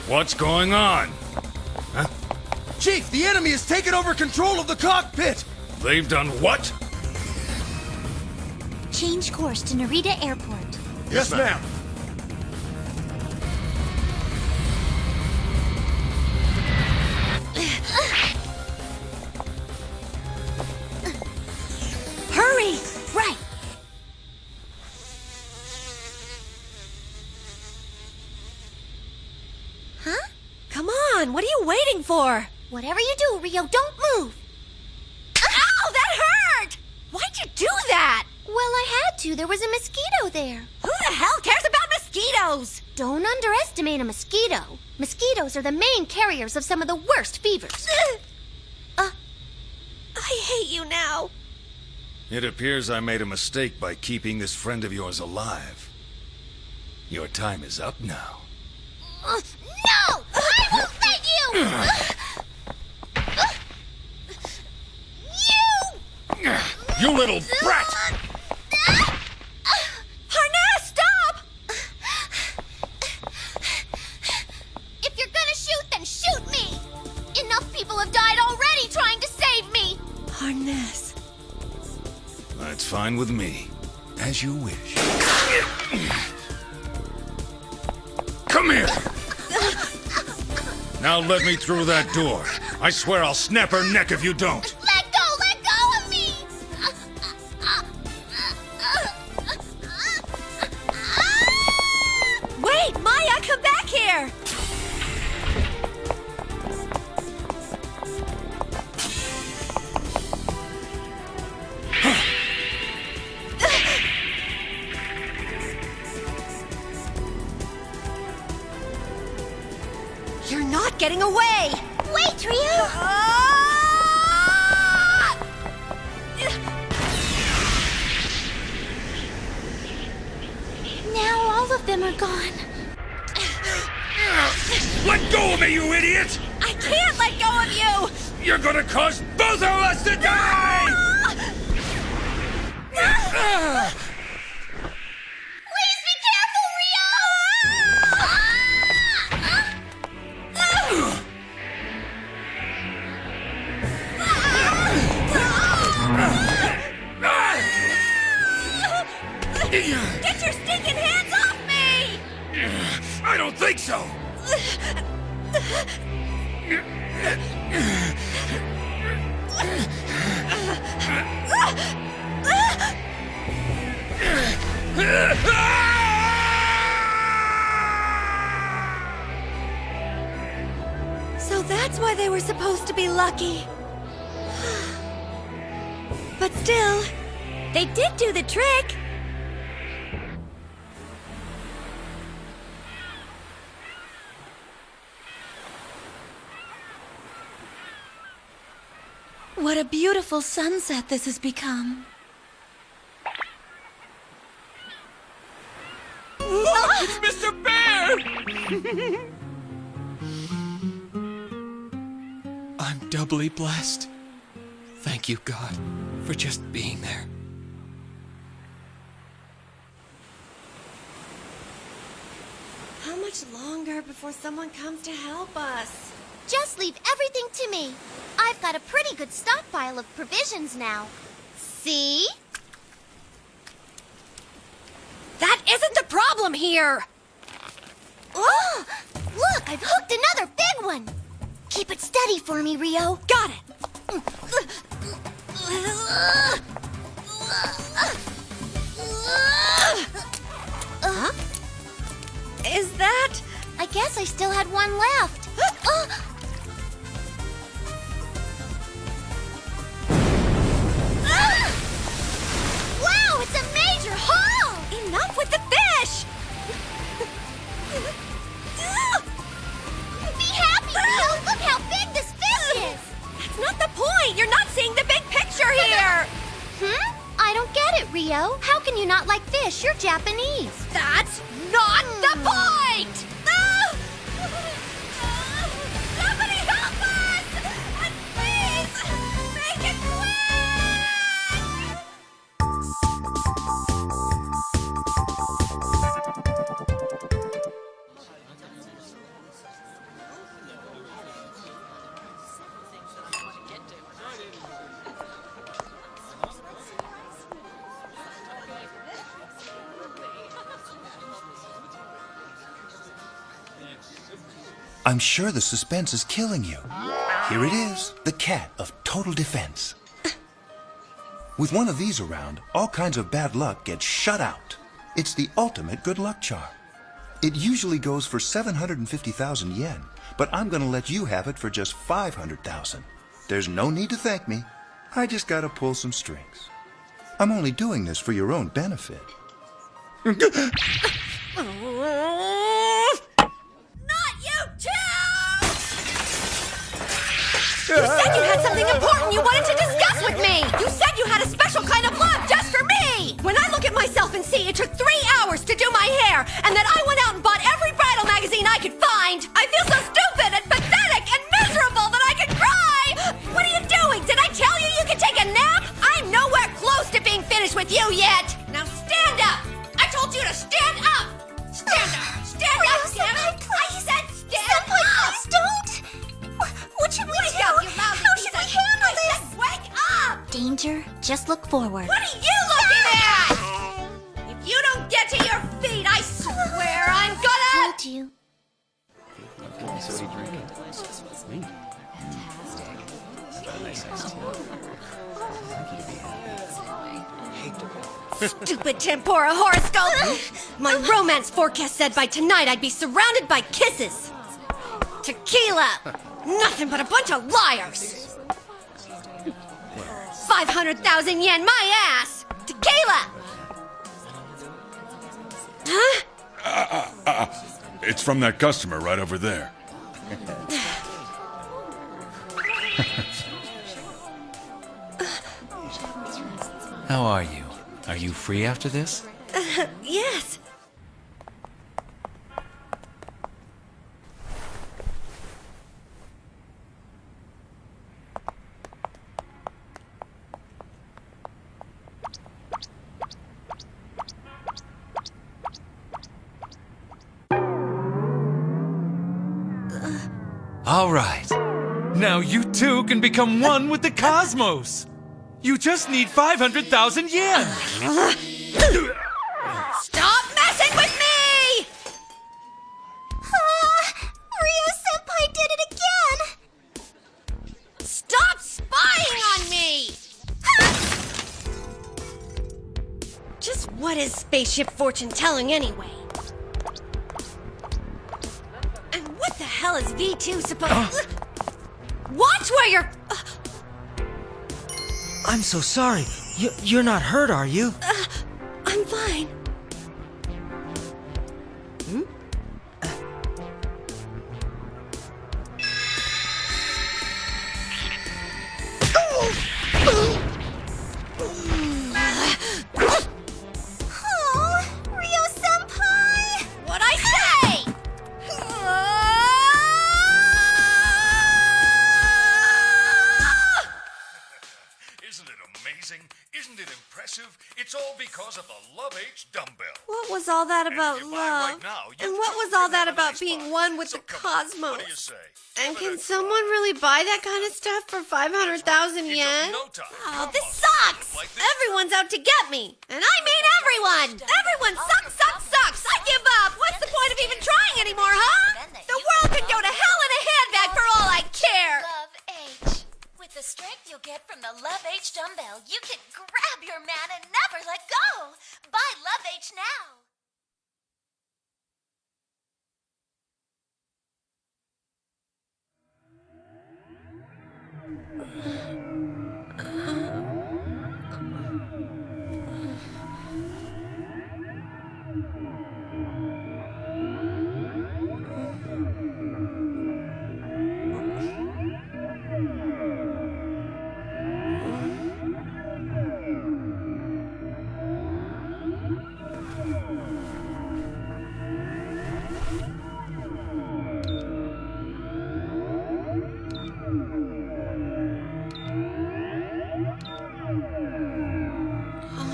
What's going on? Huh? Chief, the enemy has taken over control of the cockpit! They've done what? Change course to Narita Airport. Yes, ma'am. Hurry! Right! Huh? Come on, what are you waiting for? Whatever you do, Rio, don't move! Ow, that hurt! Why'd you do that? Well, I had to. There was a mosquito there. Who the hell cares about mosquitoes? Don't underestimate a mosquito. Mosquitoes are the main carriers of some of the worst fevers. I hate you now. It appears I made a mistake by keeping this friend of yours alive. Your time is up now. No! I will You little brat! Harness, stop! If you're gonna shoot, then shoot me! Enough people have died already trying to save me! Harness. That's fine with me. As you wish. Come here! Now let me through that door. I swear I'll snap her neck if you don't. Let go of me! Wait, Maya, come back here! You're not getting away! Wait, Rio! Now all of them are gone. Let go of me, you idiot! I can't let go of you! You're gonna cause both of us to die! Please be careful, Get your stinking hands off me! I don't think so! So that's why they were supposed to be lucky. But still, they did do the trick. What a beautiful sunset this has become. Look, it's Mr. Bear! I'm doubly blessed. Thank you, God, for just being there. How much longer before someone comes to help us? Just leave everything to me. I've got a pretty good stockpile of provisions now. See? That isn't the problem here! Oh! Look, I've hooked another big one! Keep it steady for me, Rio. Got it! Huh? Is that... I guess I still had one left. Wow, it's a major haul! Enough with the fish! Be happy, Rio! Look how big this fish is! That's not the point! You're not seeing the big picture here! I don't get it, Rio. How can you not like fish? You're Japanese. That's not the point! Somebody help us! And please, make it I'm sure the suspense is killing you. Here it is, the cat of total defense. With one of these around, all kinds of bad luck gets shut out. It's the ultimate good luck charm. It usually goes for 750,000 yen, but I'm gonna let you have it for just 500,000. There's no need to thank me. I just gotta pull some strings. I'm only doing this for your own benefit. Not you too! You said you had something important you wanted to discuss with me! You said you had a special kind of love just for me! When I look at myself and see it took 3 hours to do my hair, and that I went out and bought every bridal magazine I could find, I feel so stupid and pathetic and Just look forward. What are you looking at? If you don't get to your feet, I swear I'm gonna... Told you. Stupid tempura horoscope! My romance forecast said by tonight I'd be surrounded by kisses. Tequila! Nothing but a bunch of liars! 500,000 yen my ass! Tequila! Huh? It's from that customer right over there. How are you? Are you free after this? Yes. All right. Now you two can become one with the cosmos. You just need 500,000 yen. Stop messing with me! Ryo-senpai did it again! Stop spying on me! Just what is spaceship fortune telling anyway? And what the hell is V2 supposed... Watch where you're... I'm so sorry. You're not hurt, are you? I'm fine. Oh, Ryo-senpai! What'd I say? Isn't it amazing? Isn't it impressive? It's all because of the Love H dumbbell. What was all that about if you buy love? right now, you And what too was can all that have a about nice being buy. one with So the come on, cosmos? what do you say? And can someone really buy that kind of stuff for 500,000 yen? no time. Oh, this sucks! Everyone's out to get me. And I mean everyone! Everyone sucks, sucks, sucks! I give up! What's the point of even trying anymore, huh? The world could go to hell in a handbag for all I care! Love H. With the strength you'll get from the Love H dumbbell, you can grab your man and never let go. Buy Love H now.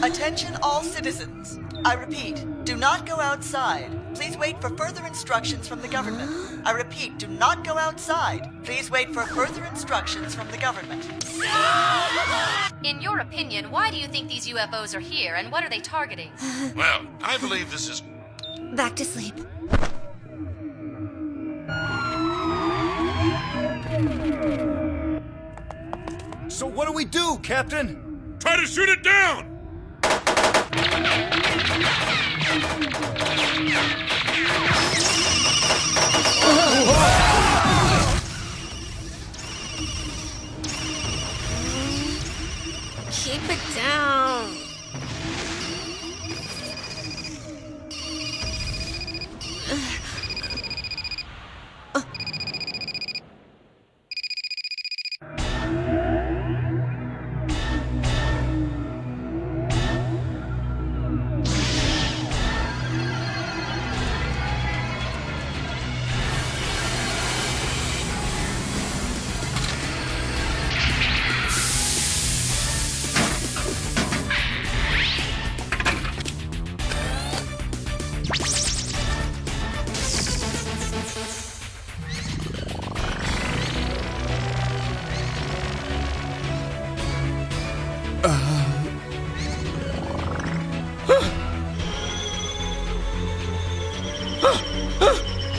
Attention all citizens. I repeat, do not go outside. Please wait for further instructions from the government. I repeat, do not go outside. Please wait for further instructions from the government. In your opinion, why do you think these UFOs are here, and what are they targeting? Well, I believe this is... Back to sleep. So what do we do, Captain? Try to shoot it down! Keep it down.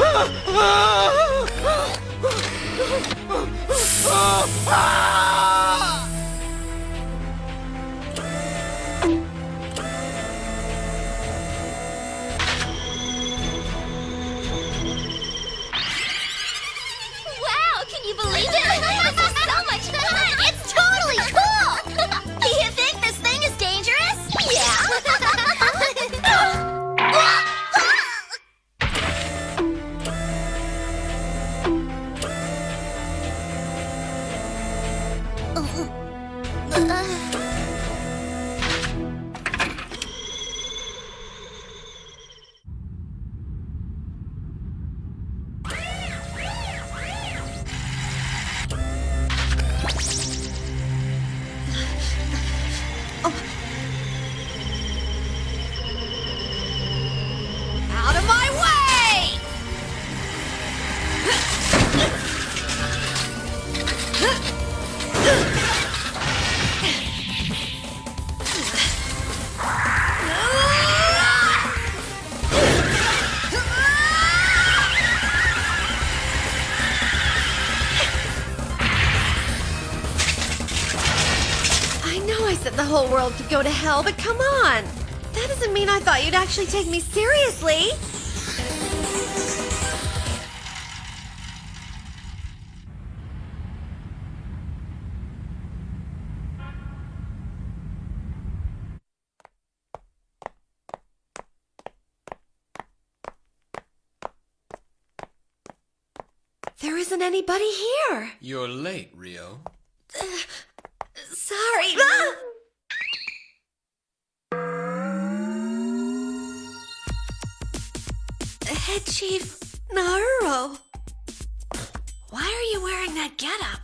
Wow, can you believe it? This is so much fun! It's totally cool! Do you think this thing is dangerous? Yeah! Out of my way! I know I said the whole world could go to hell, but come on! That doesn't mean I thought you'd actually take me seriously! There isn't anybody here! You're late, Rio. Sorry. Ah! Head Chief Naruto. Why are you wearing that getup?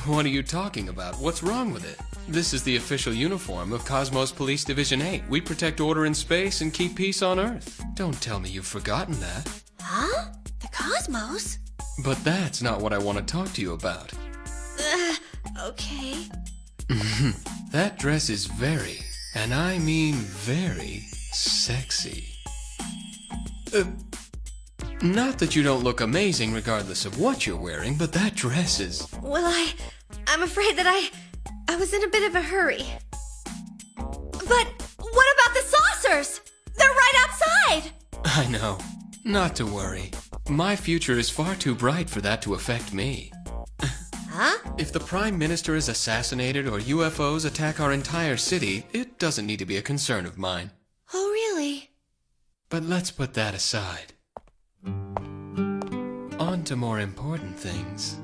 What are you talking about? What's wrong with it? This is the official uniform of Cosmos Police Division 8. We protect order in space and keep peace on Earth. Don't tell me you've forgotten that. Huh? The Cosmos? But that's not what I want to talk to you about. Okay. That dress is very, and I mean very, sexy. Not that you don't look amazing regardless of what you're wearing, but that dress is... Well, I'm afraid that I was in a bit of a hurry. But what about the saucers? They're right outside! I know. Not to worry. My future is far too bright for that to affect me. Huh? If the Prime Minister is assassinated or UFOs attack our entire city, it doesn't need to be a concern of mine. Oh, really? But let's put that aside. On to more important things.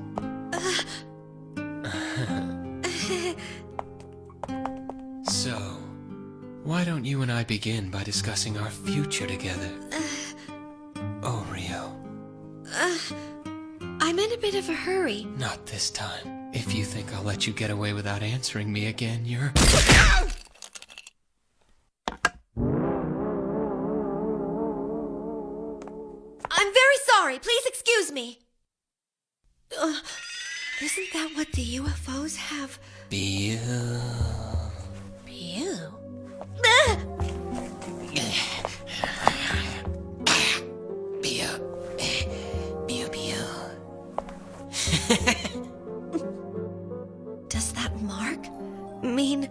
So, why don't you and I begin by discussing our future together? Oh, Rio. I'm in a bit of a hurry. Not this time. If you think I'll let you get away without answering me again, you're... I'm very sorry. Please excuse me. Isn't that what the UFOs have? Beau. Does that mark mean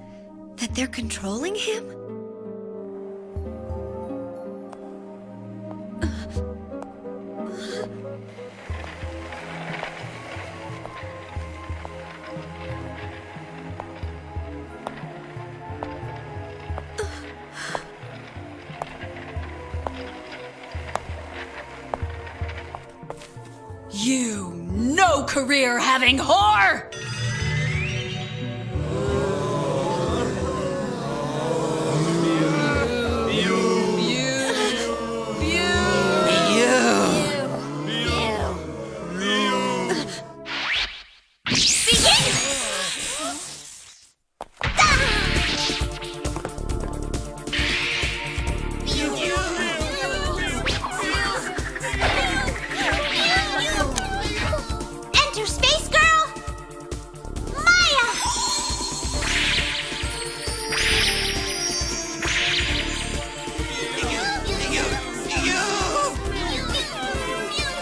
that they're controlling him? You no career having whore! Enter Space Girl!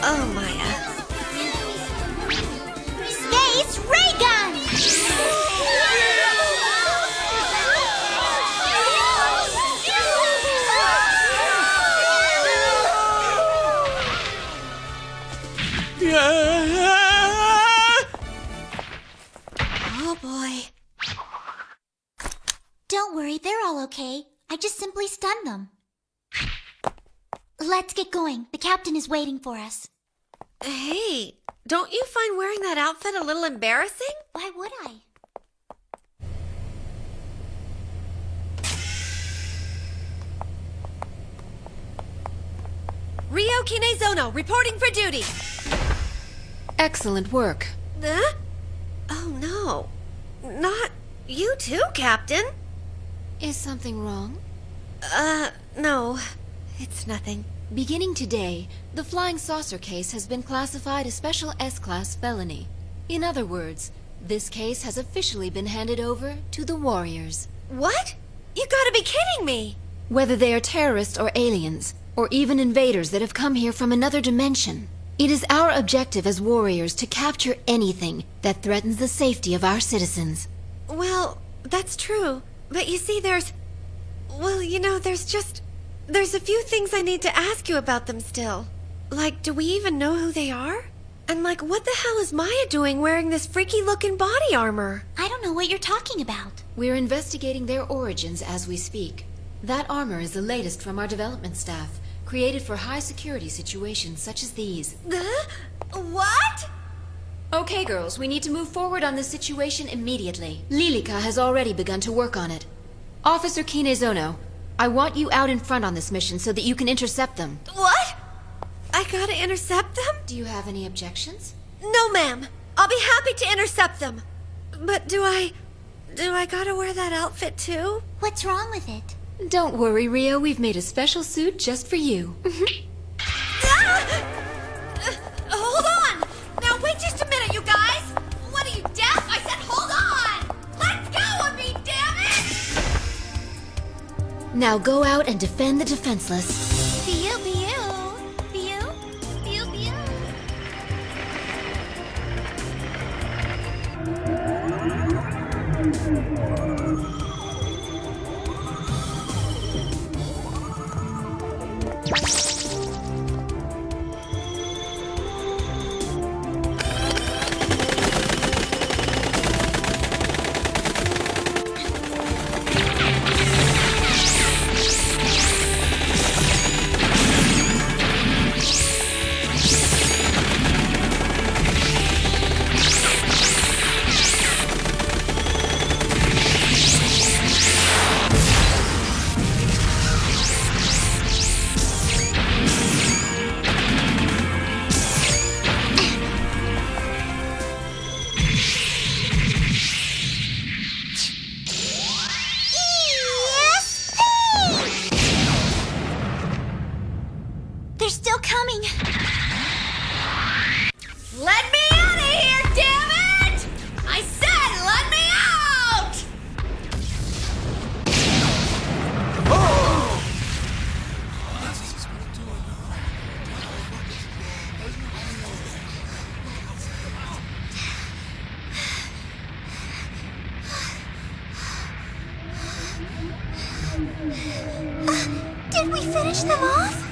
Oh, Maya. Space ray gun! Oh, boy. Don't worry, they're all okay. I just simply stunned them. Let's get going. The captain is waiting for us. Hey, don't you find wearing that outfit a little embarrassing? Why would I? Rio Kinezono, reporting for duty. Excellent work. Oh, no. Not you too, Captain. Is something wrong? No. It's nothing. Beginning today, the flying saucer case has been classified a special S-class felony. In other words, this case has officially been handed over to the Warriors. What? You gotta be kidding me! Whether they are terrorists or aliens, or even invaders that have come here from another dimension, it is our objective as Warriors to capture anything that threatens the safety of our citizens. Well, that's true. But you see, there's a few things I need to ask you about them still. Like, do we even know who they are? And like, what the hell is Maya doing wearing this freaky-looking body armor? I don't know what you're talking about. We're investigating their origins as we speak. That armor is the latest from our development staff, created for high-security situations such as these. What? Okay, girls, we need to move forward on this situation immediately. Lilica has already begun to work on it. Officer Kinezono, I want you out in front on this mission so that you can intercept them. What? I gotta intercept them? Do you have any objections? No, ma'am. I'll be happy to intercept them. But do I gotta wear that outfit too? What's wrong with it? Don't worry, Rio. We've made a special suit just for you. Hold on! Now wait just a minute, you guys! What are you, deaf? I said hold on! Let's go of me, damn it! Now go out and defend the defenseless. Pew, pew. Pew, pew, pew. They're still coming. Let me out of here, damn it! I said let me out! Did we finish them off?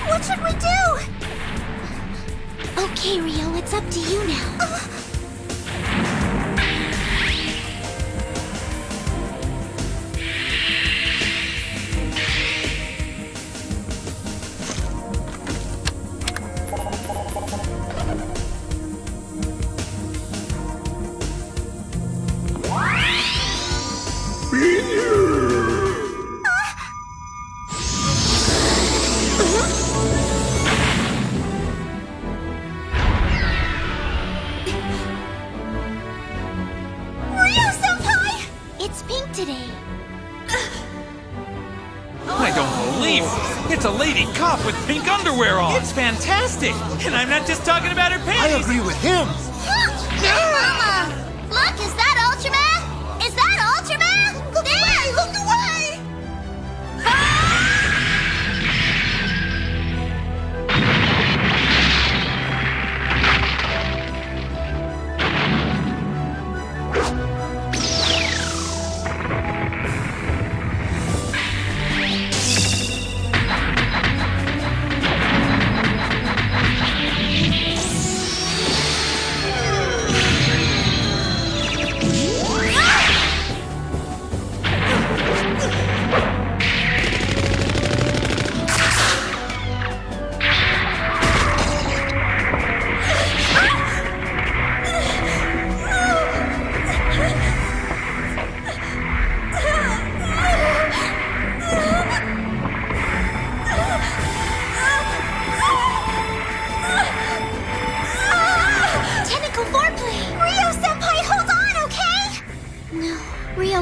What should we do? Okay, Rio, it's up to you now. Ryo-senpai! It's pink today. I don't believe it. It's a lady cop with pink underwear on. It's fantastic. And I'm not just talking about her panties. I agree with him. Mama! Look, is that Ultraman? Is that Ultraman? Look away! Look away!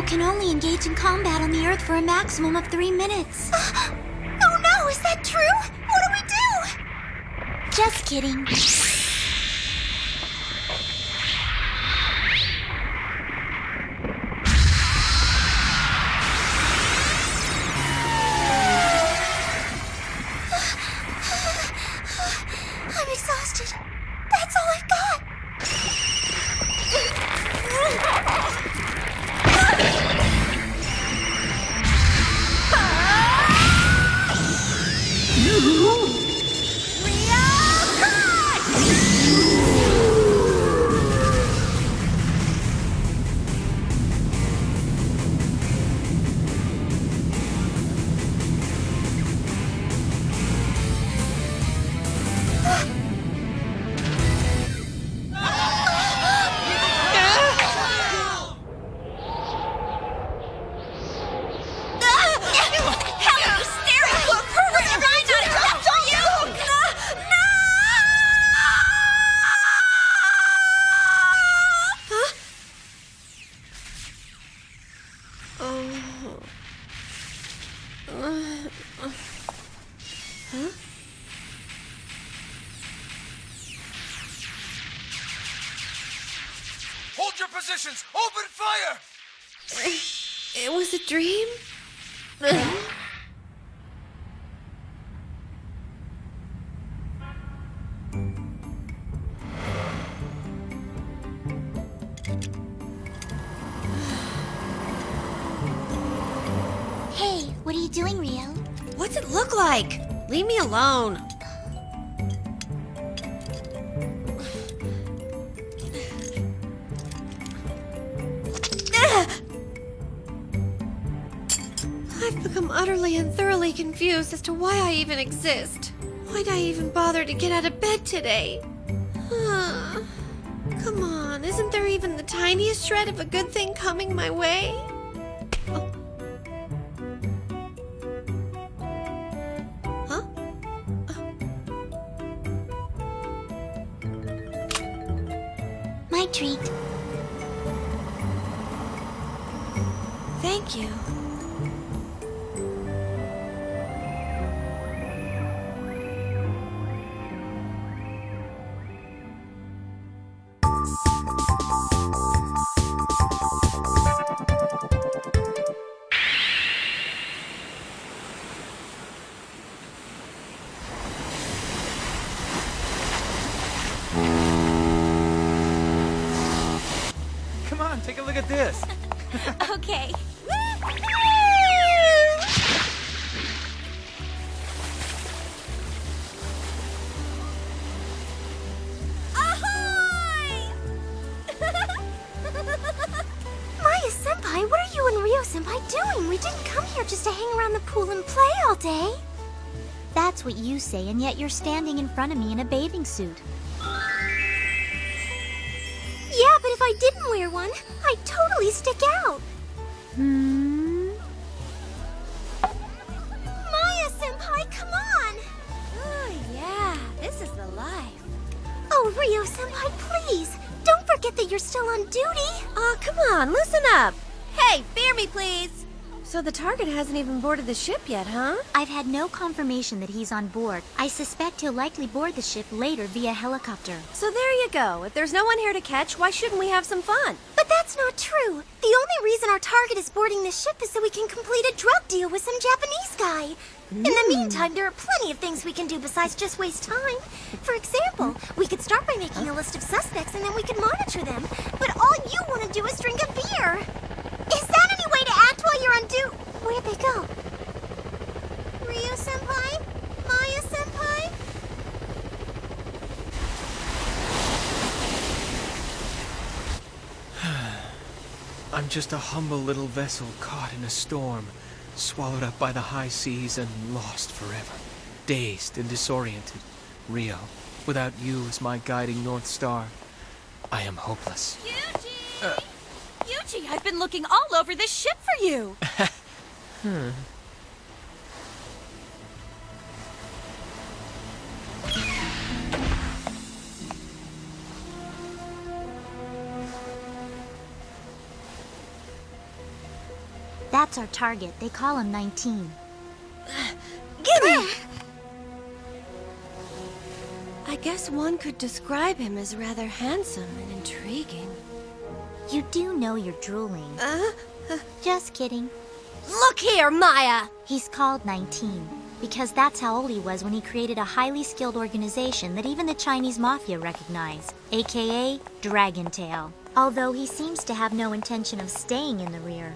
Can only engage in combat on the Earth for a maximum of 3 minutes. Oh no, is that true? What do we do? Just kidding. I'm exhausted. That's all I've got. Hold your positions! Open fire! It was a dream? Hey, what are you doing, Rio? What's it look like? Leave me alone. I've become utterly and thoroughly confused as to why I even exist. Why'd I even bother to get out of bed today? Come on, isn't there even the tiniest shred of a good thing coming my way? Oh. Huh? My treat. Thank you. Come on, take a look at this. Okay. Maya-senpai, what are you and Rio-senpai doing? We didn't come here just to hang around the pool and play all day. That's what you say, and yet you're standing in front of me in a bathing suit. Yeah, but if I didn't wear one, I'd totally stick out. Maya-senpai, come on! Oh, yeah, this is the life. Oh, Rio-senpai, please! don't forget that you're still on duty. Oh, come on, loosen up. Hey, beer me, please. So the target hasn't even boarded the ship yet, huh? I've had no confirmation that he's on board. I suspect he'll likely board the ship later via helicopter. So there you go. If there's no one here to catch, why shouldn't we have some fun? But that's not true. The only reason our target is boarding the ship is so we can complete a drug deal with some Japanese guy. In the meantime, there are plenty of things we can do besides just waste time. For example, we could start by making a list of suspects and then we could monitor them. But all you want to do is drink a beer. Is that any way to act while you're on duty? Where'd they go? Ryu-senpai? Maya-senpai? I'm just a humble little vessel caught in a storm, swallowed up by the high seas and lost forever. Dazed and disoriented. Rio, without you as my guiding North Star, I am hopeless. Yuji! Yuji, I've been looking all over this ship for you! That's our target. They call him 19. Gimme! I guess one could describe him as rather handsome and intriguing. You do know you're drooling. Just kidding. Look here, Maya! He's called 19 because that's how old he was when he created a highly skilled organization that even the Chinese mafia recognize, aka Dragon Tail. Although he seems to have no intention of staying in the rear.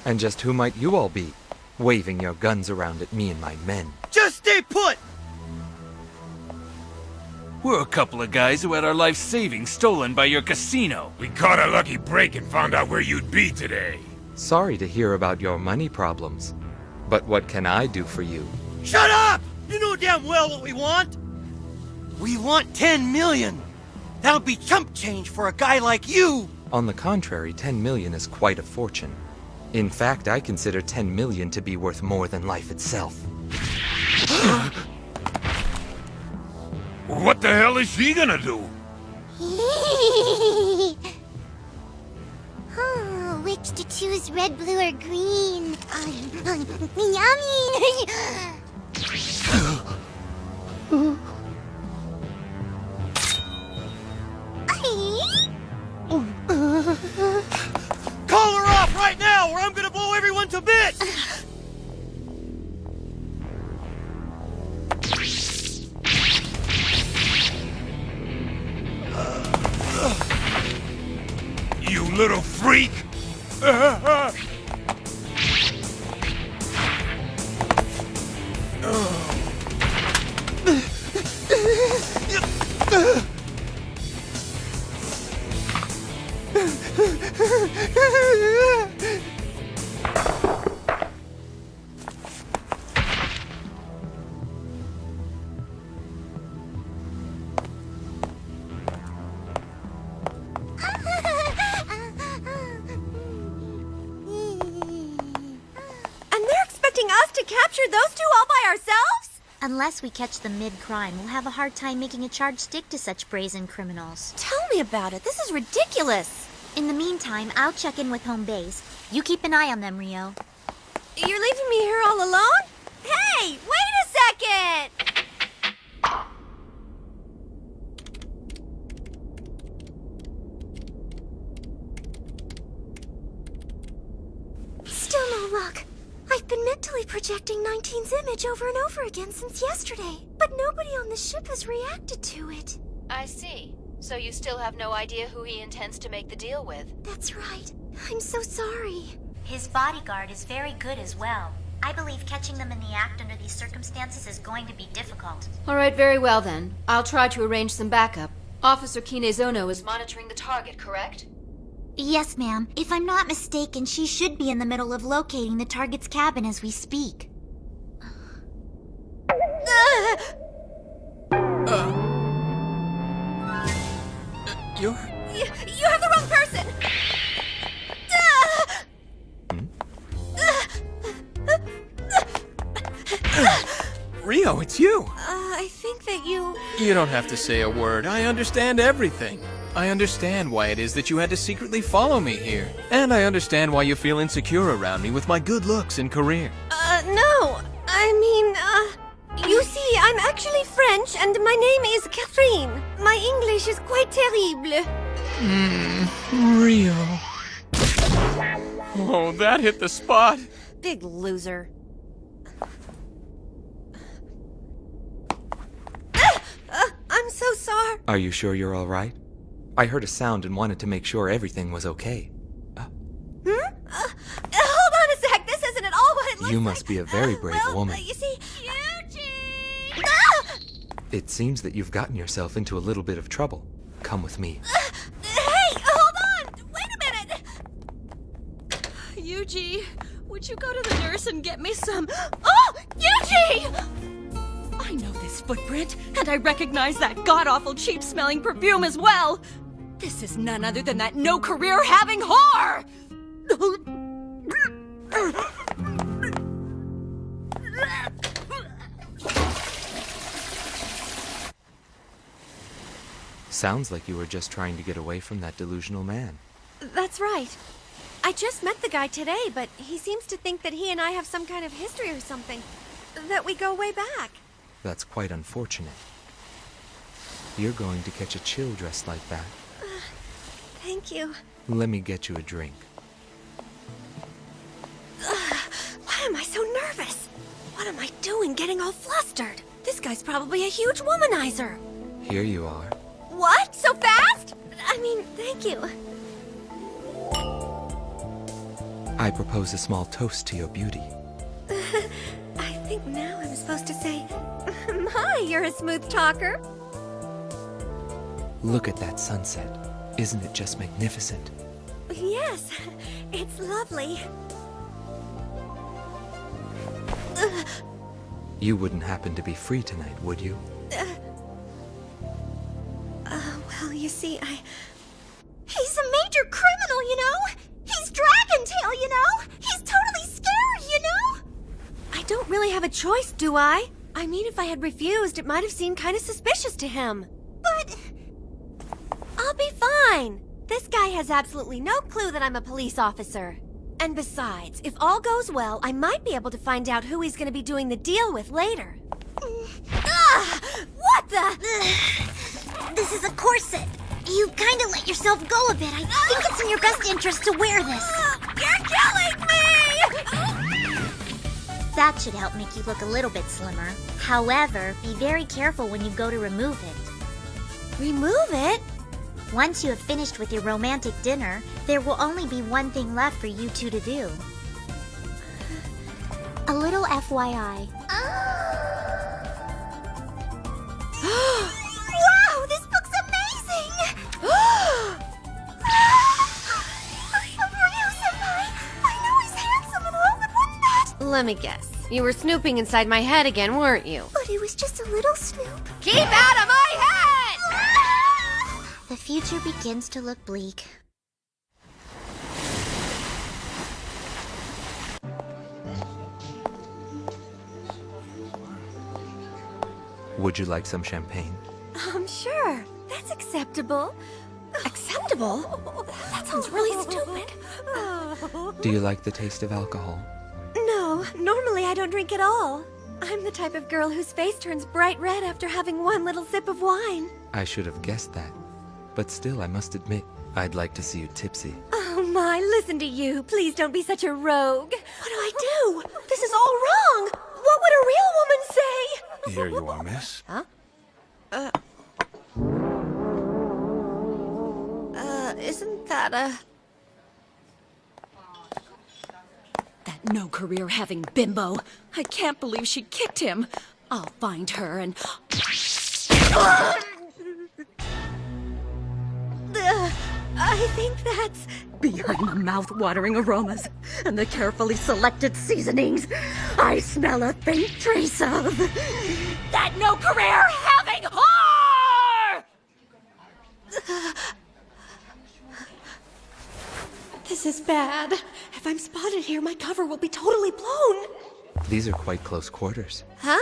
And just who might you all be, waving your guns around at me and my men? Just stay put! We're a couple of guys who had our life savings stolen by your casino. We caught a lucky break and found out where you'd be today. Sorry to hear about your money problems, but what can I do for you? Shut up! You know damn well what we want! We want 10 million! That'll be chump change for a guy like you! On the contrary, 10 million is quite a fortune. In fact, I consider 10 million to be worth more than life itself. What the hell is she gonna do? Oh, which to choose, red, blue, or green? Yummy! Call her off right now, or I'm gonna blow everyone to bits! You little freak! Those two all by ourselves? Unless we catch them mid-crime, we'll have a hard time making a charge stick to such brazen criminals. Tell me about it. This is ridiculous. In the meantime, I'll check in with home base. You keep an eye on them, Rio. You're leaving me here all alone? Hey, wait a second! Still no luck. I've been mentally projecting 19's image over and over again since yesterday, but nobody on the ship has reacted to it. I see. So you still have no idea who he intends to make the deal with? That's right. I'm so sorry. His bodyguard is very good as well. I believe catching them in the act under these circumstances is going to be difficult. All right, very well then. I'll try to arrange some backup. Officer Kinezono is monitoring the target, correct? Yes, ma'am. If I'm not mistaken, she should be in the middle of locating the target's cabin as we speak. You have the wrong person! Rio, it's you! I think that you... You don't have to say a word. I understand everything. I understand why it is that you had to secretly follow me here. And I understand why you feel insecure around me with my good looks and career. No. I mean, you see, I'm actually French and my name is Catherine. My English is quite terrible. Rio. Oh, that hit the spot. Big loser. I'm so sorry. Are you sure you're all right? I heard a sound and wanted to make sure everything was okay. Hold on a sec. This isn't at all what it looks like. You must be a very brave woman. You see... It seems that you've gotten yourself into a little bit of trouble. Come with me. Hey, hold on! Wait a minute! Yuji, would you go to the nurse and get me some... Oh! Yuji! I know this footprint, and I recognize that god-awful cheap-smelling perfume as well! This is none other than that no-career-having whore! Sounds like you were just trying to get away from that delusional man. That's right. I just met the guy today, but he seems to think that he and I have some kind of history or something. That we go way back. That's quite unfortunate. You're going to catch a chill dressed like that. Thank you. Let me get you a drink. Why am I so nervous? What am I doing getting all flustered? This guy's probably a huge womanizer. Here you are. What? So fast? I mean, thank you. I propose a small toast to your beauty. I think now I'm supposed to say, my, you're a smooth talker. Look at that sunset. Isn't it just magnificent? Yes, it's lovely. You wouldn't happen to be free tonight, would you? Well, you see, He's a major criminal, you know? He's Dragon Tail, you know? He's totally scary, you know? I don't really have a choice, do I? I mean, if I had refused, it might have seemed kind of suspicious to him. But... I'll be fine. This guy has absolutely no clue that I'm a police officer. And besides, if all goes well, I might be able to find out who he's going to be doing the deal with later. What the? This is a corset. You kind of let yourself go a bit. I think it's in your best interest to wear this. You're killing me! That should help make you look a little bit slimmer. However, be very careful when you go to remove it. Remove it? Once you have finished with your romantic dinner, there will only be one thing left for you two to do. A little FYI. Wow, this book's amazing! Ryu-senpai, I know he's handsome and all, but wouldn't that... Let me guess. You were snooping inside my head again, weren't you? But it was just a little snoop. Keep out of my head! The future begins to look bleak. Would you like some champagne? Sure. That's acceptable. Acceptable? That sounds really stupid. Do you like the taste of alcohol? No, normally I don't drink at all. I'm the type of girl whose face turns bright red after having one little sip of wine. I should have guessed that. But still, I must admit, I'd like to see you tipsy. Oh my, listen to you. Please don't be such a rogue. What do I do? This is all wrong. What would a real woman say? Here you are, miss. Huh? Isn't that That no-career-having bimbo. I can't believe she kicked him. I'll find her and... I think that's... Behind the mouth-watering aromas and the carefully selected seasonings, I smell a faint trace of... that no-career-having whore! This is bad. If I'm spotted here, my cover will be totally blown. These are quite close quarters. Huh?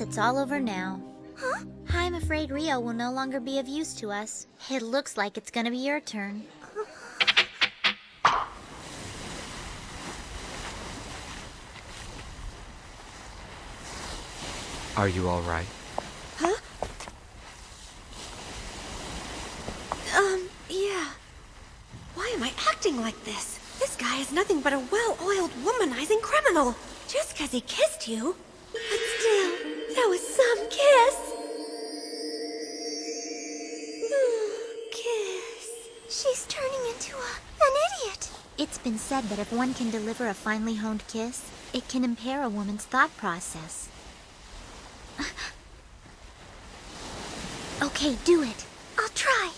it's all over now. Huh? I'm afraid Rio will no longer be of use to us. It looks like it's gonna be your turn. Are you all right? Huh? Yeah. Why am I acting like this? This guy is nothing but a well-oiled womanizing criminal. Just 'cause he kissed you. But still, that was some kiss. Kiss. She's turning into an idiot. It's been said that if one can deliver a finely honed kiss, it can impair a woman's thought process. Okay, do it. I'll try.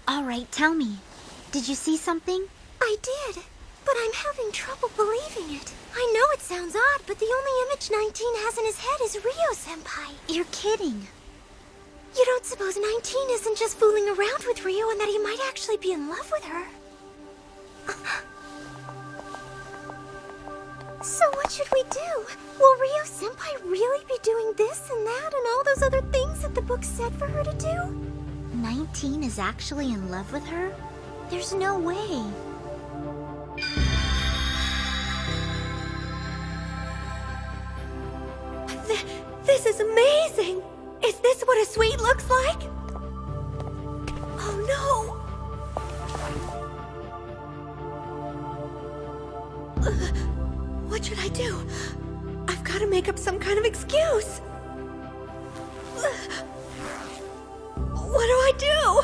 All right, tell me. Did you see something? I did, but I'm having trouble believing it. I know it sounds odd, but the only image 19 has in his head is Rio-senpai. You're kidding. You don't suppose 19 isn't just fooling around with Rio and that he might actually be in love with her? So what should we do? Will Rio-senpai really be doing this and that and all those other things that the book said for her to do? 19 is actually in love with her? There's no way. This is amazing! Is this what a suite looks like? Oh no! What should I do? I've got to make up some kind of excuse. What do I do?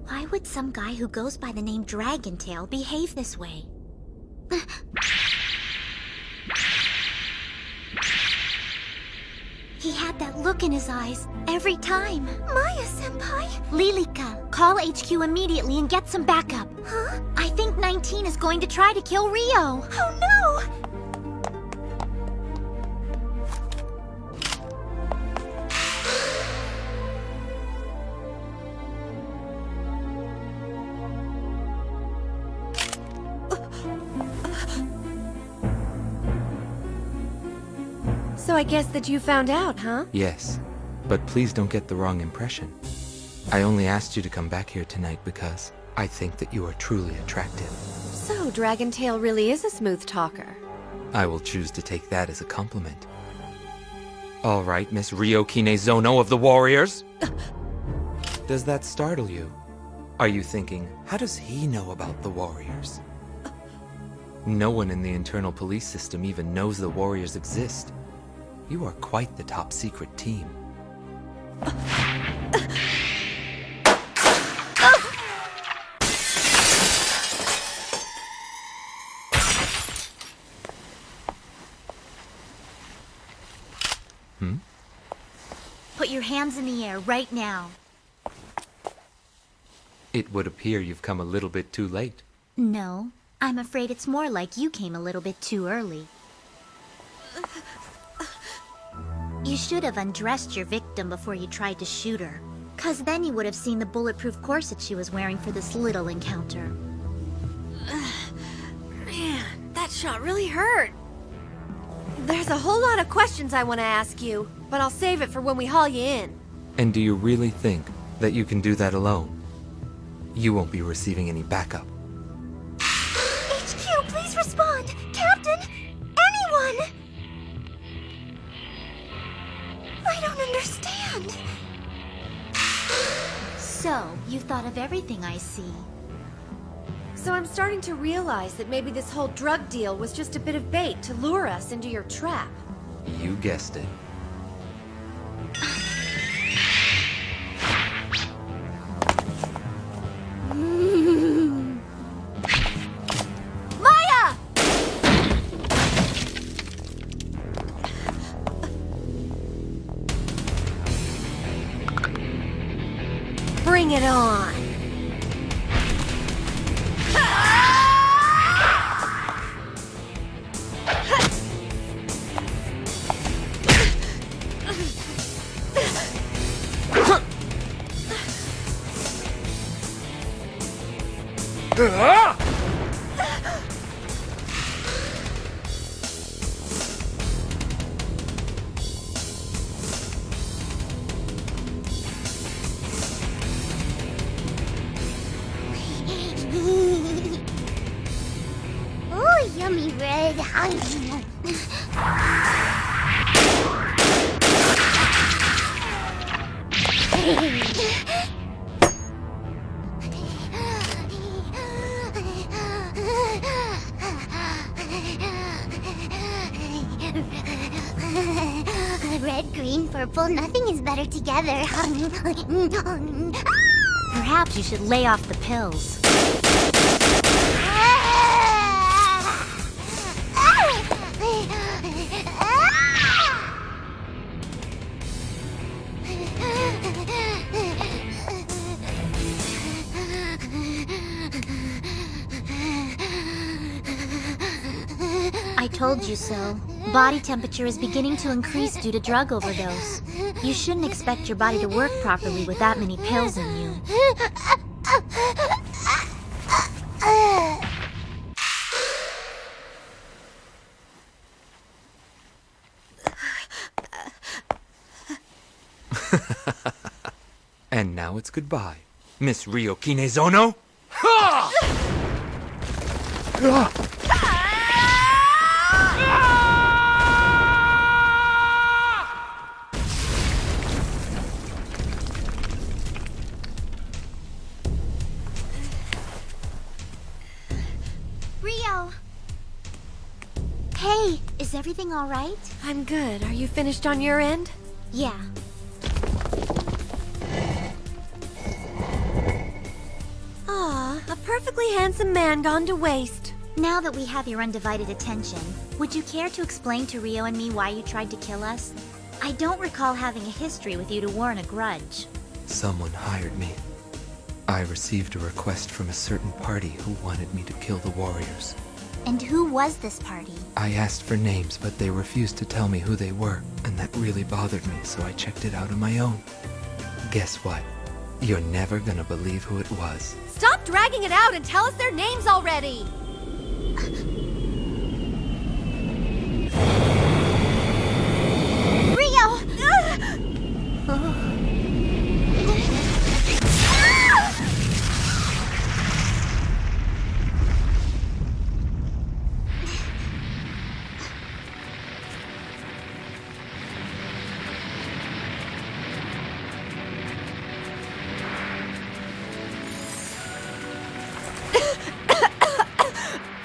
Why would some guy who goes by the name Dragontail behave this way? He had that look in his eyes every time. Maya-senpai? Lilica, call HQ immediately and get some backup. Huh? I think 19 is going to try to kill Rio. Oh no! So I guess that you found out, huh? Yes, but please don't get the wrong impression. I only asked you to come back here tonight because I think that you are truly attractive. So Dragontail really is a smooth talker. I will choose to take that as a compliment. All right, Miss Rio Kinezono of the Warriors. Does that startle you? Are you thinking, how does he know about the Warriors? No one in the internal police system even knows the Warriors exist. You are quite the top secret team. Put your hands in the air right now. It would appear you've come a little bit too late. No, I'm afraid it's more like you came a little bit too early. You should have undressed your victim before you tried to shoot her. 'Cause then you would have seen the bulletproof corset she was wearing for this little encounter. Man, that shot really hurt. There's a whole lot of questions I want to ask you, but I'll save it for when we haul you in. And do you really think that you can do that alone? You won't be receiving any backup. HQ, please respond! Captain! Anyone! I don't understand. So, you've thought of everything, I see. So I'm starting to realize that maybe this whole drug deal was just a bit of bait to lure us into your trap. You guessed it. Maya! Bring it on! Ooh, yummy red. Red, green, purple, nothing is better together. Perhaps you should lay off the pills. I told you so. Body temperature is beginning to increase due to drug overdose. You shouldn't expect your body to work properly with that many pills in you. And now it's goodbye, Miss Rio Kinezono. Rio! Hey, is everything all right? I'm good. Are you finished on your end? Yeah. Aw, a perfectly handsome man gone to waste. Now that we have your undivided attention, would you care to explain to Rio and me why you tried to kill us? I don't recall having a history with you to warrant a grudge. Someone hired me. I received a request from a certain party who wanted me to kill the warriors. And who was this party? I asked for names, but they refused to tell me who they were, and that really bothered me, so I checked it out on my own. Guess what? You're never gonna believe who it was. Stop dragging it out and tell us their names already! Rio!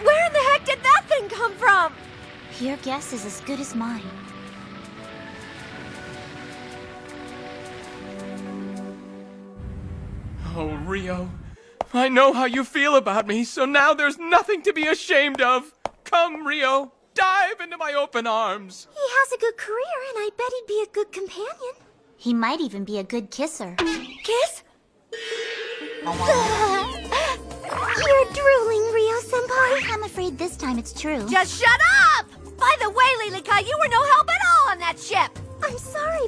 Where in the heck did that thing come from? Your guess is as good as mine. Oh, Rio. I know how you feel about me, so now there's nothing to be ashamed of. Come, Rio. Dive into my open arms. He has a good career, and I bet he'd be a good companion. He might even be a good kisser. Kiss? You're drooling, Rio-senpai. I'm afraid this time it's true. Just shut up! By the way, Lilica, you were no help at all on that ship! I'm sorry,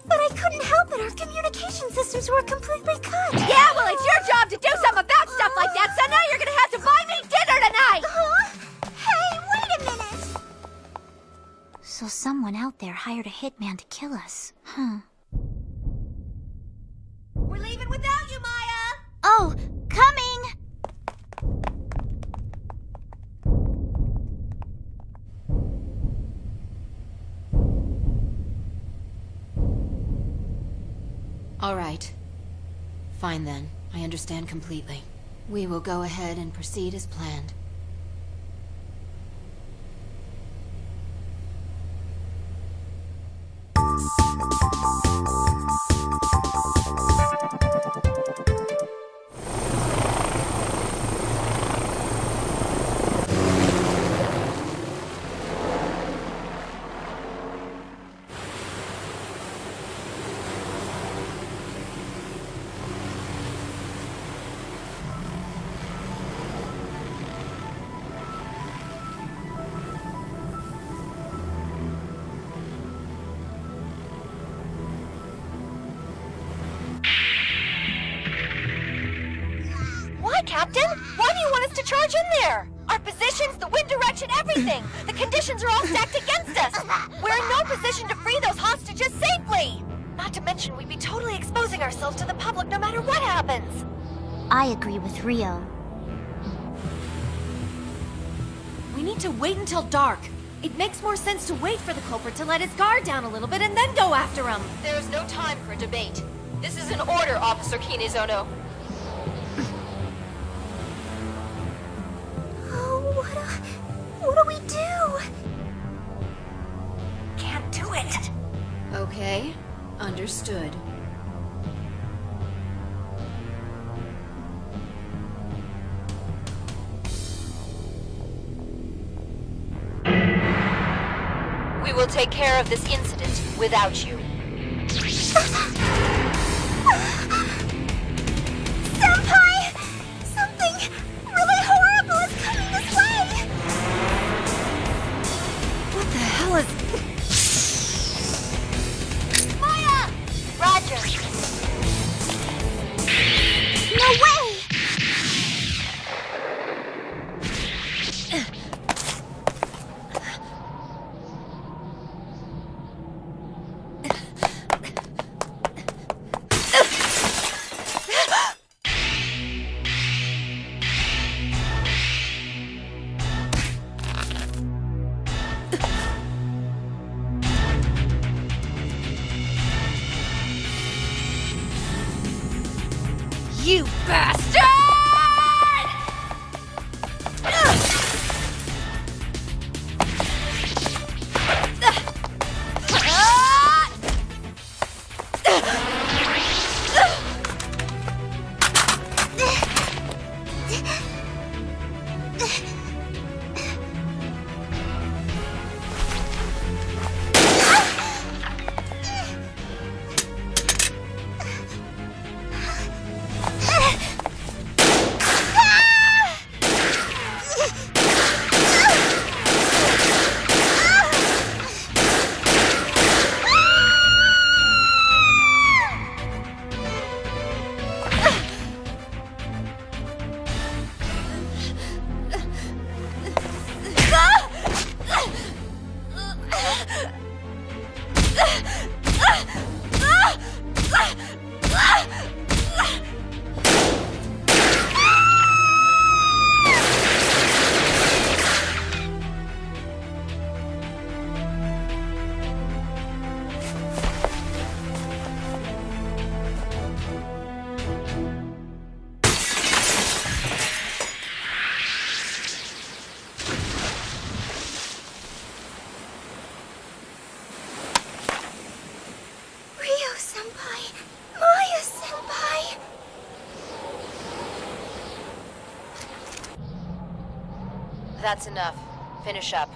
but I couldn't help it. Our communication systems were completely cut. Yeah, well, it's your job to do something about stuff like that, so now you're gonna have to buy me dinner tonight! Hey, wait a minute! So someone out there hired a hitman to kill us, huh? We're leaving without you, Maya! Oh, coming! All right. Fine then. I understand completely. We will go ahead and proceed as planned. Why, Captain? Why do place to charge in there? Our positions, the wind direction, everything! The conditions are all stacked against us! We're in no position to free those hostages safely! Not to mention, we'd be totally exposing ourselves to the public no matter what happens! I agree with Rio. We need to wait until dark. It makes more sense to wait for the culprit to let his guard down a little bit and then go after him. There is no time for debate. This is an order, Officer Kinezono. Oh, what do we do? Can't do it. Okay, understood. We will take care of this incident without you. Senpai! Something really horrible is coming this way! What the hell is... Maya! Roger. No way! You bastard! That's enough. Finish up.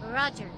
Roger.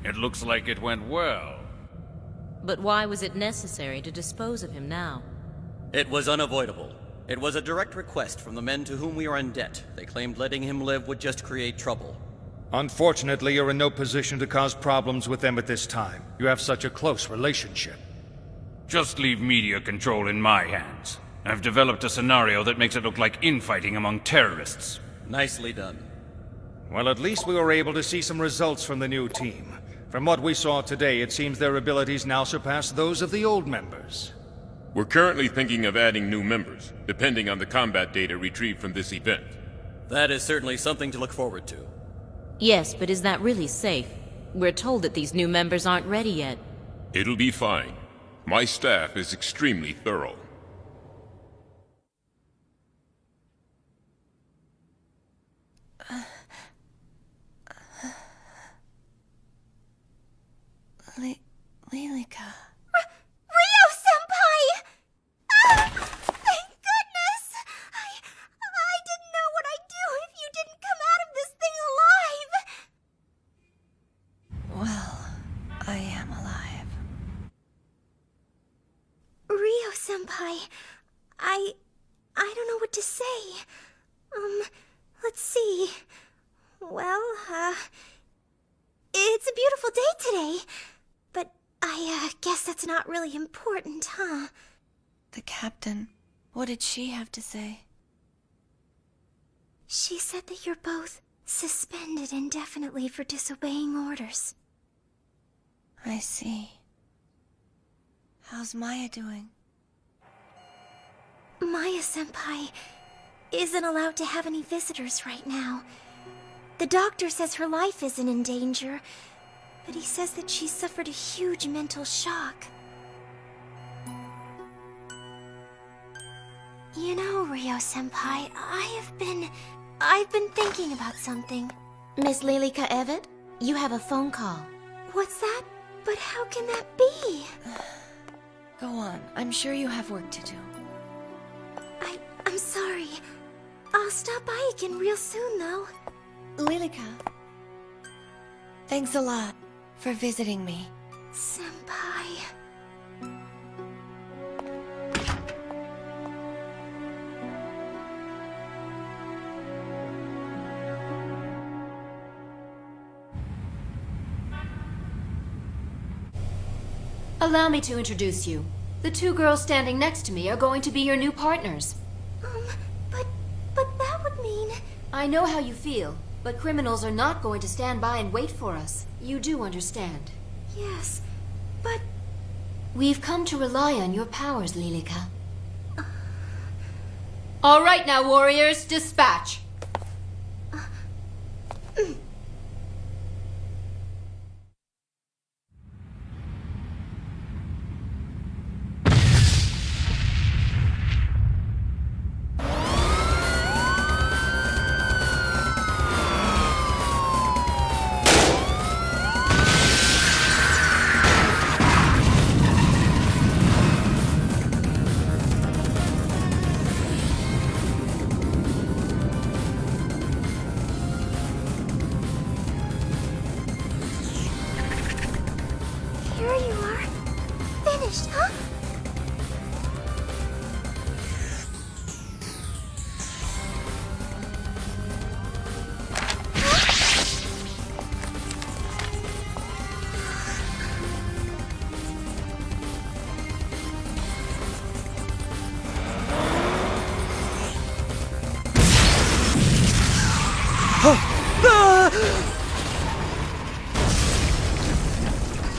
It looks like it went well. But why was it necessary to dispose of him now? It was unavoidable. It was a direct request from the men to whom we are in debt. They claimed letting him live would just create trouble. Unfortunately, you're in no position to cause problems with them at this time. You have such a close relationship. Just leave media control in my hands. I've developed a scenario that makes it look like infighting among terrorists. Nicely done. Well, at least we were able to see some results from the new team. From what we saw today, it seems their abilities now surpass those of the old members. We're currently thinking of adding new members, depending on the combat data retrieved from this event. That is certainly something to look forward to. Yes, but is that really safe? We're told that these new members aren't ready yet. It'll be fine. My staff is extremely thorough. Lilica. Senpai, I don't know what to say. Let's see. Well, it's a beautiful day today, but I guess that's not really important, huh? The captain, what did she have to say? She said that you're both suspended indefinitely for disobeying orders. I see. How's Maya doing? Maya-senpai isn't allowed to have any visitors right now. The doctor says her life isn't in danger, but he says that she suffered a huge mental shock. You know, Ryo-senpai, I've been thinking about something. Miss Lilica Evette, you have a phone call. What's that? But how can that be? Go on. I'm sure you have work to do. I'm sorry. I'll stop by again real soon, though. Lilica, thanks a lot for visiting me. Senpai. Allow me to introduce you. The two girls standing next to me are going to be your new partners. But that would mean... I know how you feel, but criminals are not going to stand by and wait for us. You do understand. Yes, but... We've come to rely on your powers, Lilica. All right now, warriors, dispatch!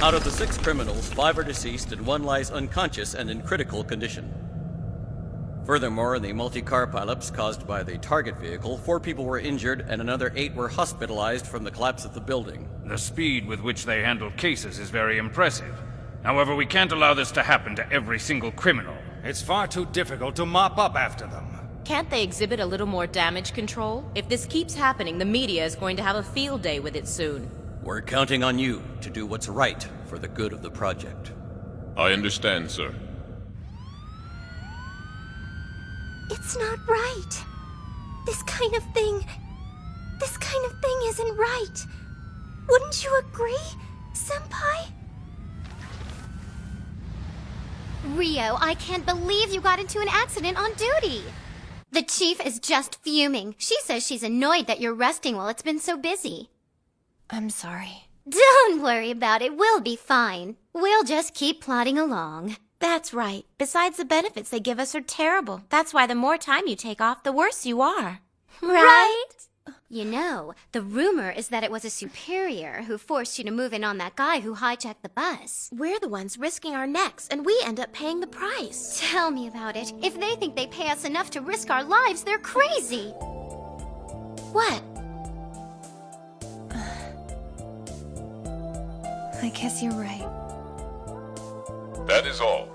Out of the 6 criminals, 5 are deceased and 1 lies unconscious and in critical condition. Furthermore, in the multi-car pileups caused by the target vehicle, 4 people were injured and another 8 were hospitalized from the collapse of the building. The speed with which they handle cases is very impressive. However, we can't allow this to happen to every single criminal. It's far too difficult to mop up after them. Can't they exhibit a little more damage control? If this keeps happening, the media is going to have a field day with it soon. We're counting on you to do what's right for the good of the project. I understand, sir. It's not right. This kind of thing isn't right. Wouldn't you agree, Senpai? Ryo, I can't believe you got into an accident on duty. The chief is just fuming. She says she's annoyed that you're resting while it's been so busy. I'm sorry. Don't worry about it. We'll be fine. We'll just keep plodding along. That's right. Besides, the benefits they give us are terrible. That's why the more time you take off, the worse you are. Right? You know, the rumor is that it was a superior who forced you to move in on that guy who hijacked the bus. We're the ones risking our necks, and we end up paying the price. Tell me about it. If they think they pay us enough to risk our lives, they're crazy. What? I guess you're right. That is all.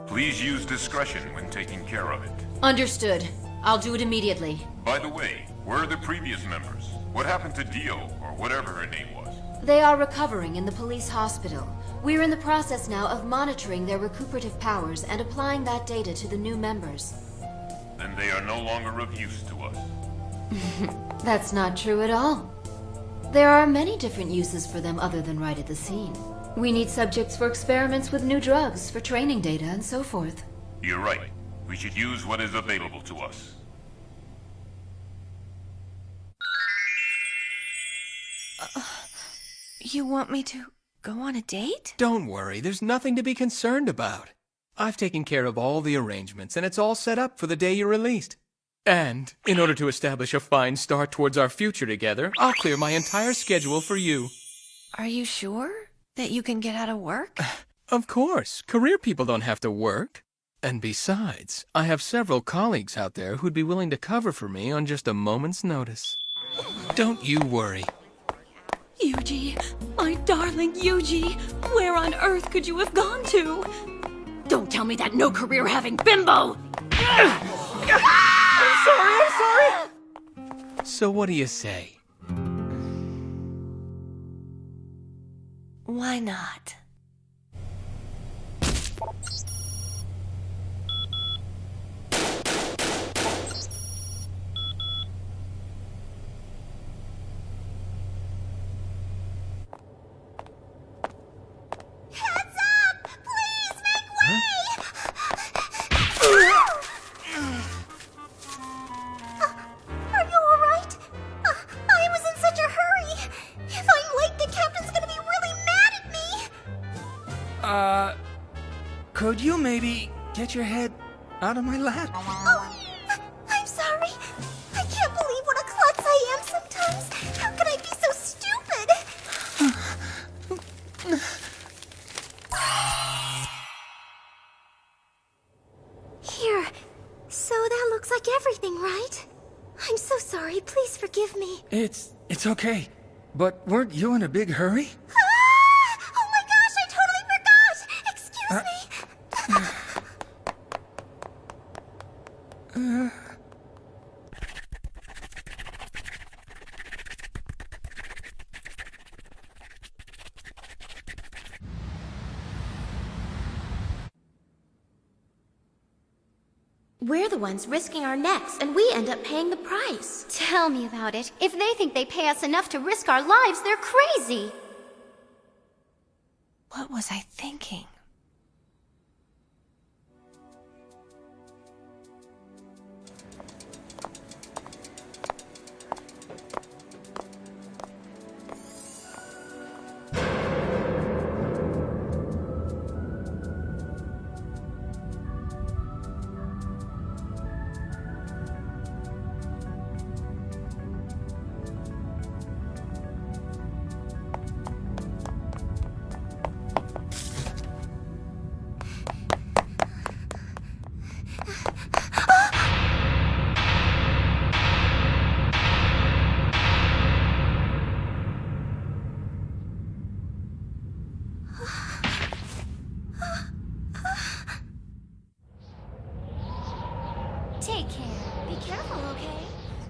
Please use discretion when taking care of it. Understood. I'll do it immediately. By the way, where are the previous members? What happened to Dio, or whatever her name was? They are recovering in the police hospital. We're in the process now of monitoring their recuperative powers and applying that data to the new members. Then they are no longer of use to us. That's not true at all. There are many different uses for them other than right at the scene. We need subjects for experiments with new drugs, for training data, and so forth. You're right. We should use what is available to us. You want me to go on a date? Don't worry, there's nothing to be concerned about. I've taken care of all the arrangements, and it's all set up for the day you're released. And, in order to establish a fine start towards our future together, I'll clear my entire schedule for you. Are you sure that you can get out of work? Of course, career people don't have to work. And besides, I have several colleagues out there who'd be willing to cover for me on just a moment's notice. Don't you worry. Yuji, my darling Yuji, where on earth could you have gone to? Don't tell me that no-career-having bimbo! I'm sorry! So what do you say? Why not? Could you maybe get your head out of my lap? Oh, I'm sorry. I can't believe what a klutz I am sometimes. How could I be so stupid? Here. So that looks like everything, right? I'm so sorry. Please forgive me. It's okay. But weren't you in a big hurry? Oh my gosh, I totally forgot! Excuse me. We're the ones risking our necks, and we end up paying the price. Tell me about it. If they think they pay us enough to risk our lives, they're crazy. What was I thinking? Take care. Be careful, okay?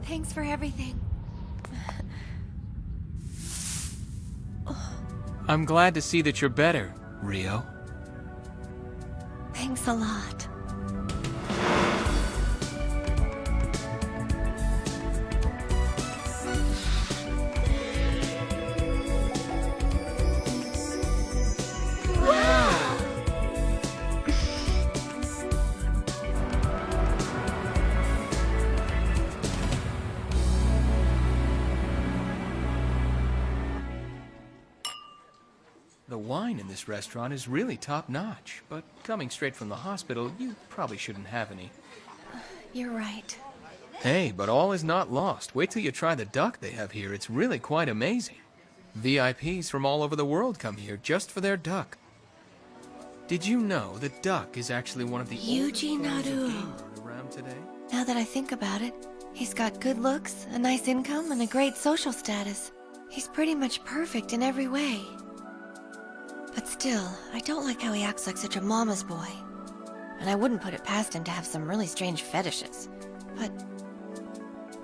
Thanks for everything. I'm glad to see that you're better, Rio. Thanks a lot. The wine in this restaurant is really top-notch, but coming straight from the hospital, you probably shouldn't have any. You're right. Hey, but all is not lost. Wait till you try the duck they have here. It's really quite amazing. VIPs from all over the world come here just for their duck. Did you know that duck is actually one of the Yuji Naru. around today? Now that I think about it, he's got good looks, a nice income, and a great social status. He's pretty much perfect in every way. But still, I don't like how he acts like such a mama's boy. And I wouldn't put it past him to have some really strange fetishes. But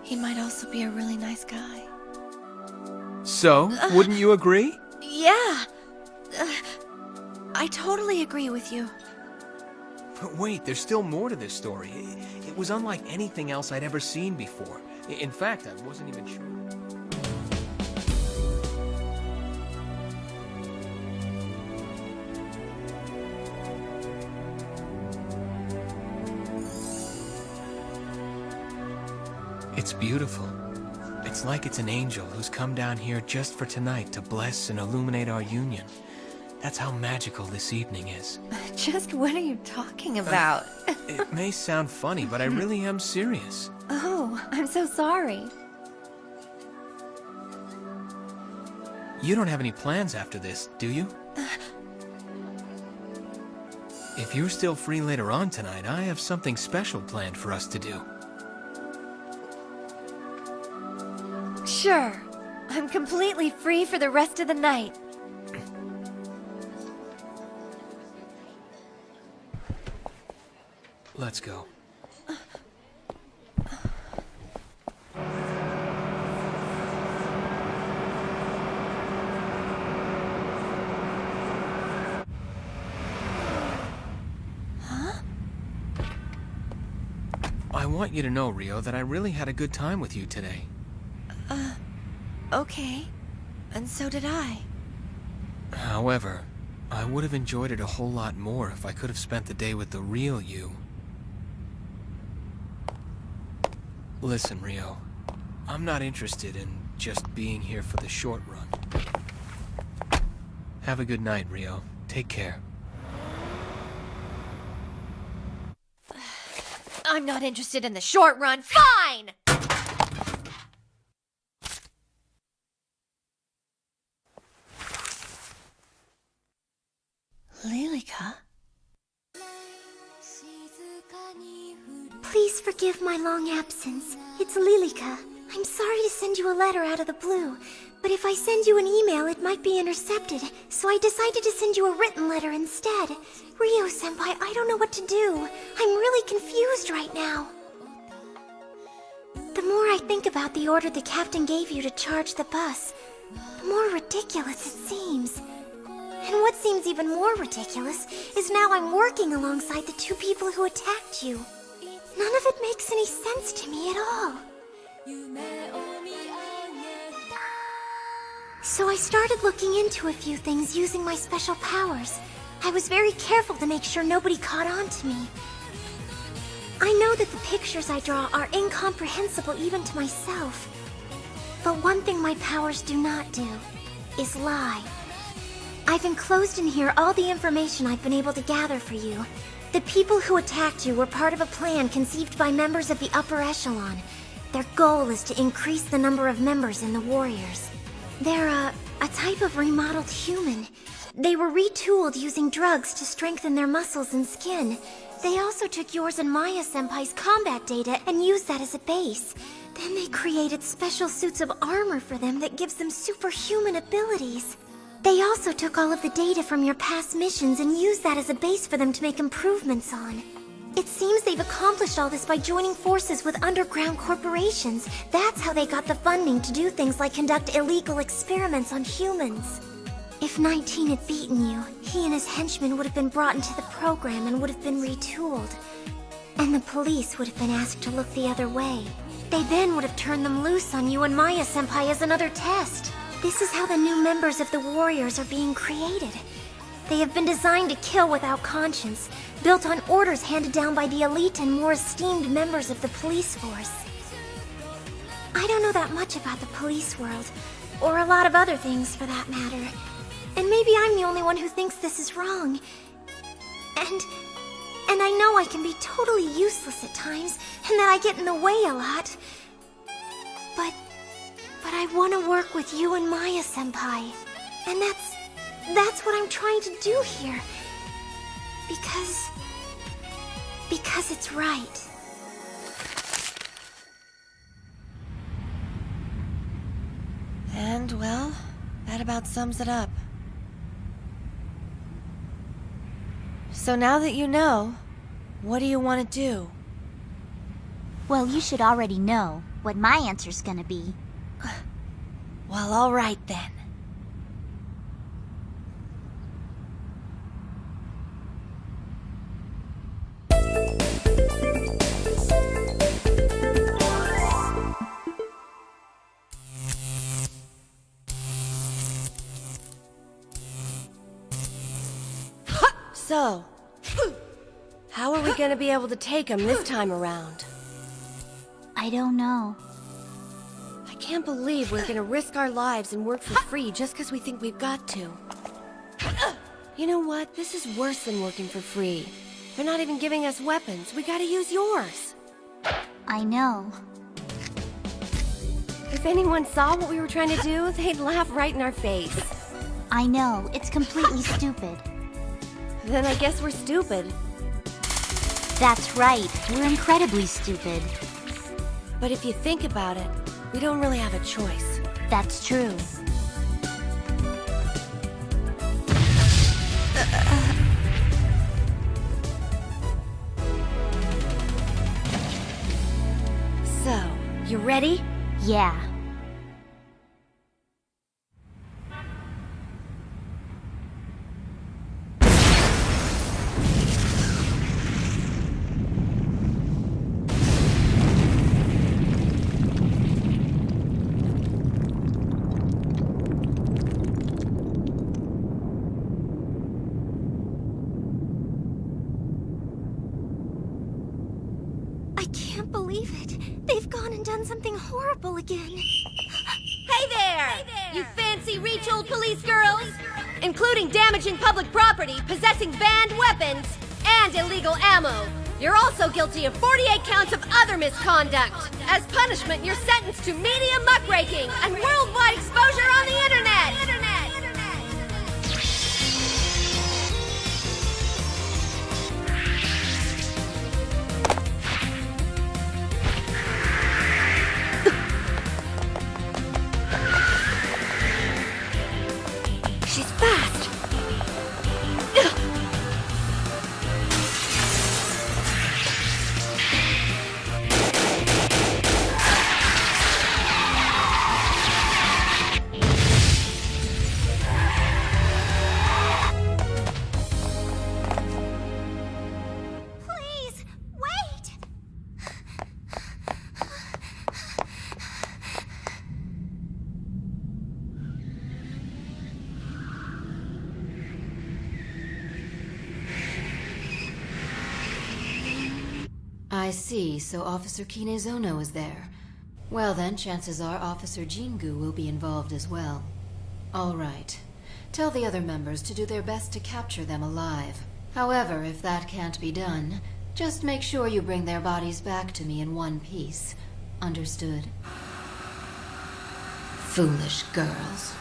he might also be a really nice guy. So, wouldn't you agree? Yeah! I totally agree with you. But wait, there's still more to this story. It was unlike anything else I'd ever seen before. In fact, I wasn't even sure. It's beautiful. It's like it's an angel who's come down here just for tonight to bless and illuminate our union. That's how magical this evening is. Just what are you talking about? It may sound funny, but I really am serious. Oh, I'm so sorry. You don't have any plans after this, do you? If you're still free later on tonight, I have something special planned for us to do. Sure. I'm completely free for the rest of the night. Let's go. I want you to know, Rio, that I really had a good time with you today. Okay. And so did I. However, I would have enjoyed it a whole lot more if I could have spent the day with the real you. Listen, Rio. I'm not interested in just being here for the short run. Have a good night, Rio. Take care. I'm not interested in the short run. Fine! Lilica? Please forgive my long absence. It's Lilica. I'm sorry to send you a letter out of the blue, but if I send you an email, it might be intercepted, so I decided to send you a written letter instead. Rio-senpai, I don't know what to do. I'm really confused right now. The more I think about the order the captain gave you to charge the bus, the more ridiculous it seems. And what seems even more ridiculous is now I'm working alongside the two people who attacked you. None of it makes any sense to me at all. So I started looking into a few things using my special powers. I was very careful to make sure nobody caught on to me. I know that the pictures I draw are incomprehensible even to myself. But one thing my powers do not do is lie. I've enclosed in here all the information I've been able to gather for you. The people who attacked you were part of a plan conceived by members of the upper echelon. Their goal is to increase the number of members in the Warriors. They're a type of remodeled human. They were retooled using drugs to strengthen their muscles and skin. They also took yours and Maya-senpai's combat data and used that as a base. Then they created special suits of armor for them that gives them superhuman abilities. They also took all of the data from your past missions and used that as a base for them to make improvements on. It seems they've accomplished all this by joining forces with underground corporations. That's how they got the funding to do things like conduct illegal experiments on humans. If 19 had beaten you, he and his henchmen would have been brought into the program and would have been retooled. And the police would have been asked to look the other way. They then would have turned them loose on you and Maya-senpai as another test. This is how the new members of the Warriors are being created. They have been designed to kill without conscience, built on orders handed down by the elite and more esteemed members of the police force. I don't know that much about the police world, or a lot of other things for that matter. And maybe I'm the only one who thinks this is wrong. And I know I can be totally useless at times, and that I get in the way a lot. But I want to work with you and Maya-senpai. And that's what I'm trying to do here. Because it's right. And, well, that about sums it up. So now that you know, what do you want to do? Well, you should already know what my answer's gonna be. Well, all right then. So, how are we gonna be able to take him this time around? I don't know. Can't believe we're gonna risk our lives and work for free just because we think we've got to. You know what? This is worse than working for free. They're not even giving us weapons. We gotta use yours. I know. If anyone saw what we were trying to do, they'd laugh right in our face. I know. It's completely stupid. Then I guess we're stupid. That's right. We're incredibly stupid. But if you think about it, we don't really have a choice. That's true. So, you ready? Yeah. I can't believe it. They've gone and done something horrible again. Hey there! You fancy reach old police girls? Including damaging public property, possessing banned weapons, and illegal ammo. You're also guilty of 48 counts of other misconduct. As punishment, you're sentenced to media muckraking and worldwide exposure on the internet! She's fast! Please, wait! I see, so Officer Kinezono is there. Well then, chances are Officer Jingu will be involved as well. All right. Tell the other members to do their best to capture them alive. However, if that can't be done, just make sure you bring their bodies back to me in one piece. Understood? Foolish girls.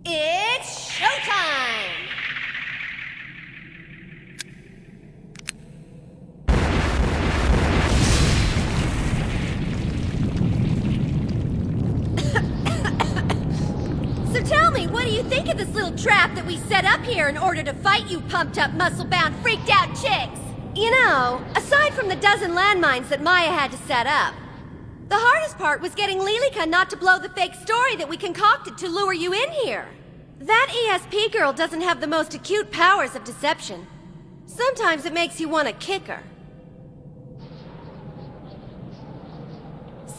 It's showtime! So tell me, what do you think of this little trap that we set up here in order to fight you pumped-up, muscle-bound, freaked-out chicks? You know, aside from the dozen landmines that Maya had to set up, the hardest part was getting Lilica not to blow the fake story that we concocted to lure you in here. That ESP girl doesn't have the most acute powers of deception. Sometimes it makes you want to kick her.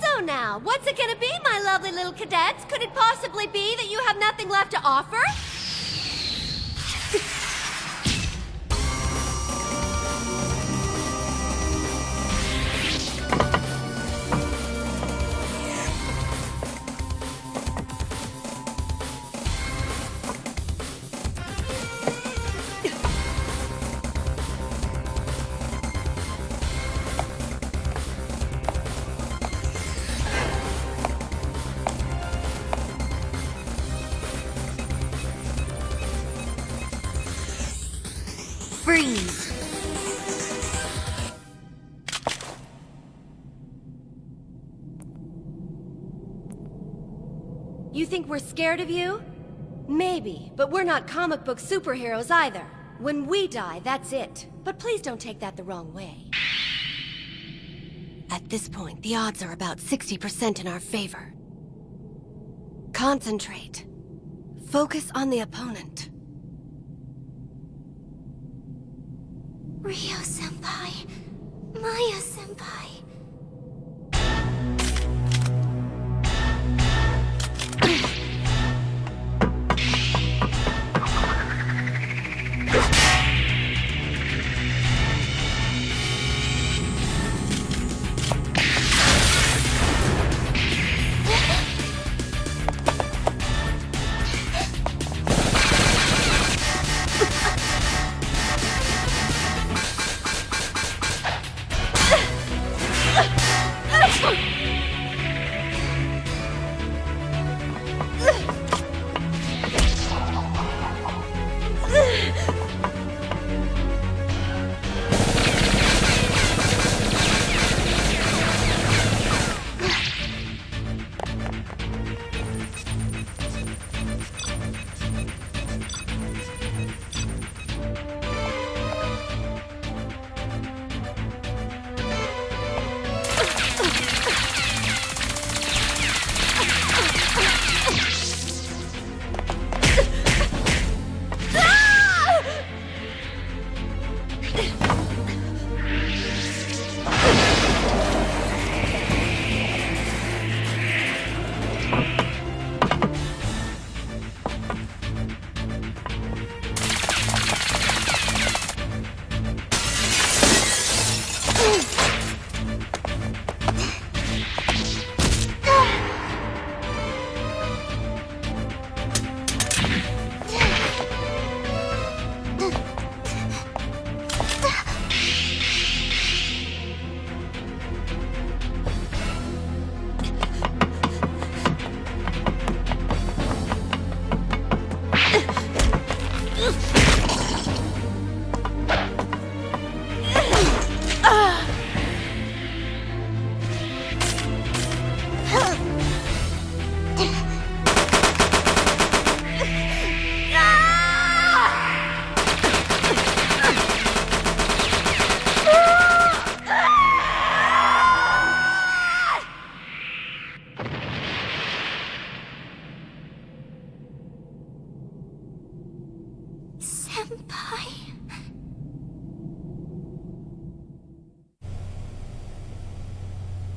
So now, what's it gonna be, my lovely little cadets? Could it possibly be that you have nothing left to offer? Freeze! You think we're scared of you? Maybe, but we're not comic book superheroes either. When we die, that's it. But please don't take that the wrong way. At this point, the odds are about 60% in our favor. Concentrate. Focus on the opponent. Ryo-senpai. Maya-senpai.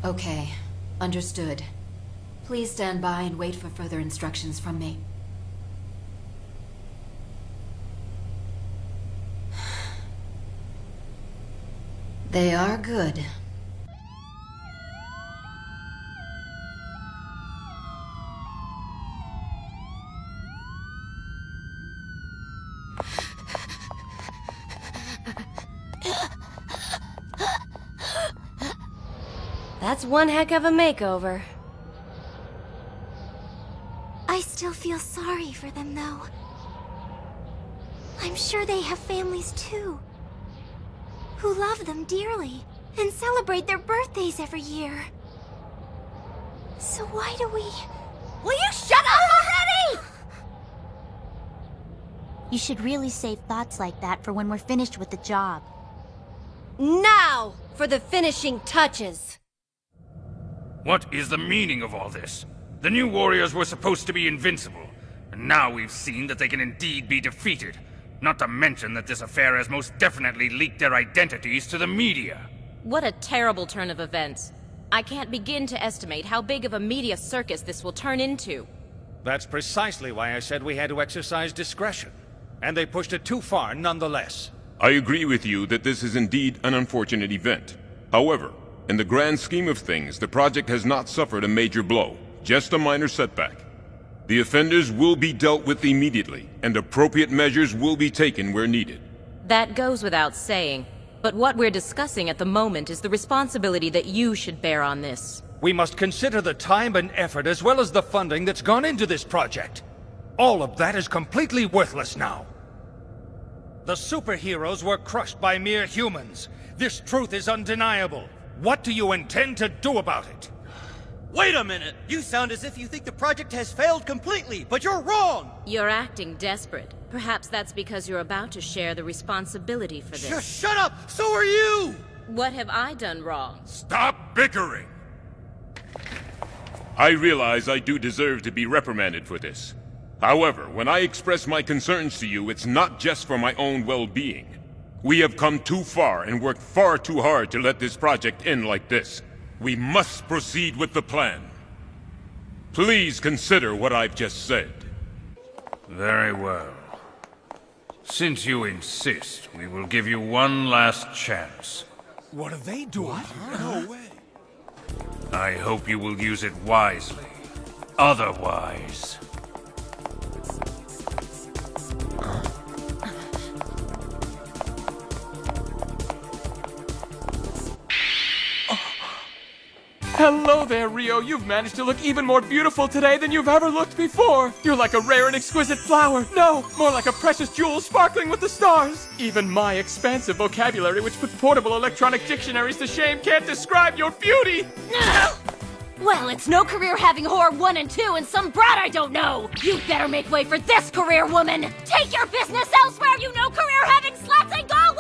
Okay, understood. Please stand by and wait for further instructions from me. They are good. That's one heck of a makeover. I still feel sorry for them, though. I'm sure they have families, too, who love them dearly and celebrate their birthdays every year. So why do we... Will you shut up already?! You should really save thoughts like that for when we're finished with the job. Now for the finishing touches. What is the meaning of all this? The new warriors were supposed to be invincible, and now we've seen that they can indeed be defeated. Not to mention that this affair has most definitely leaked their identities to the media. What a terrible turn of events. I can't begin to estimate how big of a media circus this will turn into. That's precisely why I said we had to exercise discretion. And they pushed it too far nonetheless. I agree with you that this is indeed an unfortunate event. However, in the grand scheme of things, the project has not suffered a major blow, just a minor setback. The offenders will be dealt with immediately, and appropriate measures will be taken where needed. That goes without saying, but what we're discussing at the moment is the responsibility that you should bear on this. We must consider the time and effort as well as the funding that's gone into this project. All of that is completely worthless now. The superheroes were crushed by mere humans. This truth is undeniable. What do you intend to do about it? Wait a minute! You sound as if you think the project has failed completely, but you're wrong! You're acting desperate. Perhaps that's because you're about to share the responsibility for this. Shut up! So are you! What have I done wrong? Stop bickering! I realize I do deserve to be reprimanded for this. However, when I express my concerns to you, it's not just for my own well-being. We have come too far and worked far too hard to let this project end like this. We must proceed with the plan. Please consider what I've just said. Very well. Since you insist, we will give you one last chance. What are they doing? No way. I hope you will use it wisely. Otherwise... Hello there, Rio. You've managed to look even more beautiful today than you've ever looked before. You're like a rare and exquisite flower. No, more like a precious jewel sparkling with the stars. Even my expansive vocabulary, which puts portable electronic dictionaries to shame, can't describe your beauty. Well, it's no career-having whore 1 and 2 and some brat I don't know. You'd better make way for this career woman. Take your business elsewhere, you no career-having sluts, and go away!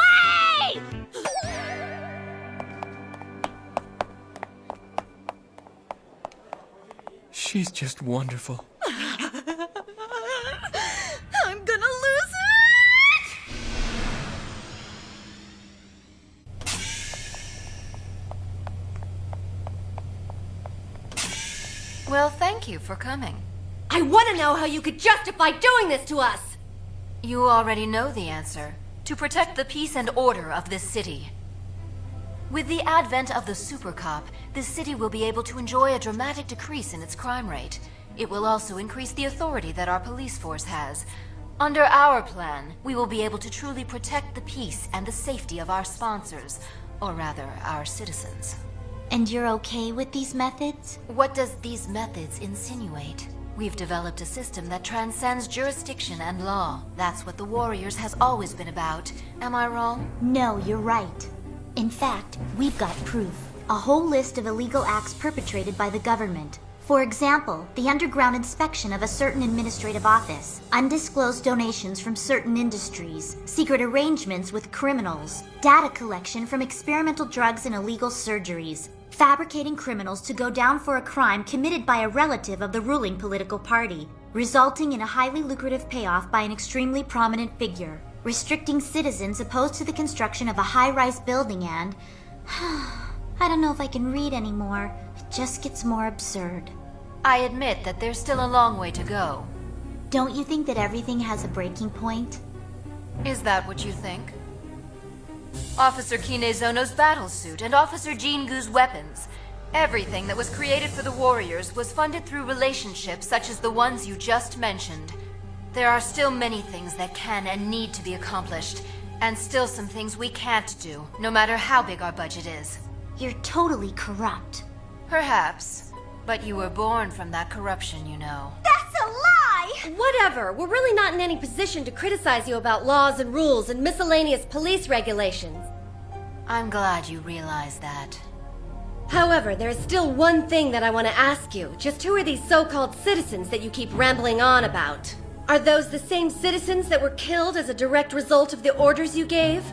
She's just wonderful. I'm gonna lose it! Well, thank you for coming. I want to know how you could justify doing this to us! You already know the answer. To protect the peace and order of this city. With the advent of the Super Cop, this city will be able to enjoy a dramatic decrease in its crime rate. It will also increase the authority that our police force has. Under our plan, we will be able to truly protect the peace and the safety of our sponsors, or rather, our citizens. And you're okay with these methods? What does these methods insinuate? We've developed a system that transcends jurisdiction and law. That's what the Warriors has always been about. Am I wrong? No, you're right. In fact, we've got proof. A whole list of illegal acts perpetrated by the government. For example, the underground inspection of a certain administrative office, undisclosed donations from certain industries, secret arrangements with criminals, data collection from experimental drugs and illegal surgeries, fabricating criminals to go down for a crime committed by a relative of the ruling political party, resulting in a highly lucrative payoff by an extremely prominent figure, restricting citizens opposed to the construction of a high-rise building, and... I don't know if I can read anymore. It just gets more absurd. I admit that there's still a long way to go. Don't you think that everything has a breaking point? Is that what you think? Officer Kinezono's battlesuit and Officer Jingu's weapons. Everything that was created for the Warriors was funded through relationships such as the ones you just mentioned. There are still many things that can and need to be accomplished, and still some things we can't do, no matter how big our budget is. You're totally corrupt. Perhaps, but you were born from that corruption, you know. That's a lie! Whatever, we're really not in any position to criticize you about laws and rules and miscellaneous police regulations. I'm glad you realize that. However, there's still one thing that I want to ask you. Just who are these so-called citizens that you keep rambling on about? Are those the same citizens that were killed as a direct result of the orders you gave?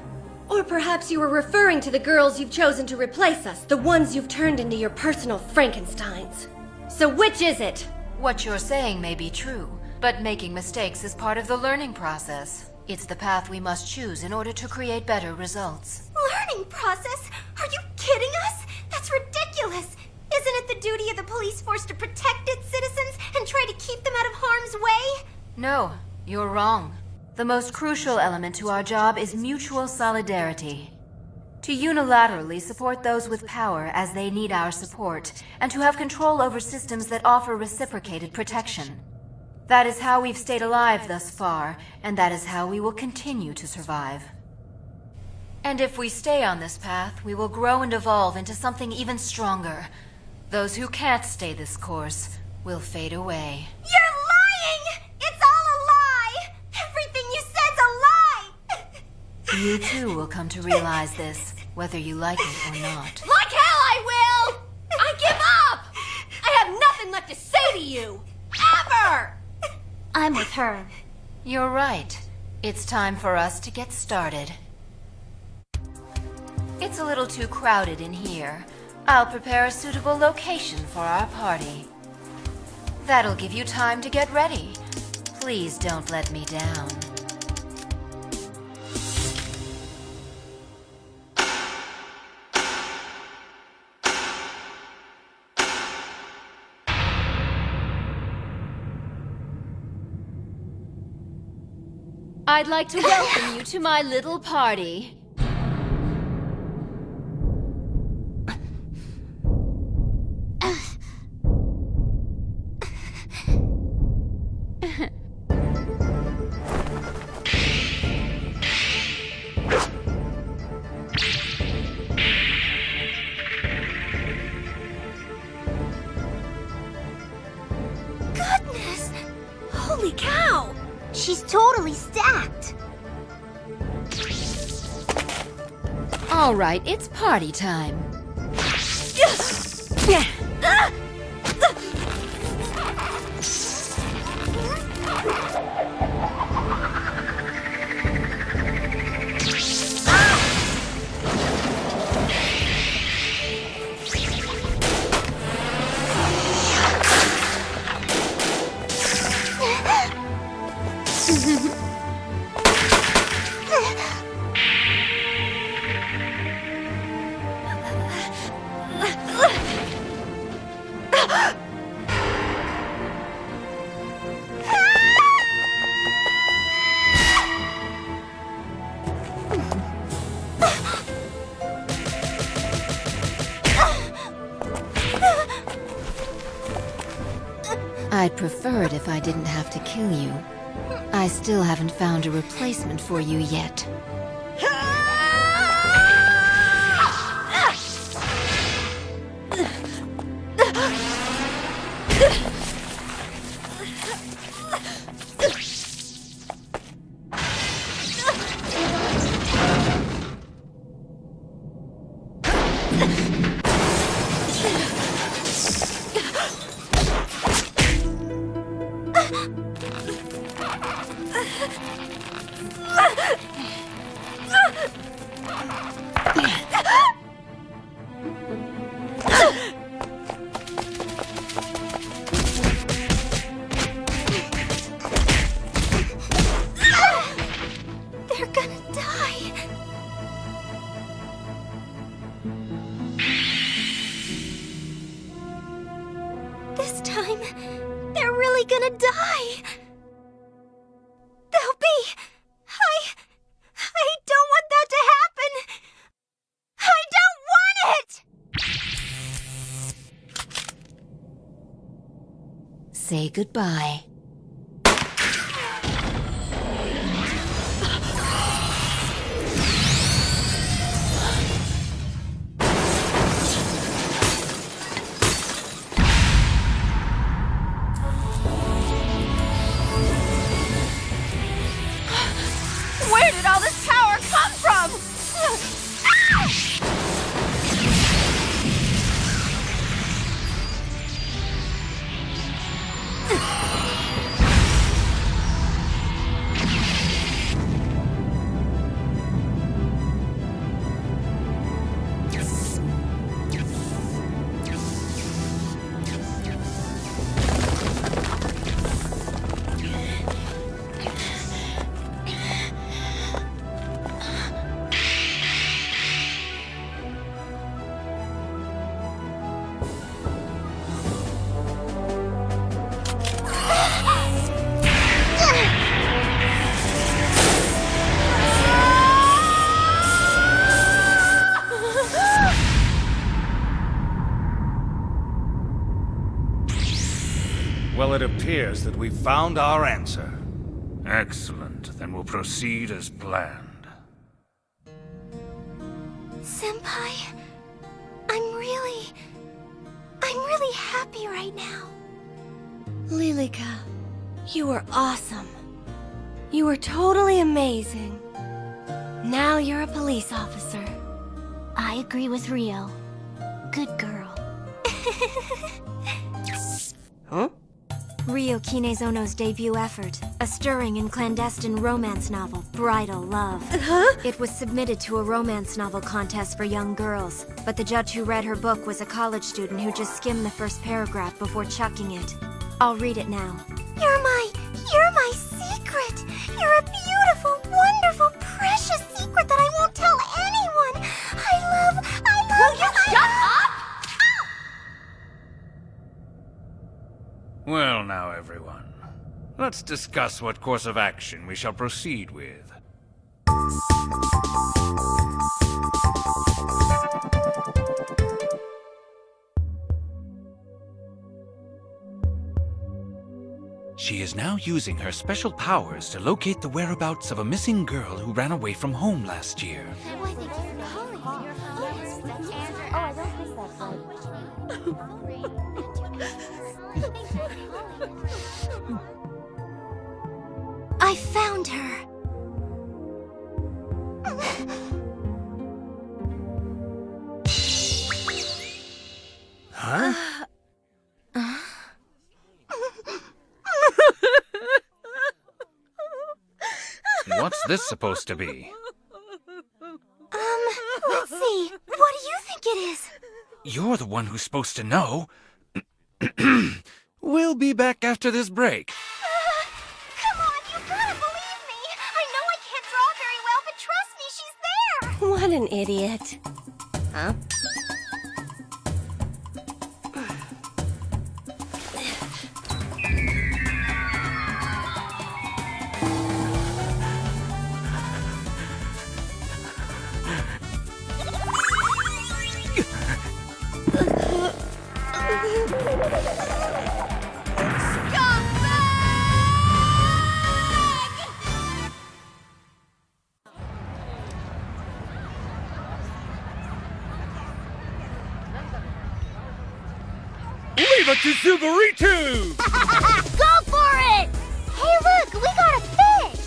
Or perhaps you were referring to the girls you've chosen to replace us, the ones you've turned into your personal Frankensteins. So which is it? What you're saying may be true, but making mistakes is part of the learning process. It's the path we must choose in order to create better results. Learning process? Are you kidding us? That's ridiculous! Isn't it the duty of the police force to protect its citizens and try to keep them out of harm's way? No, you're wrong. The most crucial element to our job is mutual solidarity. To unilaterally support those with power as they need our support, and to have control over systems that offer reciprocated protection. That is how we've stayed alive thus far, and that is how we will continue to survive. And if we stay on this path, we will grow and evolve into something even stronger. Those who can't stay this course will fade away. You're lying! It's all a lie! Everything you said's a lie! You too will come to realize this, whether you like it or not. Like hell I will! I give up! I have nothing left to say to you! Ever! I'm with her. You're right. It's time for us to get started. It's a little too crowded in here. I'll prepare a suitable location for our party. That'll give you time to get ready. Please don't let me down. I'd like to welcome you to my little party. Goodness! Holy cow! She's totally stacked. All right, it's party time. I'd prefer it if I didn't have to kill you. I still haven't found a replacement for you yet. They're gonna die. This time, they're really gonna die. They'll be... I don't want that to happen. I don't want it! Say goodbye. Where did all this power come from? Well, it appears that we've found our answer. Excellent. Then we'll proceed as planned. Senpai, I'm really happy right now. Lilica, you were awesome. You were totally amazing. Now you're a police officer. I agree with Rio. Good girl. Huh? Rio Kinezono's debut effort, a stirring and clandestine romance novel, Bridal Love. Huh? It was submitted to a romance novel contest for young girls, but the judge who read her book was a college student who just skimmed the first paragraph before chucking it. I'll read it now. You're my You're a beautiful, wonderful, precious secret that I won't tell anyone. I love Will you shut up? Well now, everyone. Let's discuss what course of action we shall proceed with. She is now using her special powers to locate the whereabouts of a missing girl who ran away from home last year. I found her. Huh? What's this supposed to be? Let's see. What do you think it is? You're the one who's supposed to know. We'll be back after this break. Come on, you gotta believe me. I know I can't draw very well, but trust me, she's there. What an idiot. Huh? Leave it to Subarutu! Go for it! Hey, look, we got a fish!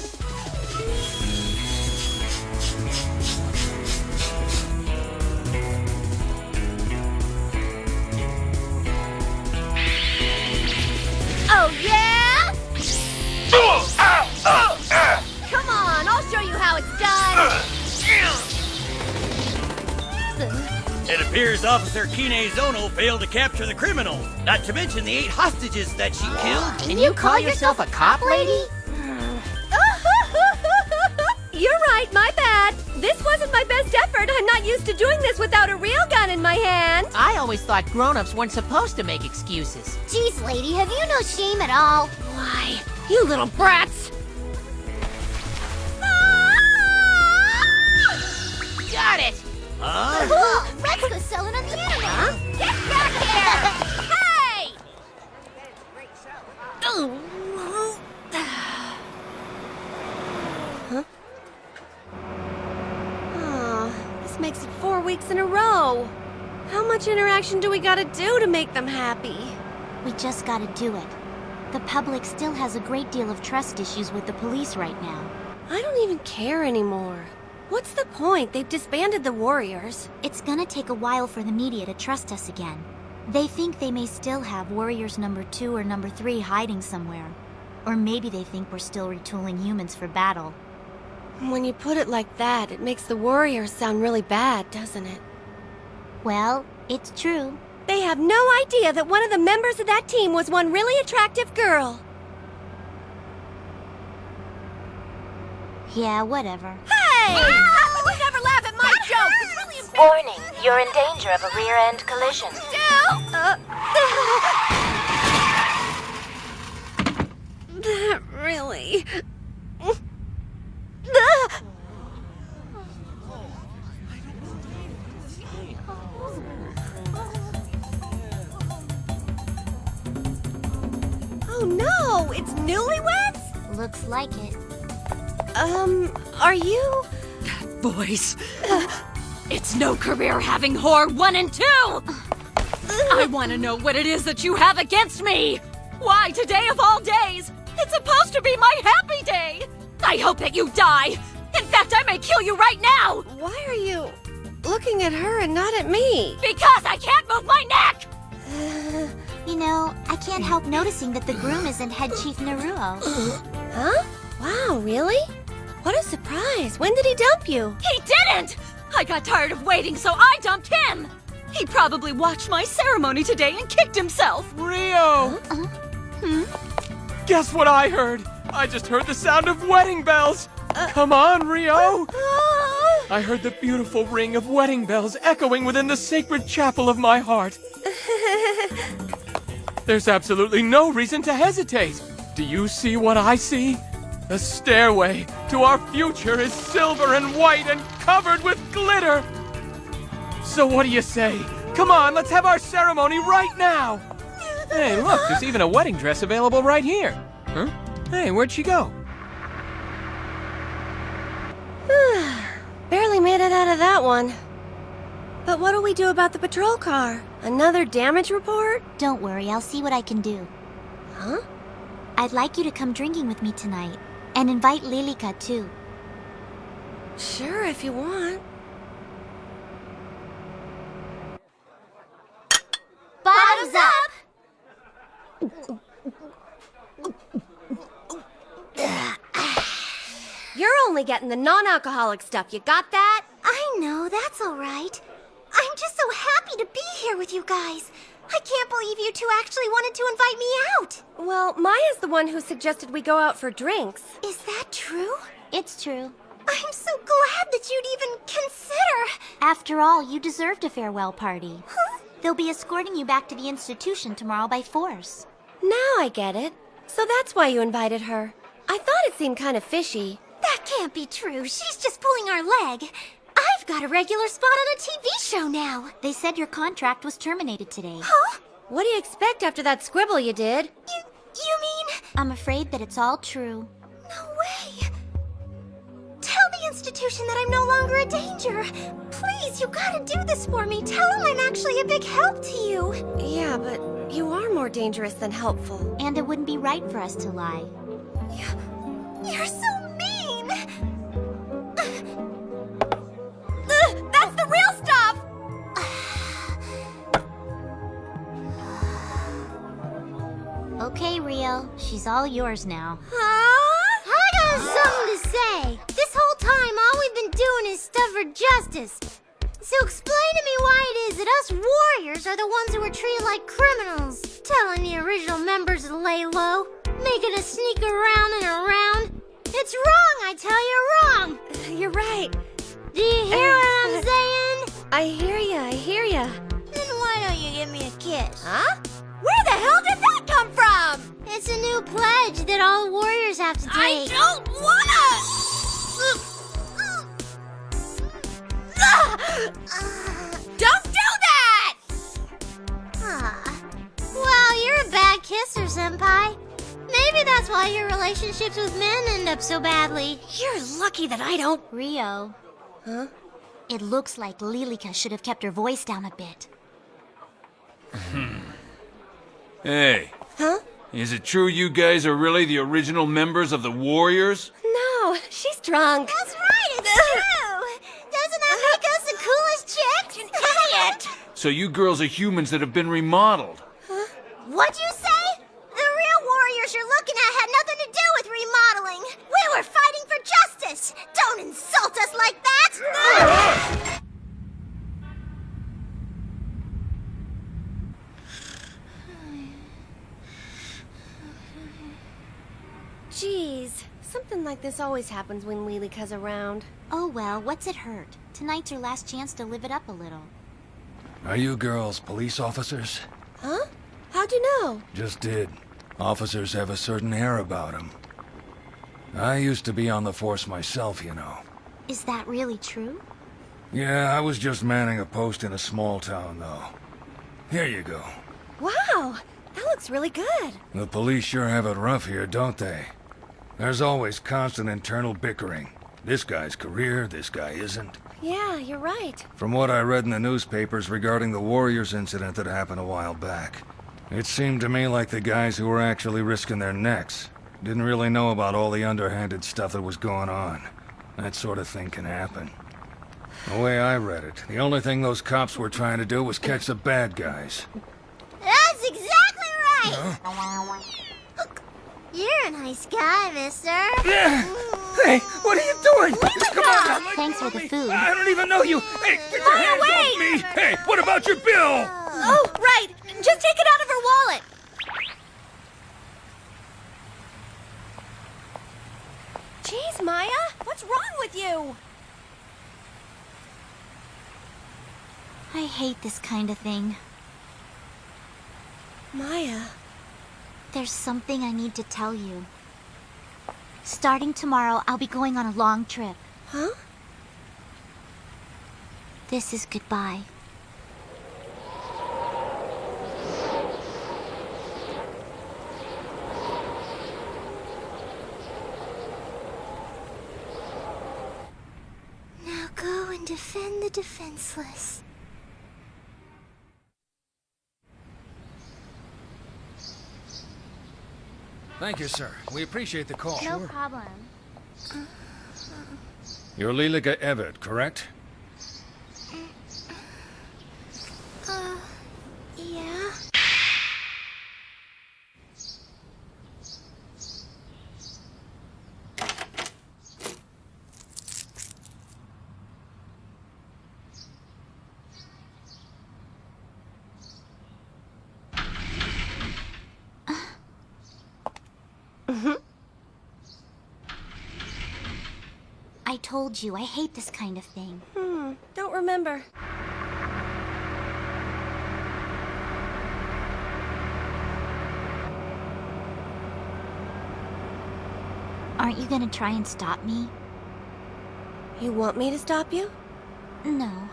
Oh, yeah? Come on, I'll show you how it's done. It appears Officer Kinezono failed to capture the criminal, not to mention the 8 hostages that she killed. Can you call yourself a cop, lady? You're right, my bad. This wasn't my best effort. I'm not used to doing this without a real gun in my hand. I always thought grown-ups weren't supposed to make excuses. Jeez, lady, have you no shame at all? Why, you little brats. Got it! Cool! Let's go sell it on the internet! Get back here! Hey! Huh? Oh, this makes it 4 weeks in a row. How much interaction do we gotta do to make them happy? We just gotta do it. The public still has a great deal of trust issues with the police right now. I don't even care anymore. What's the point? They've disbanded the Warriors. It's gonna take a while for the media to trust us again. They think they may still have Warriors number 2 or number 3 hiding somewhere. Or maybe they think we're still retooling humans for battle. When you put it like that, it makes the Warriors sound really bad, doesn't it? Well, it's true. They have no idea that one of the members of that team was one really attractive girl. Yeah, whatever. Hey! How come you never laugh at my jokes? It's really embarrassing. Warning, you're in danger of a rear-end collision. That really... Oh no! It's newlyweds? Looks like it. Are you... That voice. It's no career having whore 1 and 2! I want to know what it is that you have against me! Why today of all days? It's supposed to be my happy day! I hope that you die! In fact, I may kill you right now! Why are you looking at her and not at me? Because I can't move my neck! You know, I can't help noticing that the groom isn't Head Chief Naruo. Huh? Wow, really? What a surprise. When did he dump you? He didn't! I got tired of waiting, so I dumped him! He probably watched my ceremony today and kicked himself! Rio! Hmm? Guess what I heard? I just heard the sound of wedding bells! Come on, Rio! I heard the beautiful ring of wedding bells echoing within the sacred chapel of my heart. There's absolutely no reason to hesitate. Do you see what I see? The stairway to our future is silver and white and covered with glitter. So what do you say? Come on, let's have our ceremony right now. Hey, look, there's even a wedding dress available right here. Huh? Hey, where'd she go? Barely made it out of that one. But what do we do about the patrol car? Another damage report? Don't worry, I'll see what I can do. Huh? I'd like you to come drinking with me tonight. And invite Lilica, too. Sure, if you want. Bottoms up! You're only getting the non-alcoholic stuff, you got that? I know, that's all right. I'm just so happy to be here with you guys. I can't believe you two actually wanted to invite me out. Well, Maya's the one who suggested we go out for drinks. Is that true? It's true. I'm so glad that you'd even consider. After all, you deserved a farewell party. Huh? They'll be escorting you back to the institution tomorrow by force. Now I get it. So that's why you invited her. I thought it seemed kind of fishy. That can't be true. She's just pulling our leg. I've got a regular spot on a TV show now. They said your contract was terminated today. Huh? What do you expect after that scribble you did? You mean? I'm afraid that it's all true. No way. Tell the institution that I'm no longer a danger. Please, you gotta do this for me. Tell them I'm actually a big help to you. Yeah, but you are more dangerous than helpful. And it wouldn't be right for us to lie. You're so mean. That's the real stuff! Okay, Rio. She's all yours now. I got something to say. This whole time, all we've been doing is stuff for justice. So explain to me why it is that us warriors are the ones who are treated like criminals. Telling the original members to lay low, making us sneak around and around. It's wrong, I tell you, wrong. You're right. Do you hear what I'm saying? I hear ya. Then why don't you give me a kiss? Huh? Where the hell did that come from? It's a new pledge that all warriors have to take. I don't wanna! Don't do that! Well, you're a bad kisser, Senpai. Maybe that's why your relationships with men end up so badly. You're lucky that I don't... Rio. Huh? It looks like Lilica should have kept her voice down a bit. Hey. Huh? Is it true you guys are really the original members of the Warriors? No, she's drunk. That's right, it's true. Doesn't that make us the coolest chicks? Idiot! So you girls are humans that have been remodeled. What'd you say? The real warriors you're looking at had nothing to do with remodeling. We were fighting for justice. Don't insult us like that. Jeez, something like this always happens when Lilica's around. Oh well, what's it hurt? Tonight's her last chance to live it up a little. Are you girls police officers? Huh? How'd you know? Just did. Officers have a certain air about them. I used to be on the force myself, you know. Is that really true? Yeah, I was just manning a post in a small town, though. Here you go. Wow, that looks really good. The police sure have it rough here, don't they? There's always constant internal bickering. This guy's career, this guy isn't. Yeah, you're right. From what I read in the newspapers regarding the Warriors incident that happened a while back, it seemed to me like the guys who were actually risking their necks didn't really know about all the underhanded stuff that was going on. That sort of thing can happen. The way I read it, the only thing those cops were trying to do was catch the bad guys. That's exactly right. You're a nice guy, mister. Hey, what are you doing? Come on now, Thanks for the food. I don't even know you. Hey, get your hands off me. Hey, what about your bill? Oh, right. Just take it out of her wallet. hate this kind of thing. Maya. There's something I need to tell you. Starting tomorrow, I'll be going on a long trip. Huh? This is goodbye. Now go and defend the defenseless. Thank you, sir. We appreciate the call. No problem. You're Lilica Evette, correct? Yeah. I told you, I hate this kind of thing. Don't remember. Aren't you gonna try and stop me? You want me to stop you? No.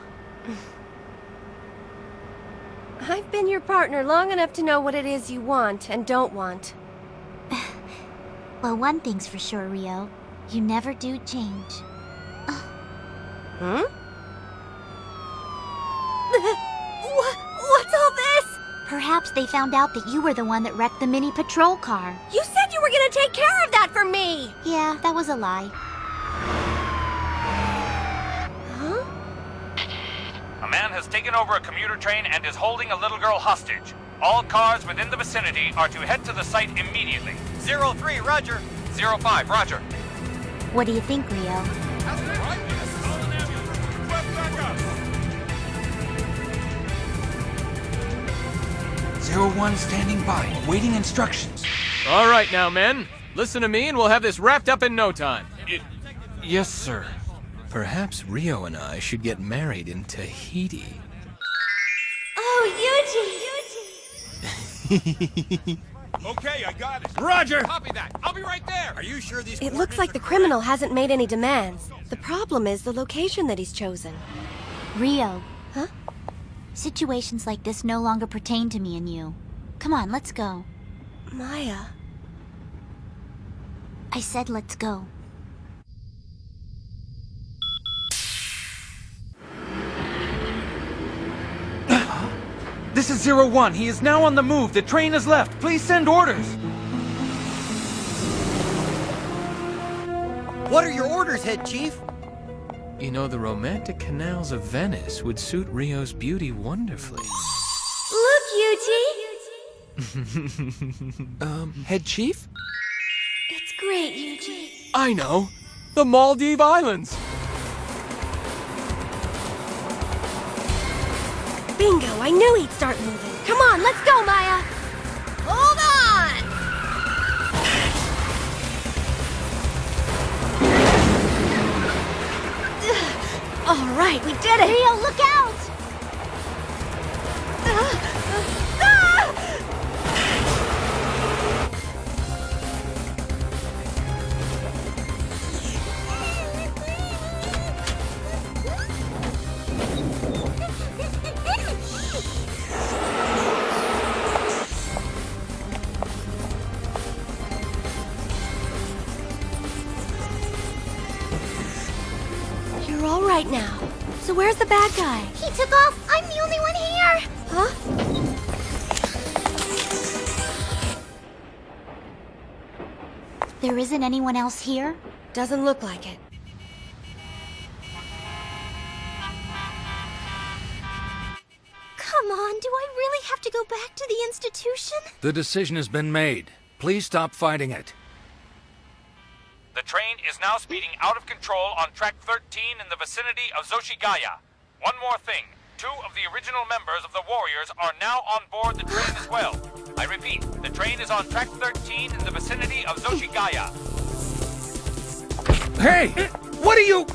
I've been your partner long enough to know what it is you want and don't want. Well, one thing's for sure, Rio. You never do change. Huh? What's all this? Perhaps they found out that you were the one that wrecked the mini patrol car. You said you were gonna take care of that for me! Yeah, that was a lie. Huh? A man has taken over a commuter train and is holding a little girl hostage. All cars within the vicinity are to head to the site immediately. 03, roger. 05, roger. What do you think, Rio? 01 standing by, waiting instructions. All right now, men. Listen to me and we'll have this wrapped up in no time. Yes, sir. Perhaps Rio and I should get married in Tahiti. Oh, Yuji! Okay, I got it. Roger! Copy that. I'll be right there. Are you sure these It looks like the criminal hasn't made any demands. The problem is the location that he's chosen. Rio. Huh? Situations like this no longer pertain to me and you. Come on, let's go. Maya. I said let's go. This is 01. He is now on the move. The train has left. Please send orders. What are your orders, head chief? You know, the romantic canals of Venice would suit Rio's beauty wonderfully. Look, Yuji! Head chief? It's great, Yuji. I know! The Maldive Islands! Bingo, I knew he'd start moving. Come on, let's go, Maya! Hold on! All right, we did it! Rio, look out! You're all right now. So where's the bad guy? He took off. I'm the only one here. Huh? There isn't anyone else here? Doesn't look like it. Come on, do I really have to go back to the institution? The decision has been made. Please stop fighting it. The train is now speeding out of control on track 13 in the vicinity of Zoshigaya. One more thing. 2 of the original members of the Warriors are now on board the train as well. I repeat, the train is on track 13 in the vicinity of Zoshigaya. Hey! What are you...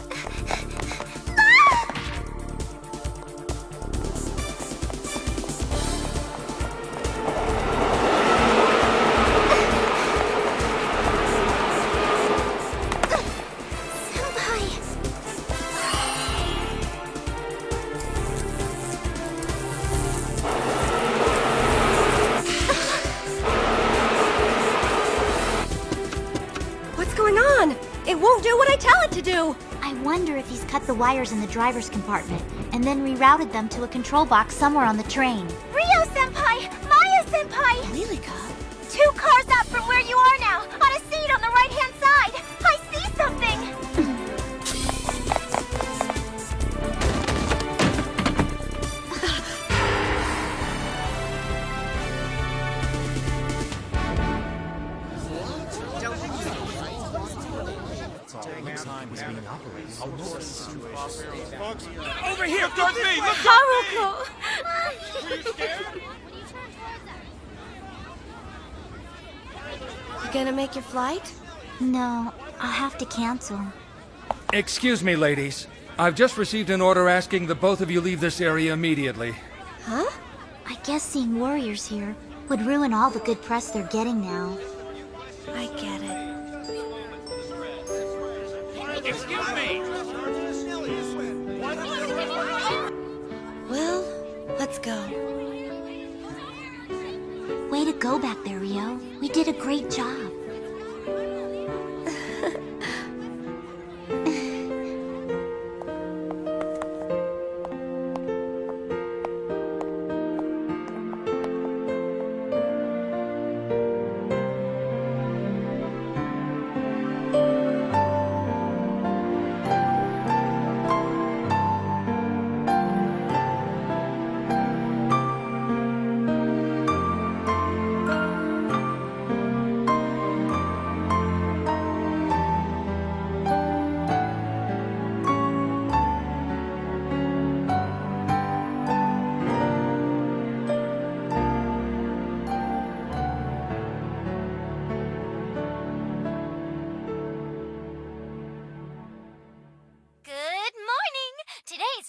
won't do what I tell it to do! I wonder if he's cut the wires in the driver's compartment and then rerouted them to a control box somewhere on the train. Rio-senpai! Maya-senpai! Lilica? 2 cars up from where you are now, on a seat on the right-hand side! I see something! Over here, towards me! Look Haruko! Were you scared? You gonna make your flight? No, I'll have to cancel. Excuse me, ladies. I've just received an order asking that both of you leave this area immediately. Huh? I guess seeing warriors here would ruin all the good press they're getting now. I get it. Excuse me! Well, let's go. Way to go back there, Rio. We did a great job.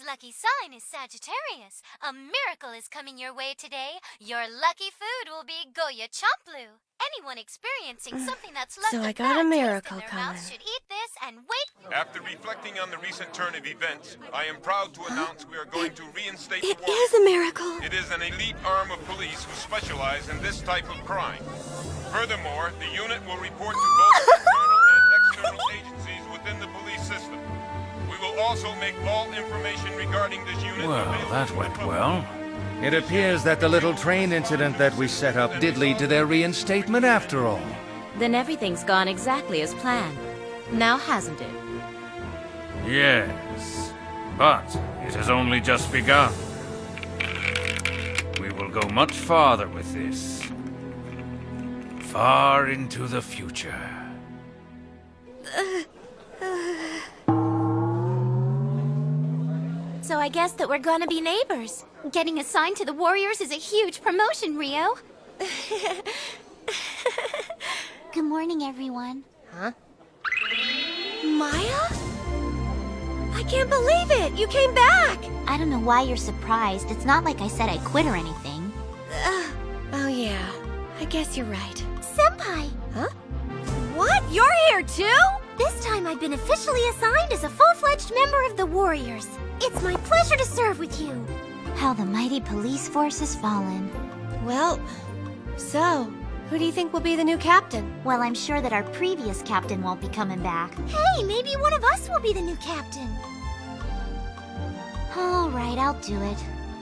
Lucky sign is Sagittarius. A miracle is coming your way today. Your lucky food will be Goya Champlu. Anyone experiencing something that's left So a I got a bad miracle taste in their coming. mouth should eat this and wait. After reflecting on the recent turn of events, I am proud to announce we are going to reinstate It the war. is a miracle. It is an elite arm of police who specialize in this type of crime. Furthermore, the unit will report to both internal and external agencies within the police system. We will also make all information regarding this unit Well, available that to the went public. well. It appears that the little train incident that we set up did lead to their reinstatement after all. Then everything's gone exactly as planned. Now hasn't it? Yes, but it has only just begun. We will go much farther with this. Far into the future. So I guess that we're gonna be neighbors. Getting assigned to the Warriors is a huge promotion, Rio. Good morning, everyone. Huh? Maya? I can't believe it! You came back! I don't know why you're surprised. It's not like I said I quit or anything. Oh yeah, I guess you're right. Senpai! Huh? What? You're here too? This time I've been officially assigned as a full-fledged member of the Warriors. It's my pleasure to serve with you. How the mighty police force has fallen. Well, so, who do you think will be the new captain? Well, I'm sure that our previous captain won't be coming back. Hey, maybe one of us will be the new captain. All right, I'll do it.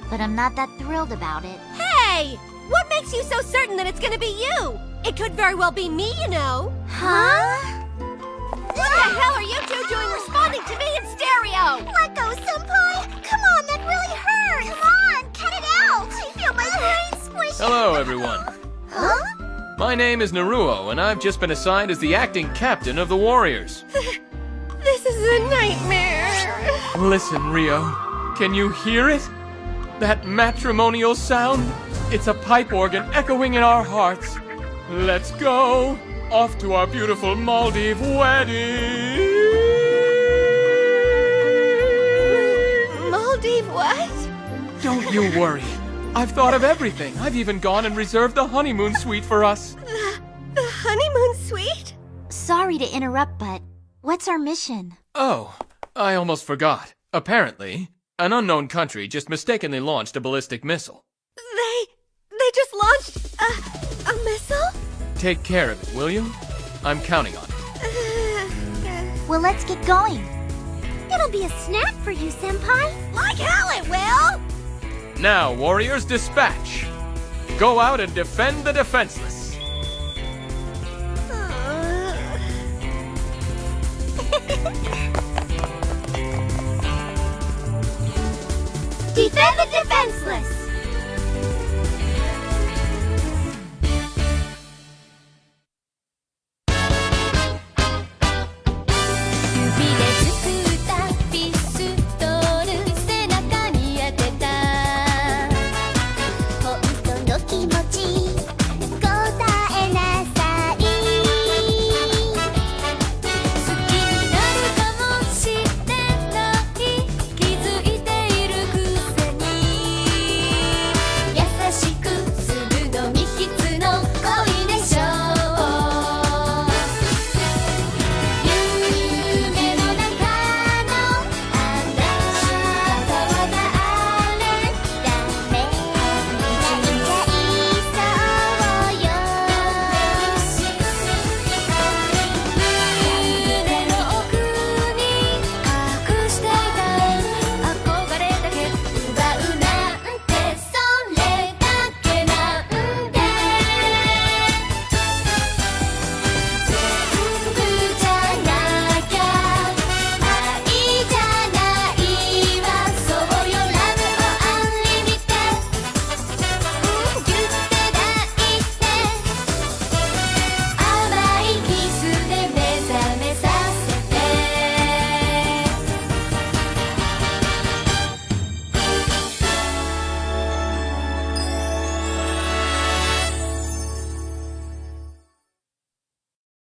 But I'm not that thrilled about it. Hey! What makes you so certain that it's gonna be you? It could very well be me, you know. Huh? What the hell are you two doing responding to me in stereo? Let go, Senpai! Come on, that really hurts! Come on, cut it out! I feel my brain squishing! Hello, everyone. Huh? My name is Naruo, and I've just been assigned as the acting captain of the Warriors. This is a nightmare. Listen, Rio, can you hear it? That matrimonial sound? It's a pipe organ echoing in our hearts. Let's go, off to our beautiful Maldive wedding. Maldive what? Don't you worry. I've thought of everything. I've even gone and reserved the honeymoon suite for us. The honeymoon suite? Sorry to interrupt, but what's our mission? Oh, I almost forgot. Apparently, an unknown country just mistakenly launched a ballistic missile. They just launched a missile? Take care of it, will you? I'm counting on it. Well, let's get going. It'll be a snack for you, Senpai. Like hell it will! Now, warriors, dispatch. Go out and defend the defenseless. Defend the defenseless!